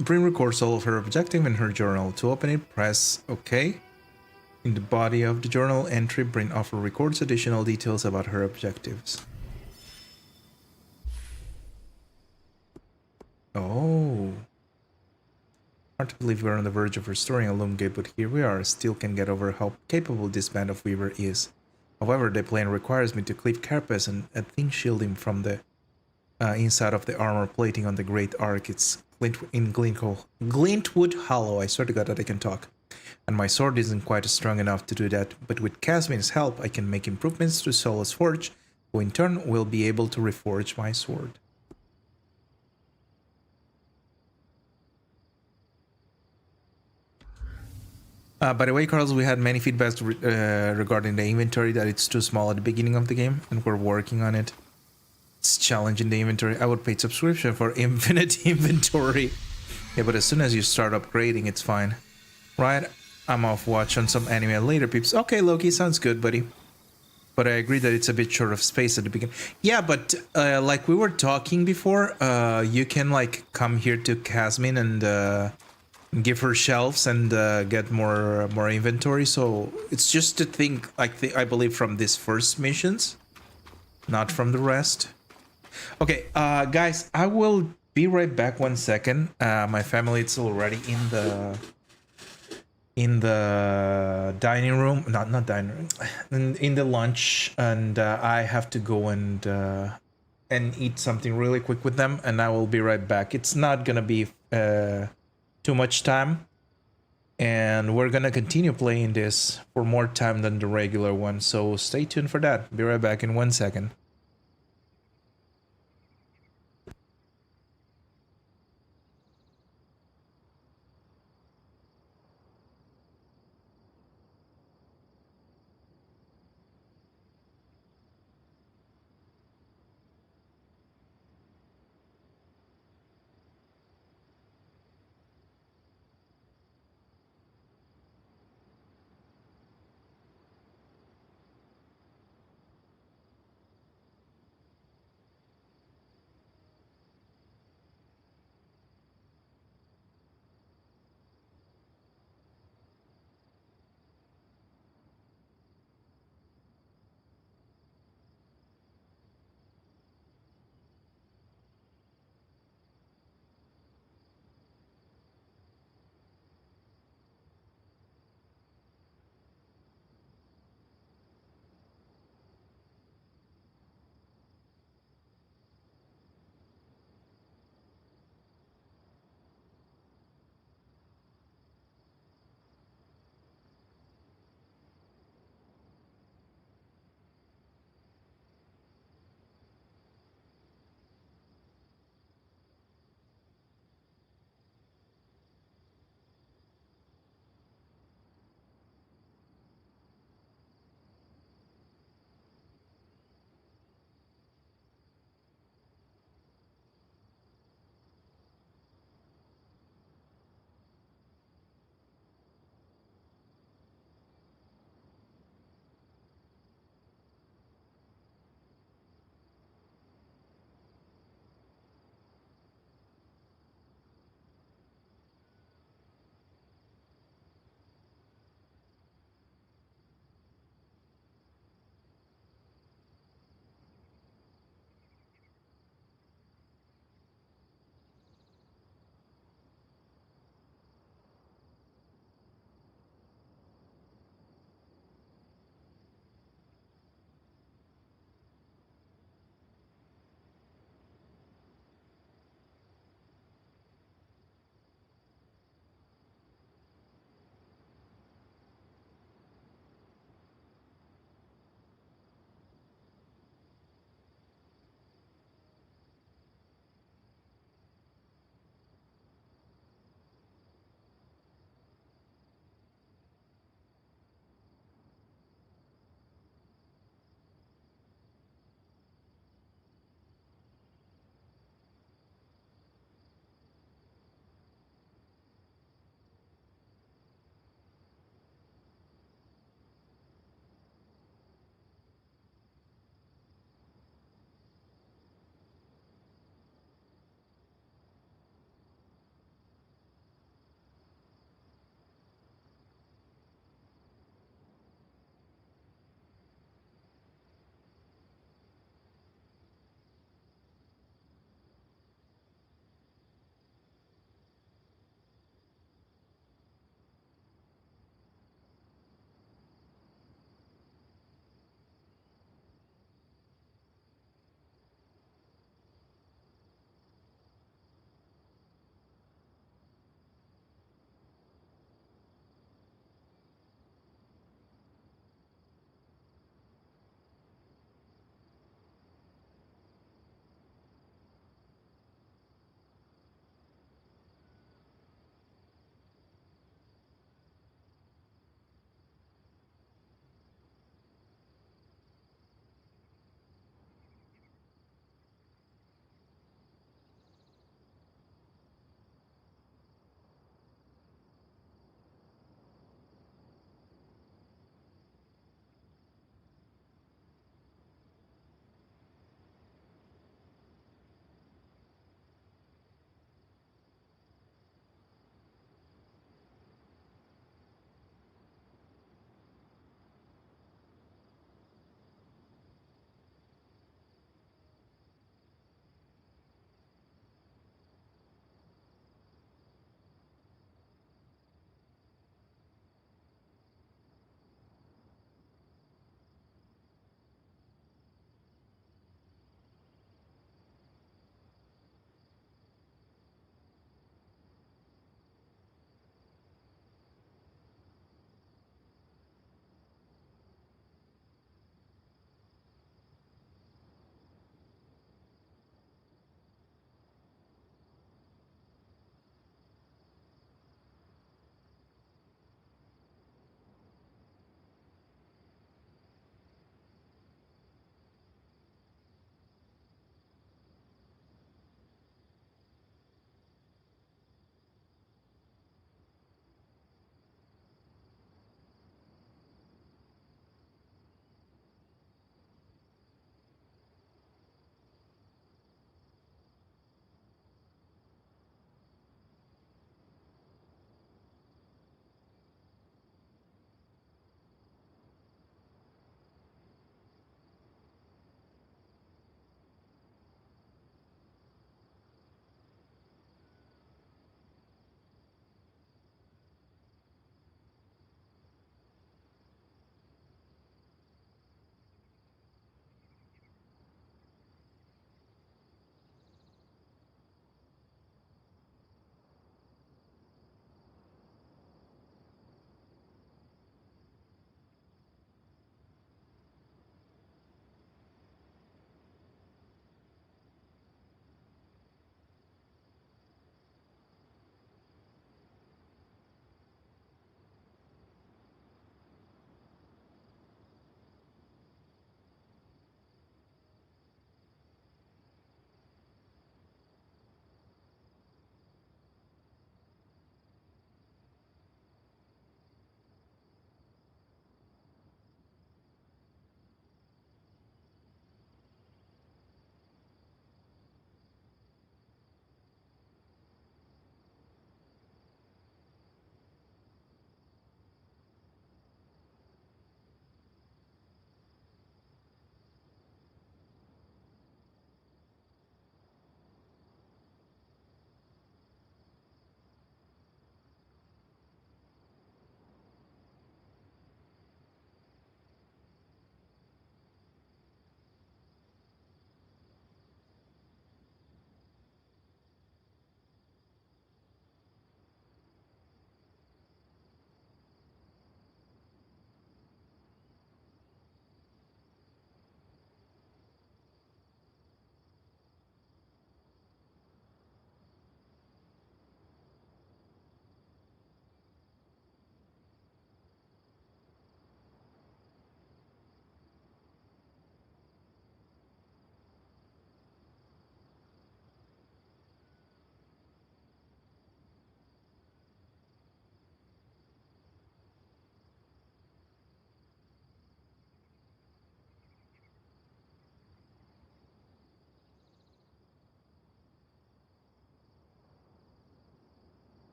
Speaker 2: Bring records all of her objective in her journal. To open it, press OK. In the body of the journal entry, Brin offer records additional details about her objectives. Oh. Hard to believe we're on the verge of restoring a loom gate, but here we are. Still can get over how capable this band of weaver is. However, the plan requires me to cleave carapace and a thin shielding from the inside of the armor plating on the great arc. It's Glintwood Hollow. I swear to God that I can talk. And my sword isn't quite strong enough to do that, but with Casmin's help I can make improvements to Sola's forge, who in turn will be able to reforge my sword. By the way, Carlos, we had many feedbacks regarding the inventory, that it's too small at the beginning of the game, and we're working on it. It's challenging the inventory. I would pay subscription for infinite inventory. Yeah, but as soon as you start upgrading, it's fine. Right, I'm off watch on some anime later, peeps. Okay, Loki, sounds good, buddy. But I agree that it's a bit short of space at the beginning. Yeah, but like we were talking before, you can like come here to Casmin and give her shelves and get more inventory. So it's just a thing, like I believe from these first missions, not from the rest. Okay, guys, I will be right back 1 second. My family is already in the dining room, not dining room, in the lunch, and I have to go and eat something really quick with them, and I will be right back. It's not gonna be too much time, and we're gonna continue playing this for more time than the regular one, so stay tuned for that. Be right back in 1 second.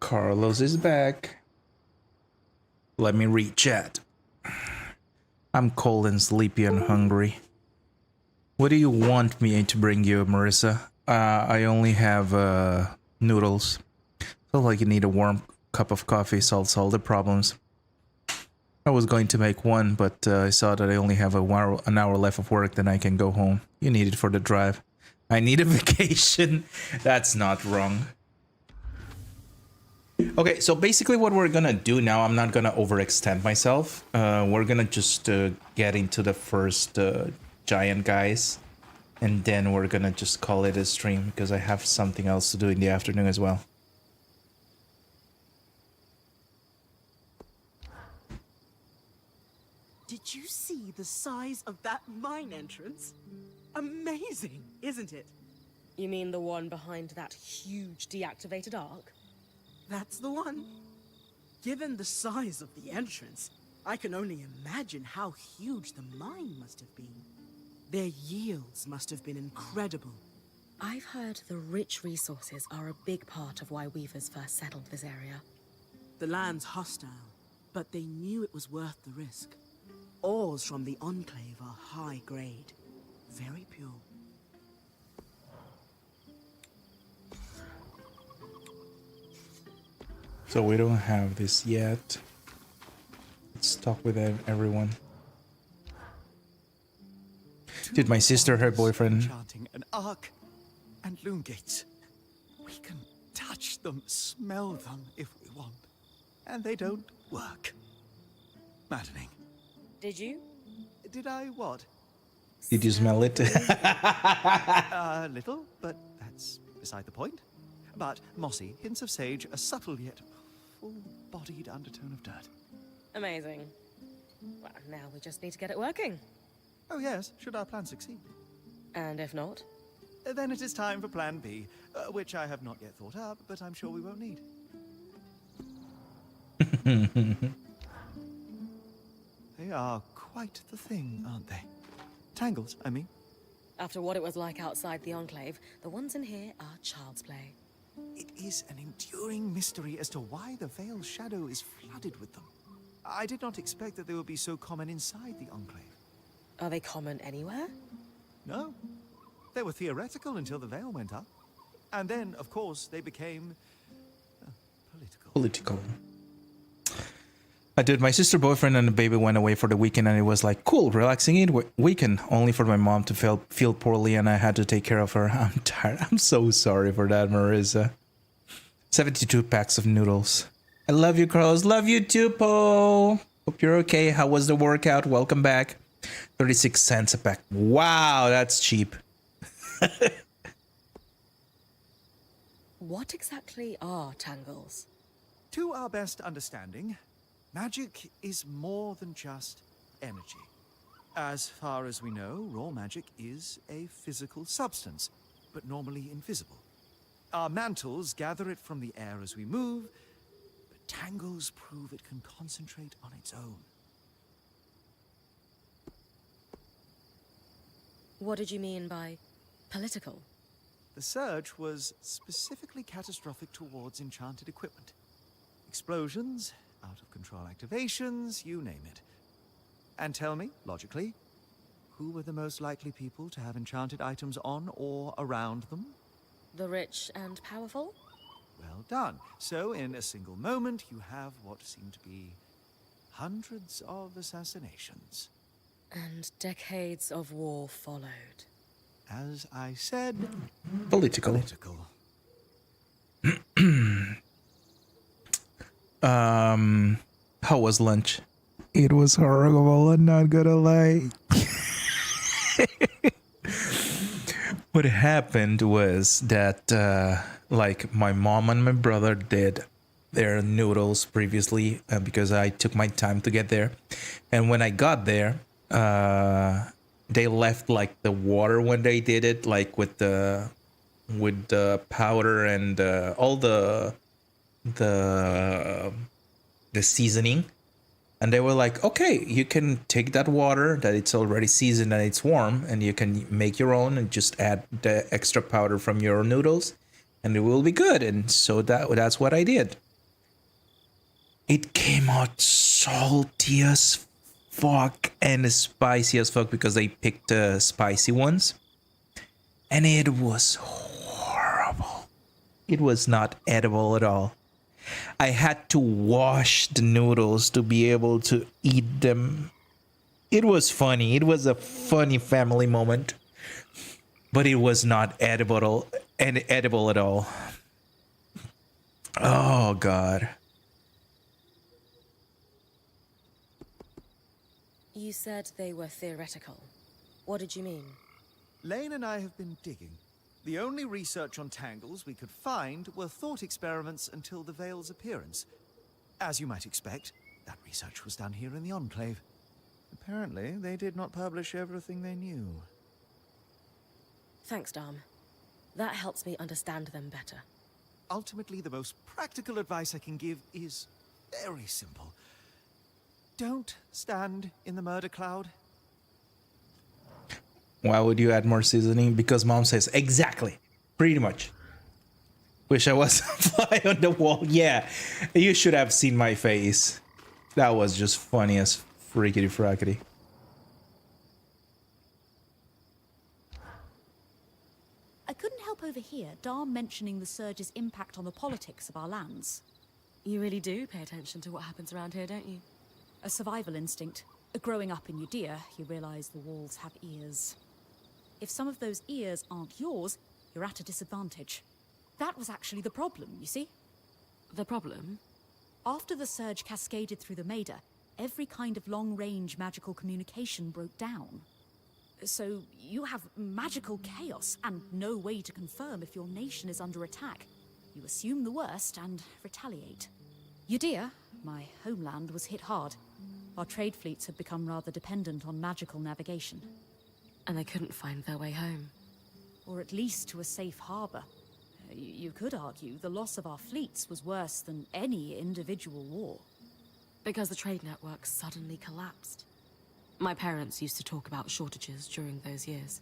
Speaker 2: Carlos is back. Let me read chat. I'm cold and sleepy and hungry. What do you want me to bring you, Marissa? I only have noodles. Feel like you need a warm cup of coffee solves all the problems. I was going to make one, but I saw that I only have an hour left of work, then I can go home. You need it for the drive. I need a vacation. That's not wrong. Okay, so basically what we're gonna do now, I'm not gonna overextend myself. We're gonna just get into the first giant guys, and then we're gonna just call it a stream because I have something else to do in the afternoon as well.
Speaker 11: Did you see the size of that mine entrance? Amazing, isn't it?
Speaker 6: You mean the one behind that huge deactivated arc?
Speaker 11: That's the one. Given the size of the entrance, I can only imagine how huge the mine must have been. Their yields must have been incredible.
Speaker 6: I've heard the rich resources are a big part of why weavers first settled this area.
Speaker 11: The land's hostile, but they knew it was worth the risk. Ores from the Enclave are high grade, very pure.
Speaker 2: So we don't have this yet. Let's talk with everyone. Did my sister, her boyfriend...
Speaker 8: Enchanting an arc and loom gates. We can touch them, smell them if we want. And they don't work. Maddening.
Speaker 6: Did you?
Speaker 8: Did I what?
Speaker 2: Did you smell it?
Speaker 8: A little, but that's beside the point. But mossy, hints of sage, a subtle yet full-bodied undertone of dirt.
Speaker 6: Amazing. Well, now we just need to get it working.
Speaker 8: Oh yes, should our plan succeed.
Speaker 6: And if not?
Speaker 8: Then it is time for Plan B, which I have not yet thought up, but I'm sure we won't need. They are quite the thing, aren't they? Tangles, I mean.
Speaker 6: After what it was like outside the Enclave, the ones in here are child's play.
Speaker 8: It is an enduring mystery as to why the Veil's shadow is flooded with them. I did not expect that they would be so common inside the Enclave.
Speaker 6: Are they common anywhere?
Speaker 8: No. They were theoretical until the Veil went up. And then, of course, they became...
Speaker 2: Political. I did. My sister, boyfriend, and the baby went away for the weekend, and it was like, cool, relaxing weekend. Only for my mom to feel poorly, and I had to take care of her. I'm tired. I'm so sorry for that, Marissa. 72 packs of noodles. I love you, Carlos. Love you too, Po. Hope you're okay. How was the workout? Welcome back. 36 cents a pack. Wow, that's cheap.
Speaker 6: What exactly are tangles?
Speaker 8: To our best understanding, magic is more than just energy. As far as we know, raw magic is a physical substance, but normally invisible. Our mantles gather it from the air as we move, but tangles prove it can concentrate on its own.
Speaker 6: What did you mean by political?
Speaker 8: The surge was specifically catastrophic towards enchanted equipment. Explosions, out-of-control activations, you name it. And tell me, logically, who were the most likely people to have enchanted items on or around them?
Speaker 6: The rich and powerful?
Speaker 8: Well done. So, in a single moment, you have what seem to be hundreds of assassinations.
Speaker 6: And decades of war followed.
Speaker 8: As I said...
Speaker 2: Political. How was lunch? It was horrible, I'm not gonna lie. What happened was that, like, my mom and my brother did their noodles previously because I took my time to get there. And when I got there, they left, like, the water when they did it, like, with the powder and all the seasoning. And they were like, okay, you can take that water that it's already seasoned and it's warm, and you can make your own and just add the extra powder from your noodles, and it will be good. And so that's what I did. It came out salty as fuck and spicy as fuck because they picked the spicy ones. And it was horrible. It was not edible at all. I had to wash the noodles to be able to eat them. It was funny. It was a funny family moment. But it was not edible at all. Oh, God.
Speaker 6: You said they were theoretical. What did you mean?
Speaker 8: Lane and I have been digging. The only research on tangles we could find were thought experiments until the Veil's appearance. As you might expect, that research was done here in the Enclave. Apparently, they did not publish everything they knew.
Speaker 6: Thanks, Dom. That helps me understand them better.
Speaker 8: Ultimately, the most practical advice I can give is very simple. Don't stand in the murder cloud.
Speaker 2: Why would you add more seasoning? Because mom says exactly. Pretty much. Wish I was a fly on the wall. Yeah, you should have seen my face. That was just funny as freakity frackety.
Speaker 9: I couldn't help overhear Dom mentioning the surge's impact on the politics of our lands.
Speaker 6: You really do pay attention to what happens around here, don't you?
Speaker 9: A survival instinct. Growing up in Judea, you realize the walls have ears. If some of those ears aren't yours, you're at a disadvantage. That was actually the problem, you see?
Speaker 6: The problem?
Speaker 9: After the surge cascaded through the Maida, every kind of long-range magical communication broke down. So you have magical chaos and no way to confirm if your nation is under attack. You assume the worst and retaliate. Judea, my homeland, was hit hard. Our trade fleets had become rather dependent on magical navigation.
Speaker 6: And they couldn't find their way home.
Speaker 9: Or at least to a safe harbor. You could argue the loss of our fleets was worse than any individual war.
Speaker 6: Because the trade network suddenly collapsed. My parents used to talk about shortages during those years.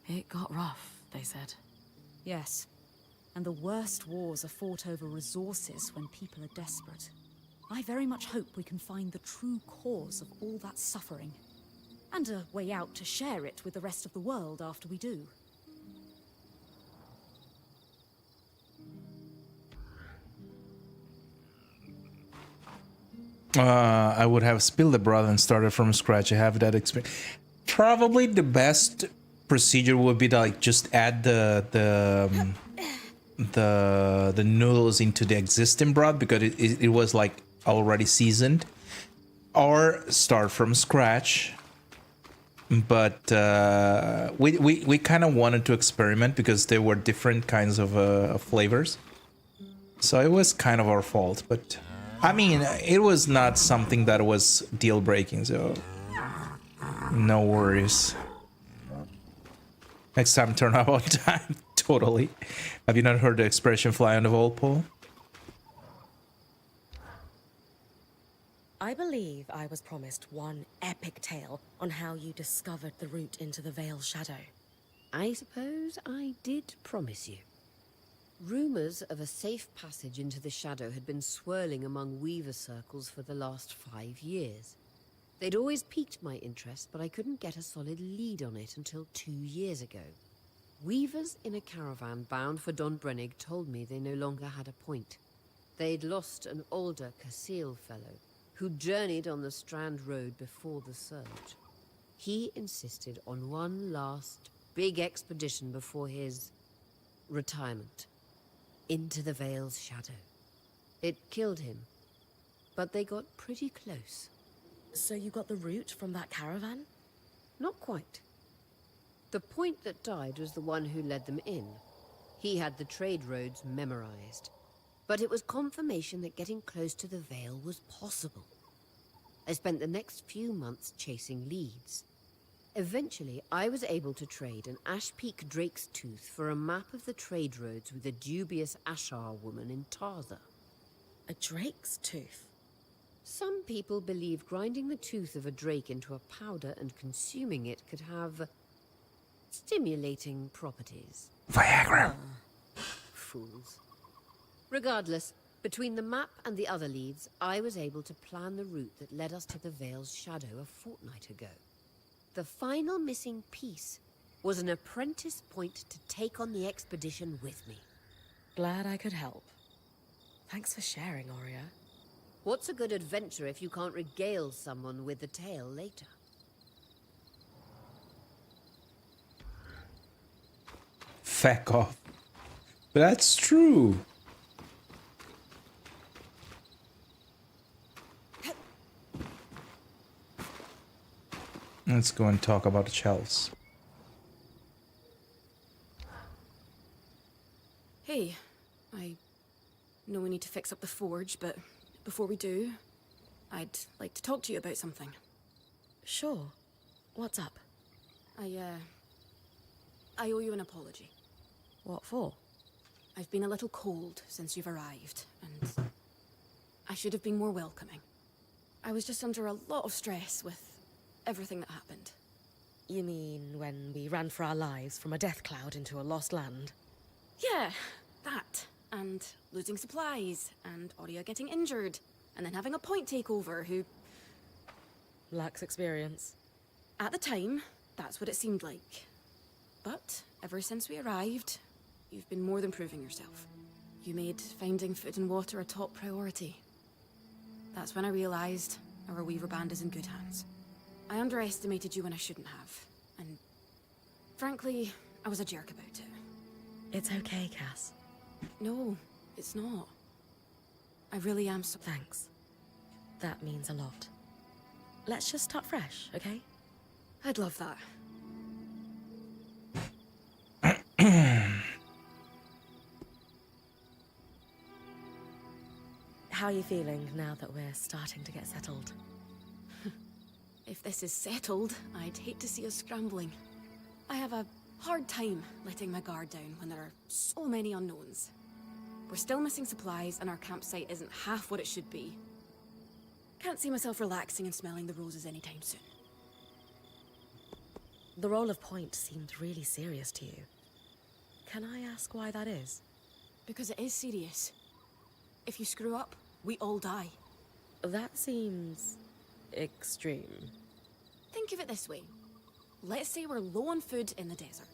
Speaker 6: It got rough, they said.
Speaker 9: Yes. And the worst wars are fought over resources when people are desperate. I very much hope we can find the true cause of all that suffering. And a way out to share it with the rest of the world after we do.
Speaker 2: I would have spilled the broth and started from scratch. I have that experience. Probably the best procedure would be to like just add the noodles into the existing broth because it was like already seasoned, or start from scratch. But we kind of wanted to experiment because there were different kinds of flavors, so it was kind of our fault. But I mean, it was not something that was deal breaking, so no worries. Next time, turn up on time. Totally. Have you not heard the expression "fly on the wall," Paul?
Speaker 6: I believe I was promised one epic tale on how you discovered the route into the Veil's shadow.
Speaker 7: I suppose I did promise you. Rumors of a safe passage into the shadow had been swirling among weaver circles for the last 5 years. They'd always piqued my interest, but I couldn't get a solid lead on it until 2 years ago. Weavers in a caravan bound for Don Brennig told me they no longer had a point. They'd lost an older Casil fellow who journeyed on the Strand Road before the surge. He insisted on one last big expedition before his retirement. Into the Veil's shadow. It killed him, but they got pretty close.
Speaker 6: So you got the route from that caravan?
Speaker 7: Not quite. The point that died was the one who led them in. He had the trade roads memorized. But it was confirmation that getting close to the Veil was possible. I spent the next few months chasing leads. Eventually, I was able to trade an Ash Peak Drake's Tooth for a map of the trade roads with a dubious Ashar woman in Tarza.
Speaker 6: A Drake's Tooth?
Speaker 7: Some people believe grinding the tooth of a drake into a powder and consuming it could have stimulating properties.
Speaker 2: Viagra.
Speaker 7: Fools. Regardless, Between the map and the other leads, I was able to plan the route that led us to the Vale's shadow a fortnight ago. The final missing piece was an apprentice point to take on the expedition with me.
Speaker 6: Glad I could help. Thanks for sharing, Aurea.
Speaker 7: What's a good adventure if you can't regale someone with the tale later?
Speaker 2: Feck off. That's true. Let's go and talk about the shelves.
Speaker 13: Hey, I know we need to fix up the forge, but before we do, I'd like to talk to you about something.
Speaker 6: Sure. What's up?
Speaker 13: I owe you an apology.
Speaker 6: What for?
Speaker 13: I've been a little cold since you've arrived, and I should have been more welcoming. I was just under a lot of stress with everything that happened.
Speaker 6: You mean when we ran for our lives from a death cloud into a lost land?
Speaker 13: Yeah, that. And losing supplies, and Aurea getting injured, and then having a point takeover who...
Speaker 6: Lacks experience.
Speaker 13: At the time, that's what it seemed like. But ever since we arrived, you've been more than proving yourself. You made finding food and water a top priority. That's when I realized our Weaver band is in good hands. I underestimated you when I shouldn't have, and frankly, I was a jerk about it.
Speaker 6: It's okay, Cass.
Speaker 13: No, it's not. I really am so...
Speaker 6: Thanks. That means a lot. Let's just start fresh, okay?
Speaker 13: I'd love that.
Speaker 6: How are you feeling now that we're starting to get settled?
Speaker 13: If this is settled, I'd hate to see us scrambling. I have a hard time letting my guard down when there are so many unknowns. We're still missing supplies, and our campsite isn't half what it should be. Can't see myself relaxing and smelling the roses anytime soon.
Speaker 6: The role of point seemed really serious to you. Can I ask why that is?
Speaker 13: Because it is serious. If you screw up, we all die.
Speaker 6: That seems... extreme.
Speaker 13: Think of it this way. Let's say we're low on food in the desert.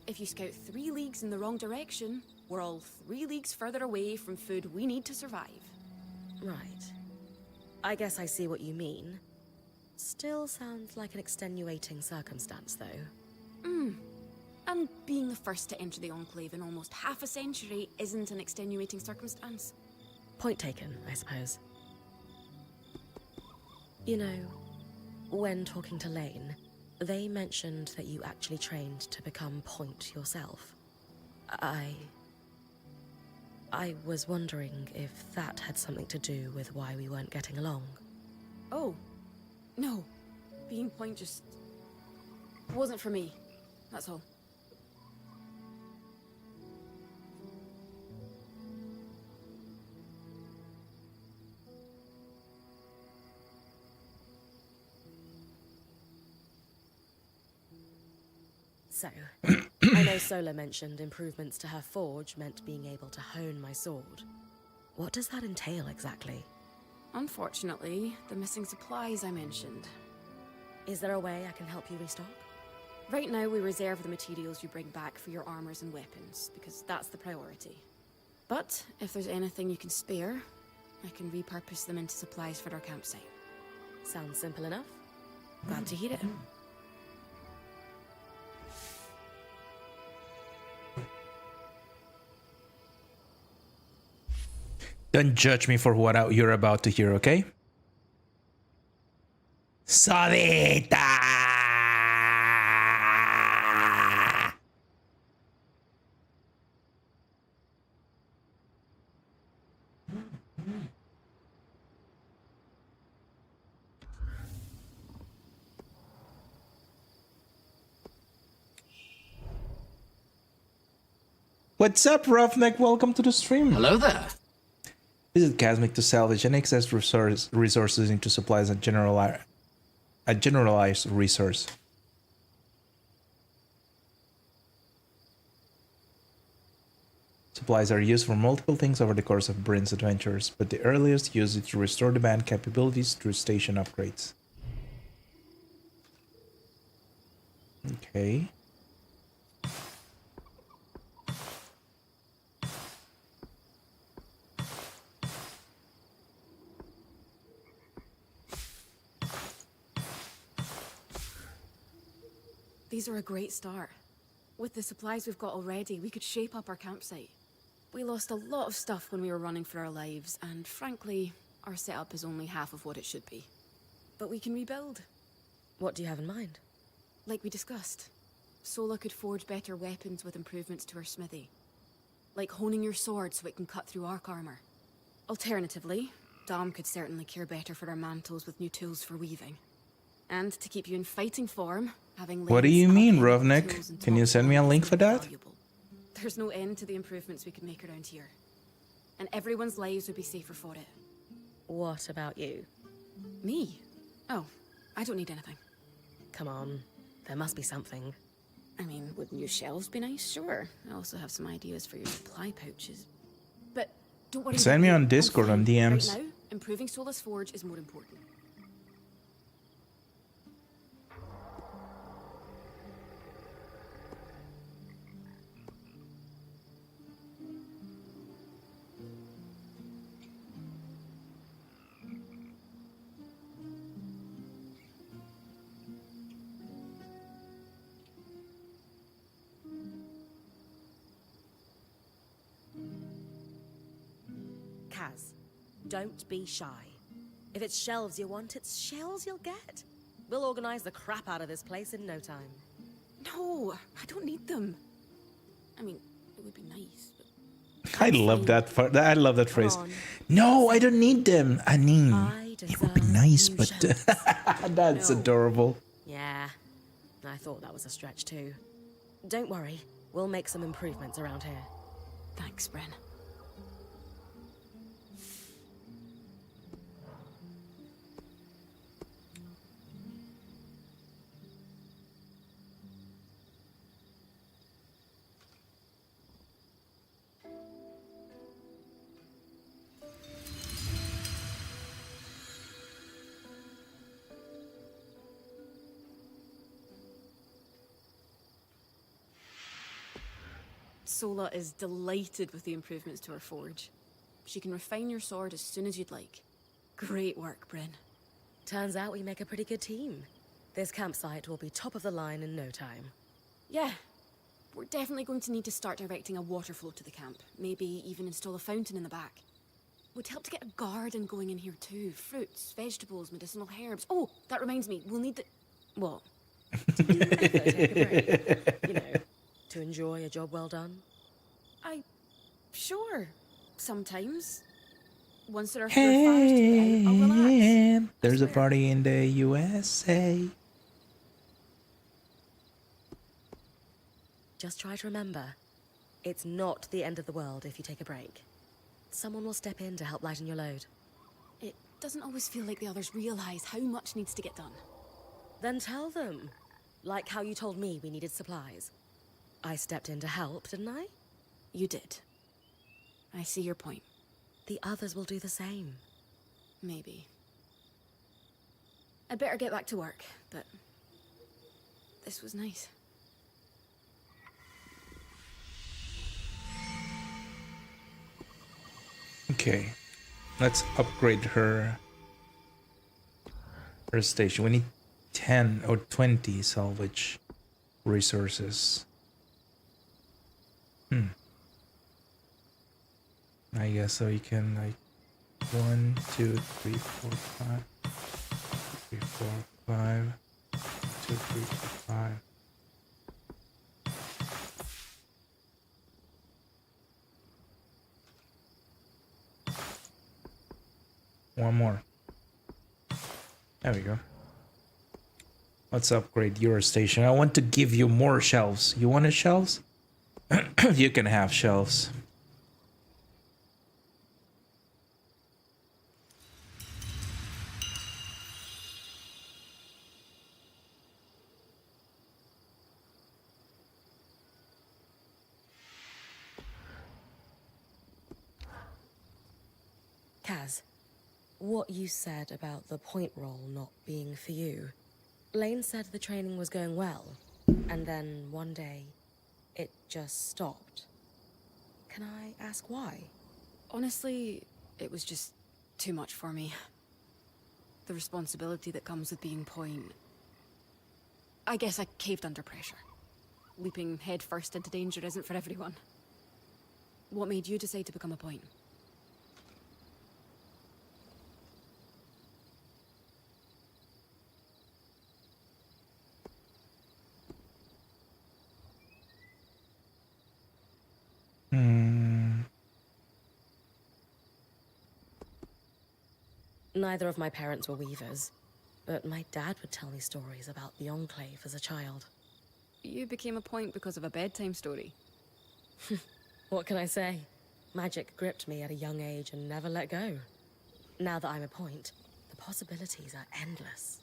Speaker 13: If you scout 3 leagues in the wrong direction, we're all 3 leagues further away from food we need to survive.
Speaker 6: Right. I guess I see what you mean. Still sounds like an extenuating circumstance, though.
Speaker 13: And being the first to enter the Enclave in almost half a century isn't an extenuating circumstance.
Speaker 6: Point taken, I suppose. You know, when talking to Lane, they mentioned that you actually trained to become point yourself. I was wondering if that had something to do with why we weren't getting along.
Speaker 13: Oh, no. Being point just... wasn't for me. That's all.
Speaker 6: So, I know Sola mentioned improvements to her forge meant being able to hone my sword. What does that entail exactly?
Speaker 13: Unfortunately, the missing supplies I mentioned.
Speaker 6: Is there a way I can help you restock?
Speaker 13: Right now, we reserve the materials you bring back for your armors and weapons, because that's the priority. But if there's anything you can spare, I can repurpose them into supplies for our campsite.
Speaker 6: Sounds simple enough. Glad to hear it.
Speaker 2: Don't judge me for what you're about to hear, okay? Sodita! What's up, Roughneck? Welcome to the stream.
Speaker 14: Hello there.
Speaker 2: Visit Casmic to salvage and access resources into supplies and a generalized resource. Supplies are used for multiple things over the course of Bryn's adventures, but the earliest use is to restore the band capabilities through station upgrades. Okay.
Speaker 13: These are a great start. With the supplies we've got already, we could shape up our campsite. We lost a lot of stuff when we were running for our lives, and frankly, our setup is only half of what it should be. But we can rebuild.
Speaker 6: What do you have in mind?
Speaker 13: Like we discussed, Sola could forge better weapons with improvements to her smithy. Like honing your sword so it can cut through arc armor. Alternatively, Dom could certainly care better for our mantles with new tools for weaving. And to keep you in fighting form, having
Speaker 2: What do you mean, Rovnik? Can you send me a link for that?
Speaker 13: There's no end to the improvements we could make around here. And everyone's lives would be safer for it.
Speaker 6: What about you?
Speaker 13: Me? Oh, I don't need anything.
Speaker 6: Come on, there must be something.
Speaker 13: I mean, wouldn't your shelves be nice? Sure. I also have some ideas for your supply pouches. But don't worry.
Speaker 2: Send me on Discord on DMs.
Speaker 13: Right now, improving Sola's forge is more important.
Speaker 6: Kaz, don't be shy. If it's shelves you want, it's shells you'll get. We'll organize the crap out of this place in no time.
Speaker 13: No, I don't need them. I mean, it would be nice, but...
Speaker 2: I love that part. I love that phrase. No, I don't need them. I mean, it would be nice, but that's adorable.
Speaker 6: Yeah, I thought that was a stretch too. Don't worry, we'll make some improvements around here.
Speaker 13: Thanks, Bryn. Sola is delighted with the improvements to her forge. She can refine your sword as soon as you'd like. Great work, Bryn.
Speaker 6: Turns out we make a pretty good team. This campsite will be top of the line in no time.
Speaker 13: Yeah. We're definitely going to need to start directing a water flow to the camp. Maybe even install a fountain in the back. Would help to get a garden going in here too. Fruits, vegetables, medicinal herbs. Oh, that reminds me, we'll need the... What?
Speaker 6: You know, to enjoy a job well done.
Speaker 13: Sure. Sometimes. Once there are fires to put out, I'll relax.
Speaker 2: There's a party in the USA.
Speaker 6: Just try to remember, it's not the end of the world if you take a break. Someone will step in to help lighten your load.
Speaker 13: It doesn't always feel like the others realize how much needs to get done.
Speaker 6: Then tell them. Like how you told me we needed supplies. I stepped in to help, didn't I?
Speaker 13: You did. I see your point.
Speaker 6: The others will do the same.
Speaker 13: Maybe. I'd better get back to work, but... this was nice.
Speaker 2: Okay, let's upgrade her station. We need 10 or 20 salvage resources. I guess so. You can like 1, 2, 3, 4, 5, 3, 4, 5, 2, 3, 4, 5. One more. There we go. Let's upgrade your station. I want to give you more shelves. You wanted shelves? You can have shelves.
Speaker 6: Kaz, what you said about the point roll not being for you. Lane said the training was going well, and then one day, it just stopped. Can I ask why?
Speaker 13: Honestly, it was just too much for me. The responsibility that comes with being point. I guess I caved under pressure. Leaping headfirst into danger isn't for everyone. What made you decide to become a point?
Speaker 6: Neither of my parents were weavers, but my dad would tell me stories about the Enclave as a child.
Speaker 13: You became a point because of a bedtime story.
Speaker 6: What can I say? Magic gripped me at a young age and never let go. Now that I'm a point, the possibilities are endless.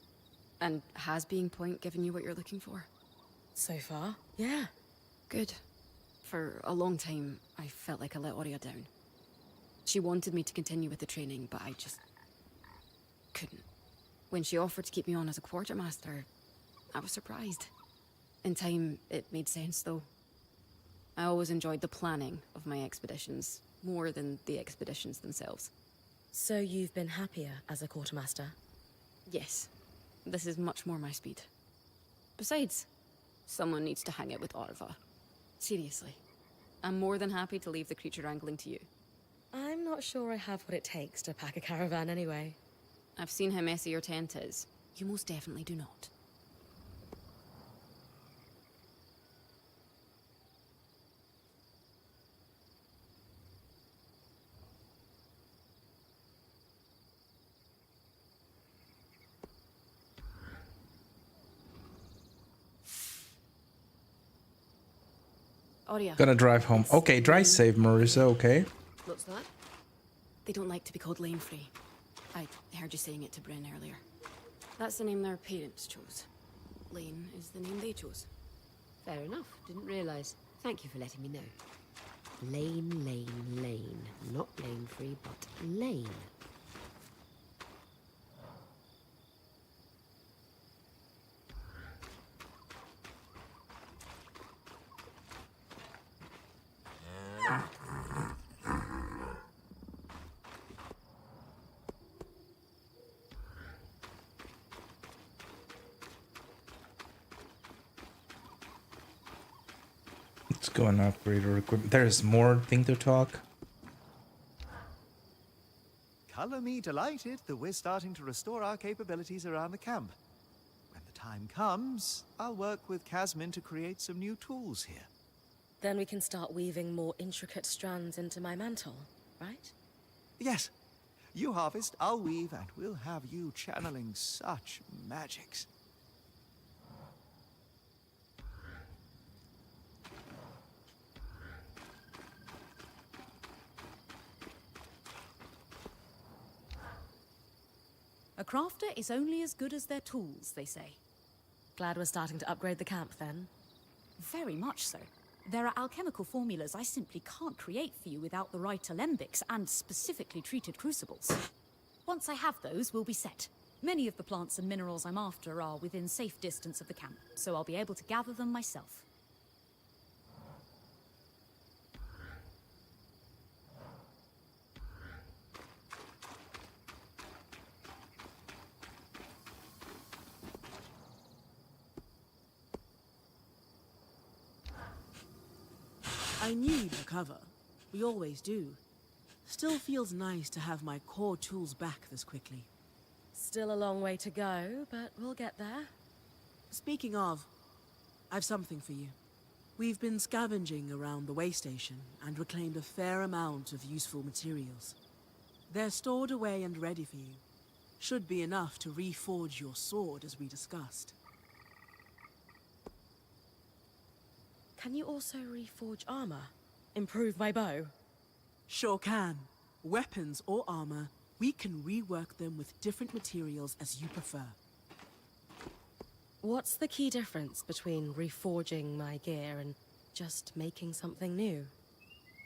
Speaker 13: And has being point given you what you're looking for?
Speaker 6: So far, yeah.
Speaker 13: Good. For a long time, I felt like I let Aurea down. She wanted me to continue with the training, but I just couldn't. When she offered to keep me on as a quartermaster, I was surprised. In time, it made sense, though. I always enjoyed the planning of my expeditions, more than the expeditions themselves.
Speaker 6: So you've been happier as a quartermaster?
Speaker 13: Yes. This is much more my speed. Besides, someone needs to hang out with Arva. Seriously. I'm more than happy to leave the creature wrangling to you.
Speaker 6: I'm not sure I have what it takes to pack a caravan anyway.
Speaker 13: I've seen how messy your tent is. You most definitely do not. Aurea.
Speaker 2: Gonna drive home. Okay, drive safe, Marissa, okay.
Speaker 13: What's that? They don't like to be called lane free. I heard you saying it to Bryn earlier. That's the name their parents chose. Lane is the name they chose.
Speaker 7: Fair enough. Didn't realize. Thank you for letting me know. Lane, lane, lane. Not lane free, but lane.
Speaker 2: Let's go and upgrade our equipment. There's more thing to talk.
Speaker 8: Color me delighted that we're starting to restore our capabilities around the camp. When the time comes, I'll work with Casmin to create some new tools here.
Speaker 6: Then we can start weaving more intricate strands into my mantle, right?
Speaker 8: Yes. You harvest, I'll weave, and we'll have you channeling such magics.
Speaker 9: A crafter is only as good as their tools, they say.
Speaker 6: Glad we're starting to upgrade the camp, then.
Speaker 9: Very much so. There are alchemical formulas I simply can't create for you without the right alembics and specifically treated crucibles. Once I have those, we'll be set. Many of the plants and minerals I'm after are within safe distance of the camp, so I'll be able to gather them myself.
Speaker 11: I need recover. We always do. Still feels nice to have my core tools back this quickly.
Speaker 6: Still a long way to go, but we'll get there.
Speaker 11: Speaking of, I've something for you. We've been scavenging around the way station and reclaimed a fair amount of useful materials. They're stored away and ready for you. Should be enough to reforge your sword as we discussed.
Speaker 6: Can you also reforge armor? Improve my bow?
Speaker 11: Sure can. Weapons or armor, we can rework them with different materials as you prefer.
Speaker 6: What's the key difference between reforging my gear and just making something new?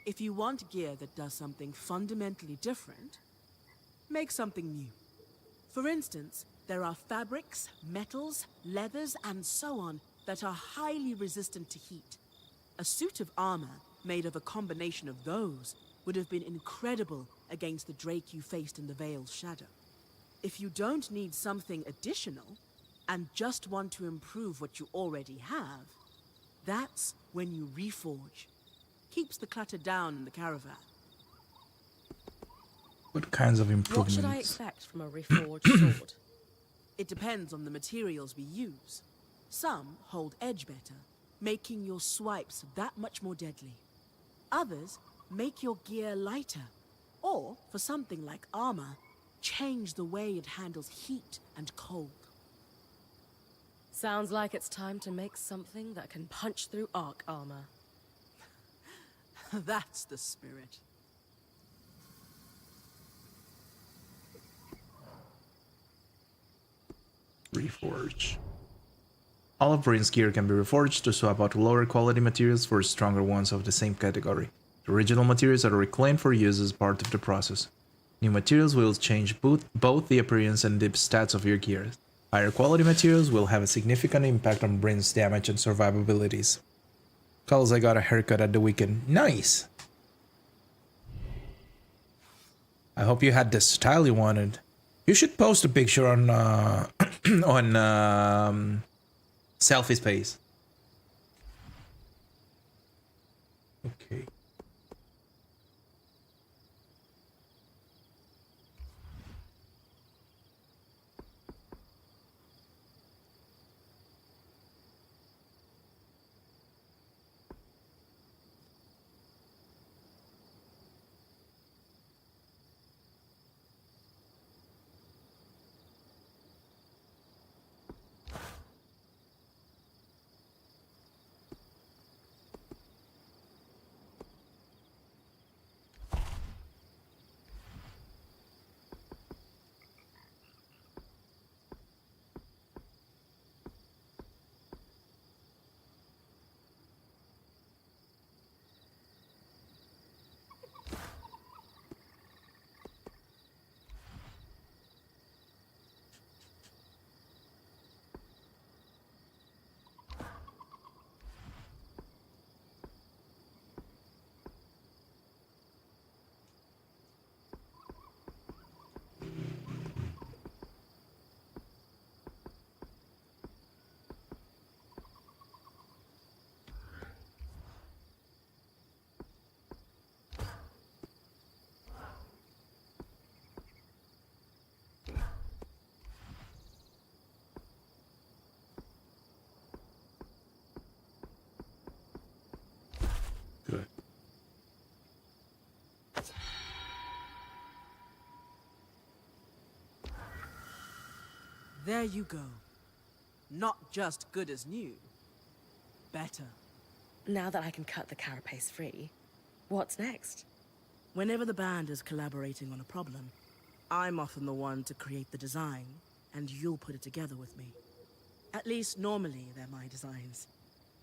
Speaker 11: If you want gear that does something fundamentally different, make something new. For instance, there are fabrics, metals, leathers, and so on that are highly resistant to heat. A suit of armor made of a combination of those would have been incredible against the Drake you faced in the Vale's shadow. If you don't need something additional, and just want to improve what you already have, that's when you reforge. Keeps the clutter down in the caravan.
Speaker 2: What kinds of improvements?
Speaker 6: What should I expect from a reforged sword?
Speaker 11: It depends on the materials we use. Some hold edge better, making your swipes that much more deadly. Others make your gear lighter, or, for something like armor, change the way it handles heat and cold.
Speaker 6: Sounds like it's time to make something that can punch through arc armor.
Speaker 11: That's the spirit.
Speaker 2: Reforge. All of Bryn's gear can be reforged to swap out lower quality materials for stronger ones of the same category. The original materials are reclaimed for use as part of the process. New materials will change both the appearance and the stats of your gear. Higher quality materials will have a significant impact on Bryn's damage and survivabilities. Calls I got a haircut at the weekend. Nice! I hope you had the style you wanted. You should post a picture on on selfie space. Okay. Good.
Speaker 11: There you go. Not just good as new. Better.
Speaker 6: Now that I can cut the carapace free, what's next?
Speaker 11: Whenever the band is collaborating on a problem, I'm often the one to create the design, and you'll put it together with me. At least normally they're my designs.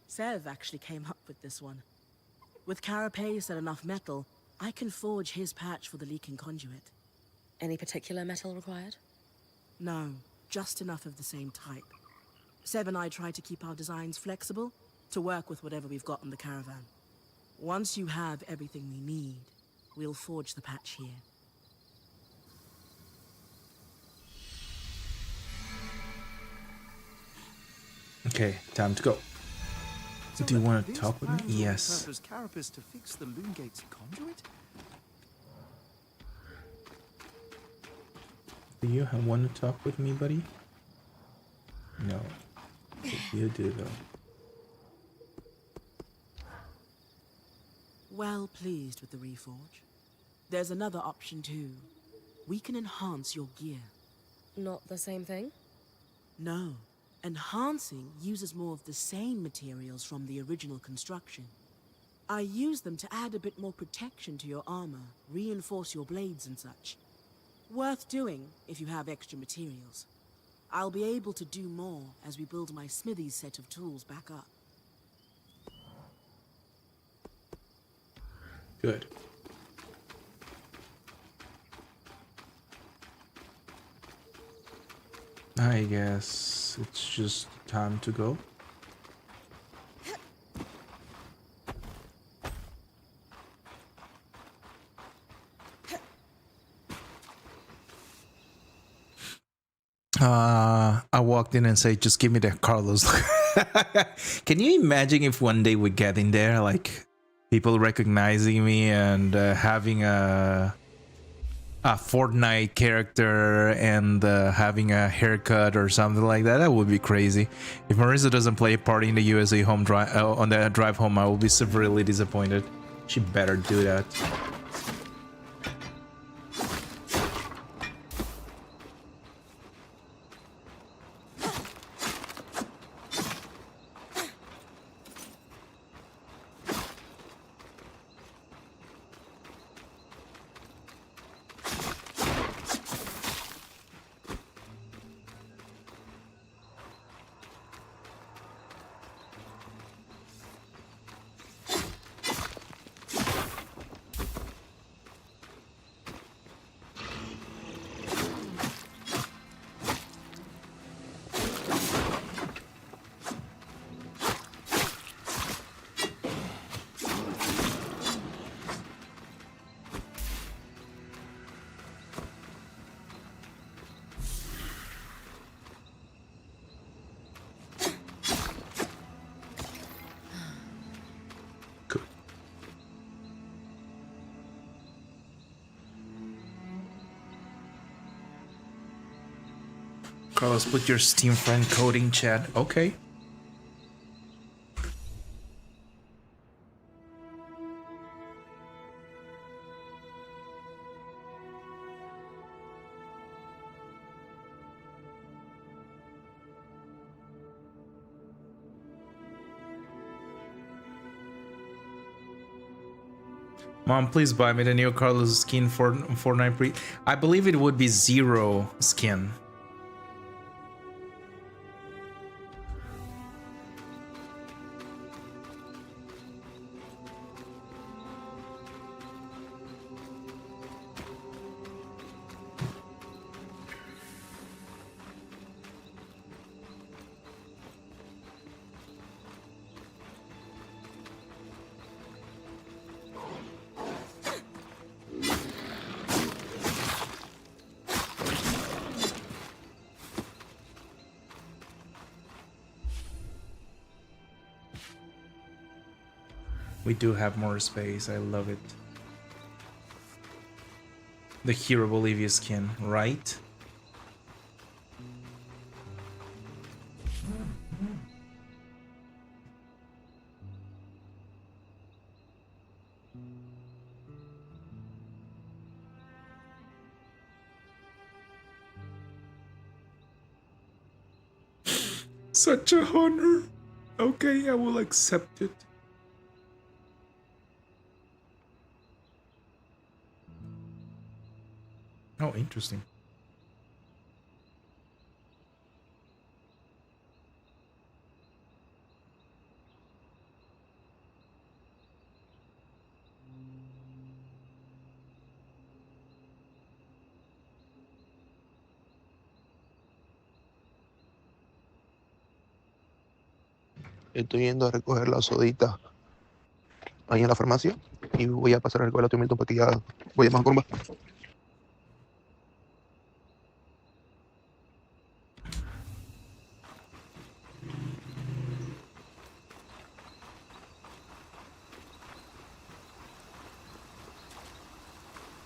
Speaker 11: Sev actually came up with this one. With carapace and enough metal, I can forge his patch for the leaking conduit.
Speaker 6: Any particular metal required?
Speaker 11: No, just enough of the same type. Sev and I try to keep our designs flexible, to work with whatever we've got in the caravan. Once you have everything we need, we'll forge the patch here.
Speaker 2: Okay, time to go. Do you want to talk with me? Yes.
Speaker 8: Carapace to fix the loom gate's conduit?
Speaker 2: Do you want to talk with me, buddy? No. You do, though.
Speaker 11: Well pleased with the reforge. There's another option too. We can enhance your gear.
Speaker 6: Not the same thing?
Speaker 11: No. Enhancing uses more of the same materials from the original construction. I use them to add a bit more protection to your armor, reinforce your blades and such. Worth doing if you have extra materials. I'll be able to do more as we build my smithy's set of tools back up.
Speaker 2: Good. I guess it's just time to go. I walked in and said, just give me that Carlos. Can you imagine if one day we get in there, like people recognizing me and having a Fortnite character and having a haircut or something like that? That would be crazy. If Marissa doesn't play a party in the USA home drive on the drive home, I will be severely disappointed. She better do that. Carlos, put your Steam friend code in chat. Okay. Mom, please buy me the new Carlos skin for Fortnite pre. I believe it would be 0 skin. We do have more space. I love it. The Hero Bolivia skin, right? Such a honor. Okay, I will accept it. Oh, interesting.
Speaker 14: Estoy yendo a recoger la sodita ahí en la farmacia y voy a pasar a recoger la Milton porque ya voy a más bomba.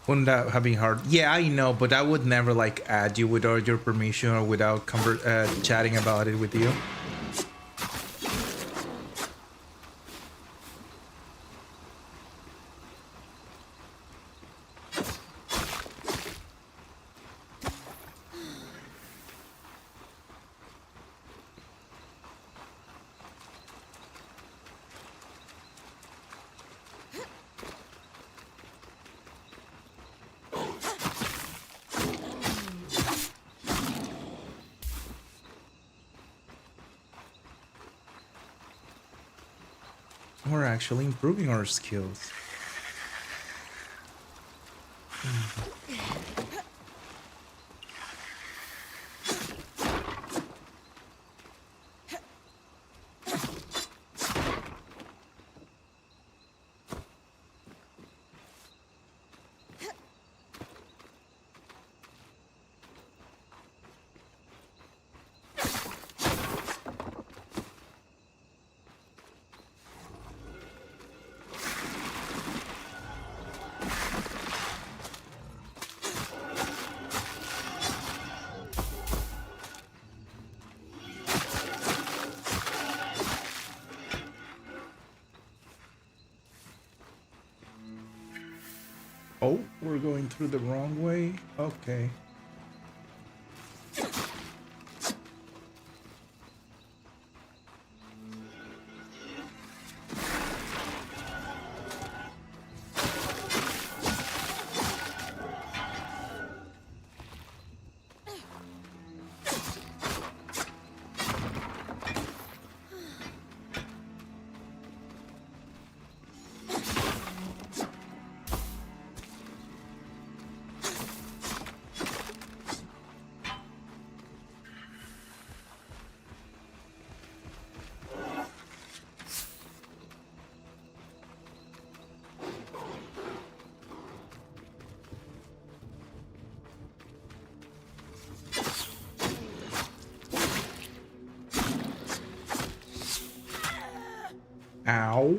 Speaker 2: Wouldn't that have been hard? Yeah, I know, but I would never like add you without your permission or without chatting about it with you. We're actually improving our skills. Oh, we're going through the wrong way? Okay. Ow.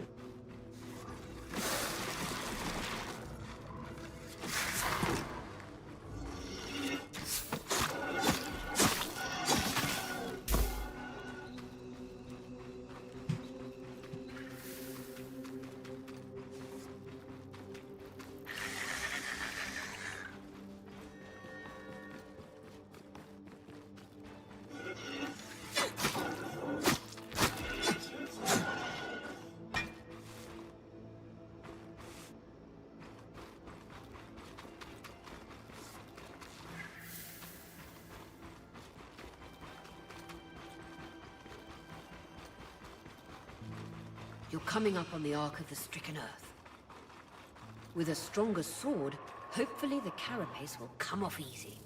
Speaker 7: You're coming up on the arc of the stricken earth. With a stronger sword, hopefully the carapace will come off easy.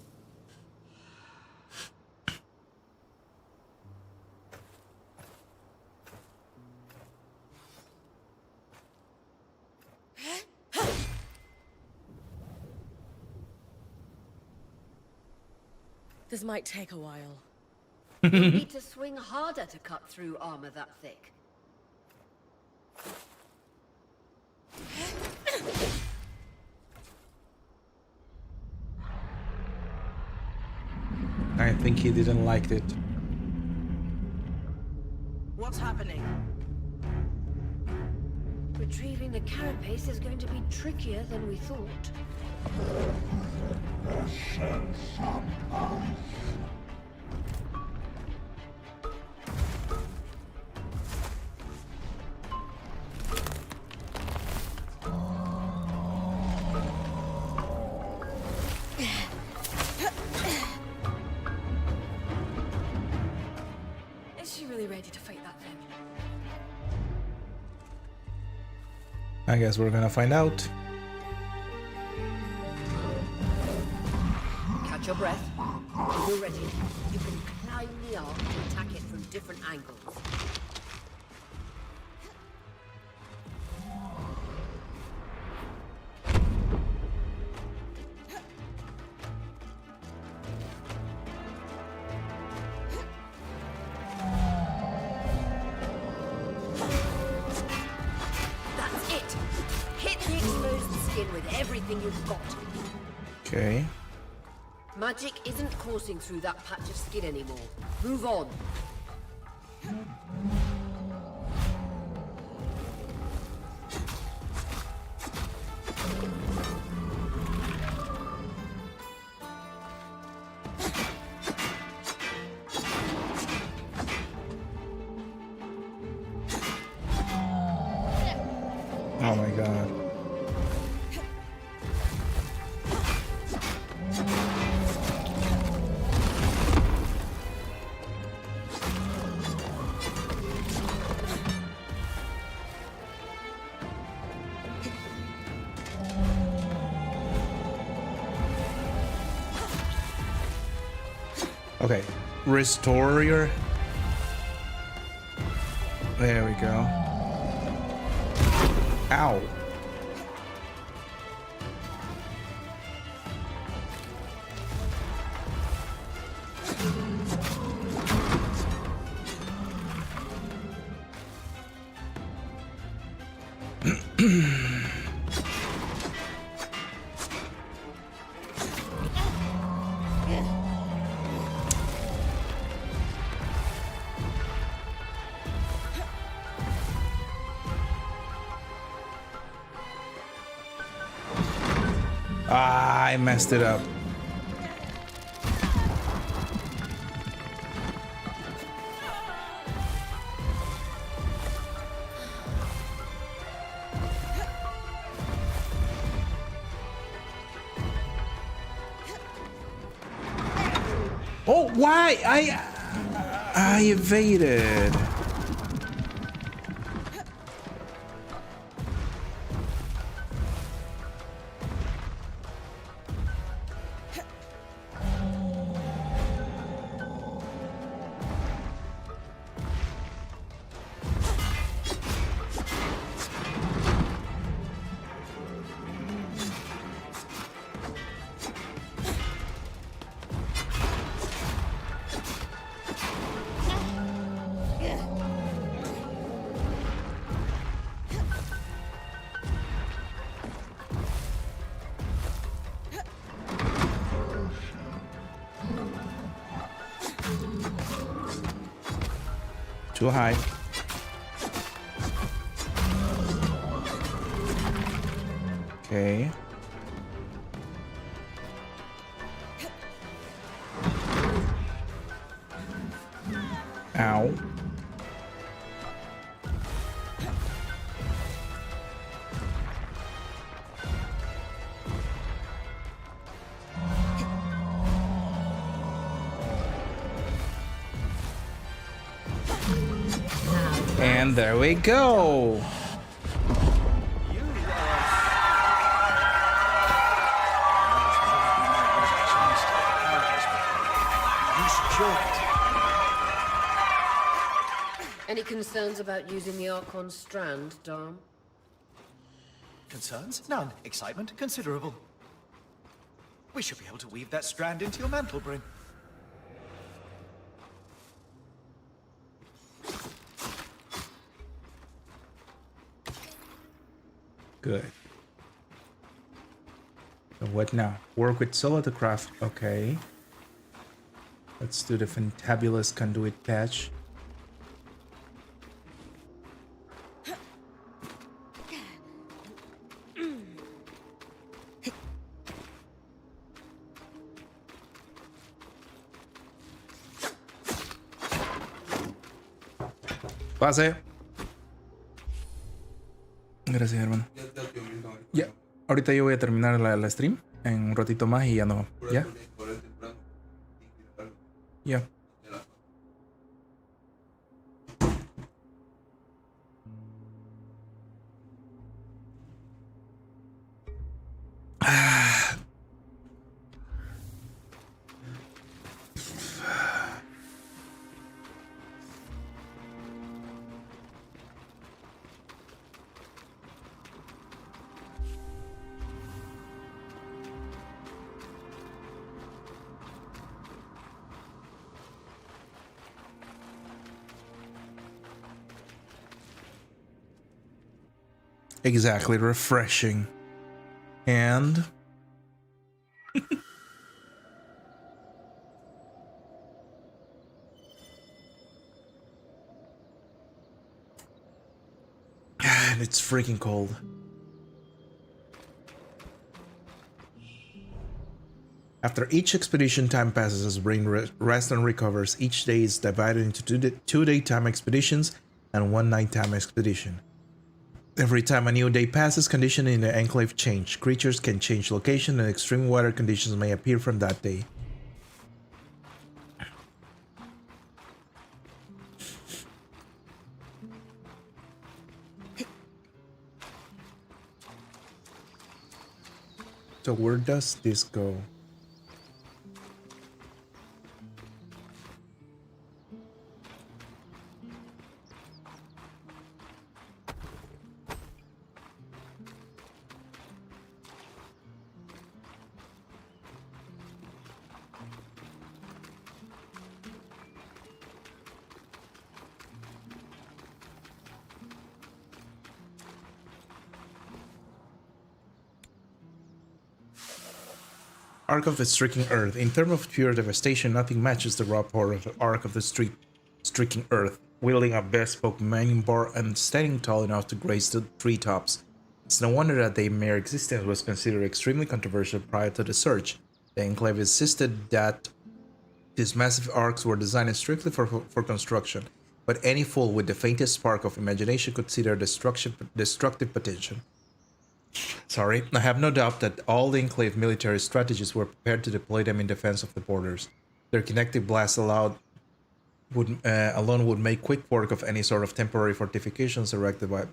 Speaker 6: This might take a while.
Speaker 7: You'll need to swing harder to cut through armor that thick.
Speaker 2: I think he didn't like it.
Speaker 11: What's happening?
Speaker 7: Retrieving the carapace is going to be trickier than we thought.
Speaker 13: Is she really ready to fight that thing?
Speaker 2: I guess we're gonna find out.
Speaker 7: Catch your breath. When you're ready, you can climb the arc and attack it from different angles. That's it! Hit the exposed skin with everything you've got.
Speaker 2: Okay.
Speaker 7: Magic isn't coursing through that patch of skin anymore. Move on.
Speaker 2: Oh my god. Okay, restore your... There we go. Ow. I messed it up. Oh, why? I evaded. Too high. Okay. Ow. And there we go.
Speaker 7: Any concerns about using the Archon strand, Dom?
Speaker 8: Concerns? None. Excitement? Considerable. We should be able to weave that strand into your mantle brim.
Speaker 2: Good. So what now? Work with Solo to craft. Okay. Let's do the fantabulous conduit patch. Pase. Gracias, hermano. Ya, ahorita yo voy a terminar la stream en un ratito más y ya no. ¿Ya? Ya. Exactly, refreshing. And and it's freaking cold. After each expedition, time passes as brain rests and recovers. Each day is divided into two daytime expeditions and one nighttime expedition. Every time a new day passes, conditions in the enclave change. Creatures can change location and extreme weather conditions may appear from that day. So where does this go? Arc of the Striking Earth. In terms of pure devastation, nothing matches the raw power of the Arc of the Striking Earth. Wielding a bespoke mining bar and standing tall enough to grace the treetops. It's no wonder that their mere existence was considered extremely controversial prior to the search. The Enclave insisted that these massive arcs were designed strictly for construction, but any fool with the faintest spark of imagination could see their destructive potential. Sorry, I have no doubt that all the Enclave military strategists were prepared to deploy them in defense of the borders. Their kinetic blasts alone would make quick work of any sort of temporary fortifications erected by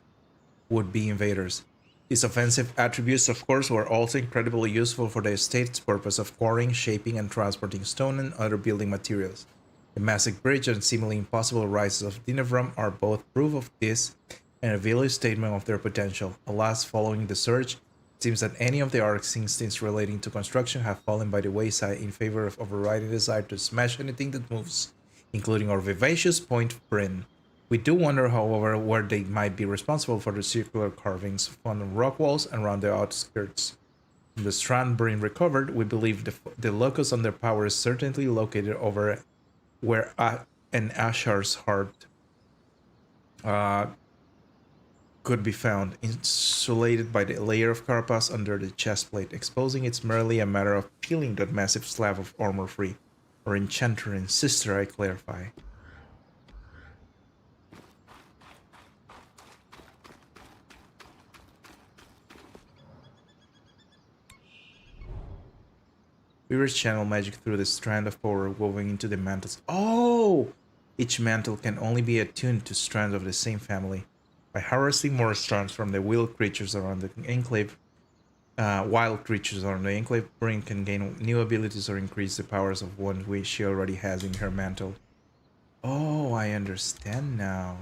Speaker 2: would-be invaders. These offensive attributes, of course, were also incredibly useful for the state's purpose of quarrying, shaping, and transporting stone and other building materials. The massive bridge and seemingly impossible rises of Dinevram are both proof of this and a valiant statement of their potential. Alas, following the surge, it seems that any of the arc's instincts relating to construction have fallen by the wayside in favor of overriding the desire to smash anything that moves, including our vivacious Point Bryn. We do wonder, however, where they might be responsible for the circular carvings found on rock walls and around the outskirts. From the strand Bryn recovered, we believe the locus on their power is certainly located over where an Ashar's heart could be found, insulated by the layer of carapace under the chest plate. Exposing it's merely a matter of peeling that massive slab of armor free. Or enchanter and sister, I clarify. Weavers channel magic through the strand of power woven into the mantles. Oh! Each mantle can only be attuned to strands of the same family. By harvesting more strands from the wild creatures around the Enclave, Bryn can gain new abilities or increase the powers of one which she already has in her mantle. Oh, I understand now.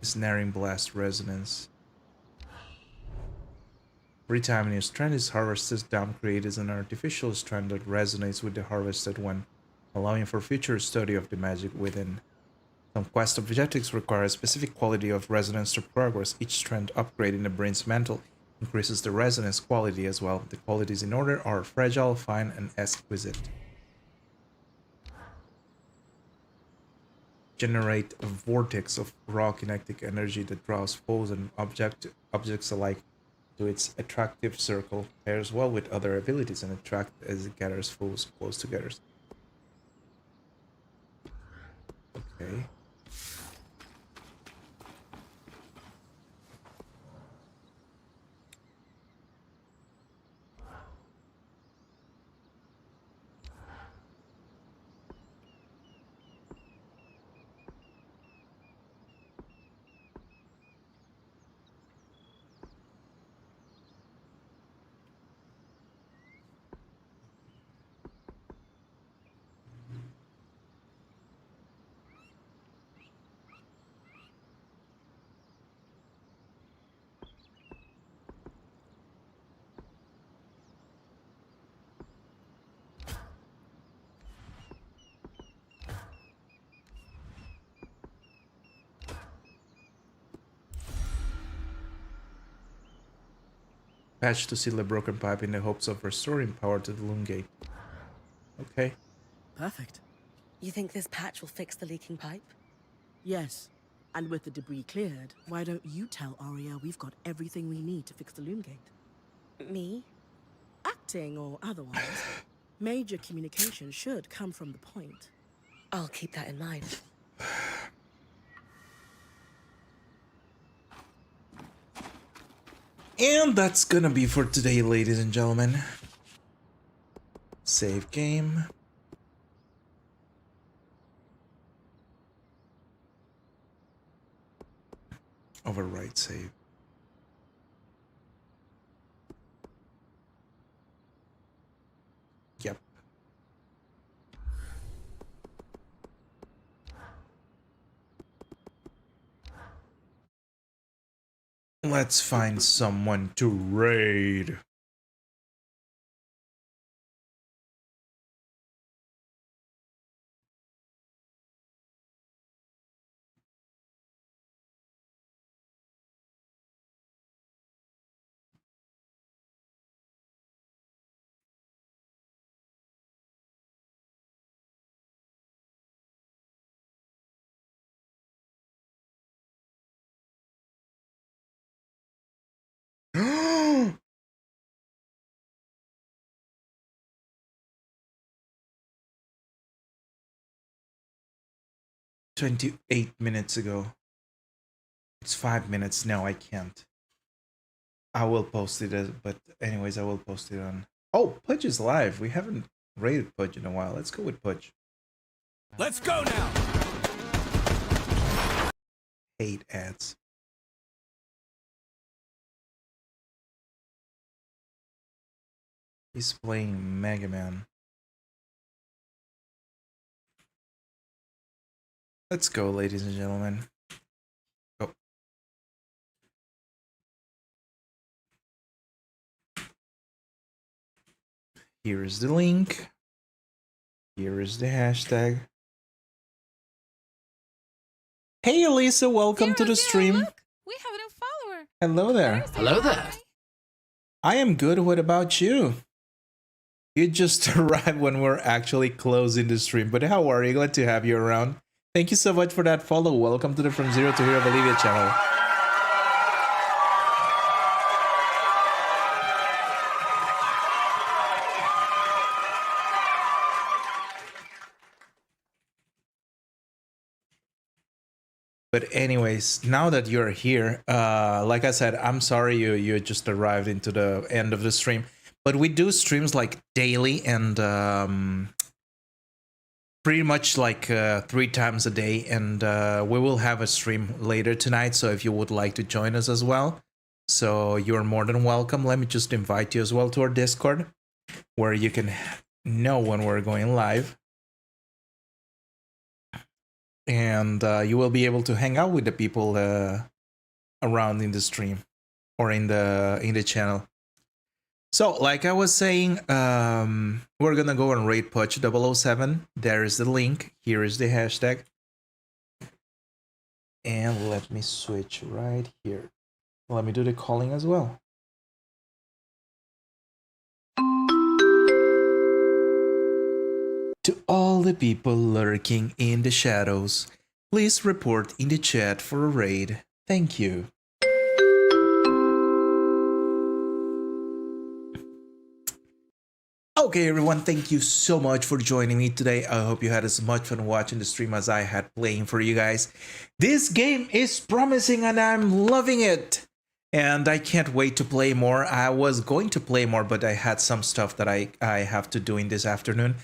Speaker 2: Snaring blast resonance. Every time a new strand is harvested, Dam creates an artificial strand that resonates with the harvested one, allowing for future study of the magic within. Some quest objectives require a specific quality of resonance to progress. Each strand upgrade in the Brain's mantle increases the resonance quality as well. The qualities in order are fragile, fine, and exquisite. Generate a vortex of raw kinetic energy that draws foes and objects alike to its attractive circle, pairs well with other abilities, and attract as it gathers foes close together. Okay. Patch to seal a broken pipe in the hopes of restoring power to the Loom Gate. Okay.
Speaker 11: Perfect.
Speaker 6: You think this patch will fix the leaking pipe?
Speaker 11: Yes. And with the debris cleared, why don't you tell Arya we've got everything we need to fix the Loom Gate?
Speaker 6: Me?
Speaker 11: Acting or otherwise, major communication should come from the point.
Speaker 6: I'll keep that in mind.
Speaker 2: And that's gonna be for today, ladies and gentlemen. Save game. Overwrite save. Yep. Let's find someone to raid. 28 minutes ago. It's 5 minutes. No, I can't. I will post it, but anyways, I will post it on... Oh, Pudge is live. We haven't rated Pudge in a while. Let's go with Pudge.
Speaker 5: Let's go now.
Speaker 2: Hate ads. He's playing Mega Man. Let's go, ladies and gentlemen. Go. Here is the link. Here is the hashtag. Hey, Elisa, welcome to the stream.
Speaker 4: Look, we have a new follower.
Speaker 2: Hello there.
Speaker 5: Hello there.
Speaker 2: I am good. What about you? You just arrived when we're actually closing the stream, but how are you? Glad to have you around. Thank you so much for that follow. Welcome to the From Zero to Hero Bolivia channel. But anyways, now that you're here, like I said, I'm sorry you just arrived into the end of the stream. But we do streams like daily and pretty much like 3 times a day. And we will have a stream later tonight. So if you would like to join us as well, so you're more than welcome. Let me just invite you as well to our Discord, where you can know when we're going live. And you will be able to hang out with the people around in the stream or in the channel. So, like I was saying, we're gonna go and rate Pudge 007. There is the link. Here is the hashtag. And let me switch right here. Let me do the calling as well. To all the people lurking in the shadows, please report in the chat for a raid. Thank you. Okay, everyone, thank you so much for joining me today. I hope you had as much fun watching the stream as I had playing for you guys. This game is promising and I'm loving it. And I can't wait to play more. I was going to play more, but I had some stuff that I have to do in this afternoon.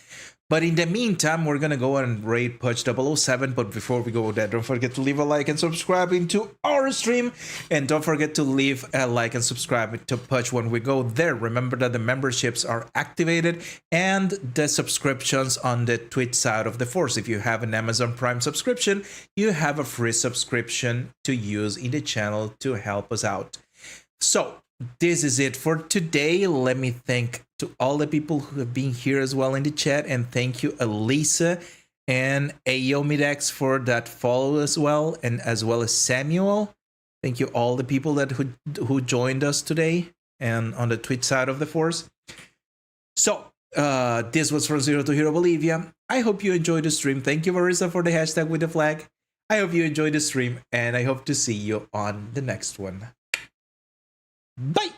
Speaker 2: But in the meantime, we're going to go and raid Pudge 007. But before we go there, don't forget to leave a like and subscribe into our stream. And don't forget to leave a like and subscribe to Pudge when we go there. Remember that the memberships are activated and the subscriptions on the Twitch side of the force. If you have an Amazon Prime subscription, you have a free subscription to use in the channel to help us out. So this is it for today. Let me thank to all the people who have been here as well in the chat, and thank you Elisa and Ayomidex for that follow as well, and as well as Samuel. Thank you all the people that who joined us today and on the Twitch side of the force. So this was From Zero to Hero Bolivia. I hope you enjoyed the stream. Thank you Marissa for the hashtag with the flag. I hope you enjoyed the stream, and I hope to see you on the next one. Bye!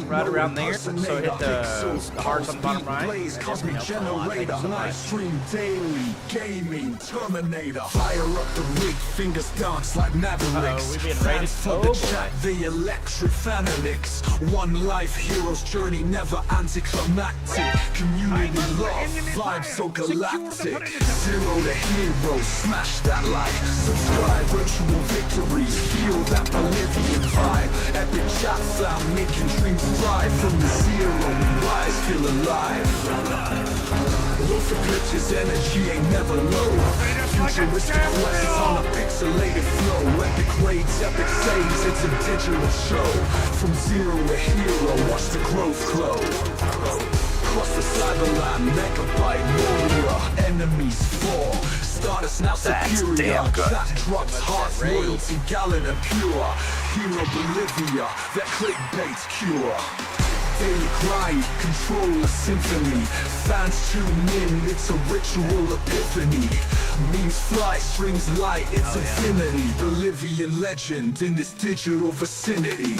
Speaker 15: Right around there, so hit the hearts on the bottom right.
Speaker 1: Live stream daily, gaming, Terminator. Fire up the rig, fingers dance like Mavericks.
Speaker 15: We've been rated.
Speaker 1: The electric fanatics. One life, hero's journey, never anticlimactic. Community love, vibe so galactic. Zero to hero, smash that like. Subscribe, virtual victories, feel that Bolivian vibe. Epic chat sound, making dreams thrive. From the zero, we rise, feel alive. Low for glitches, energy ain't never low. Futuristic quests on a pixelated flow. Epic raids, epic saves, it's a digital show. From zero to hero, watch the growth glow. Cross the cyberland, megabyte warrior. Enemies fall, status now superior. That drops hearts, loyalty, gallant and pure. Hero Bolivia, that clickbait's cure. Daily grind, control a symphony. Fans tune in, it's a ritual epiphany. Memes fly, streams light, it's infinity. Bolivian legend in this digital vicinity.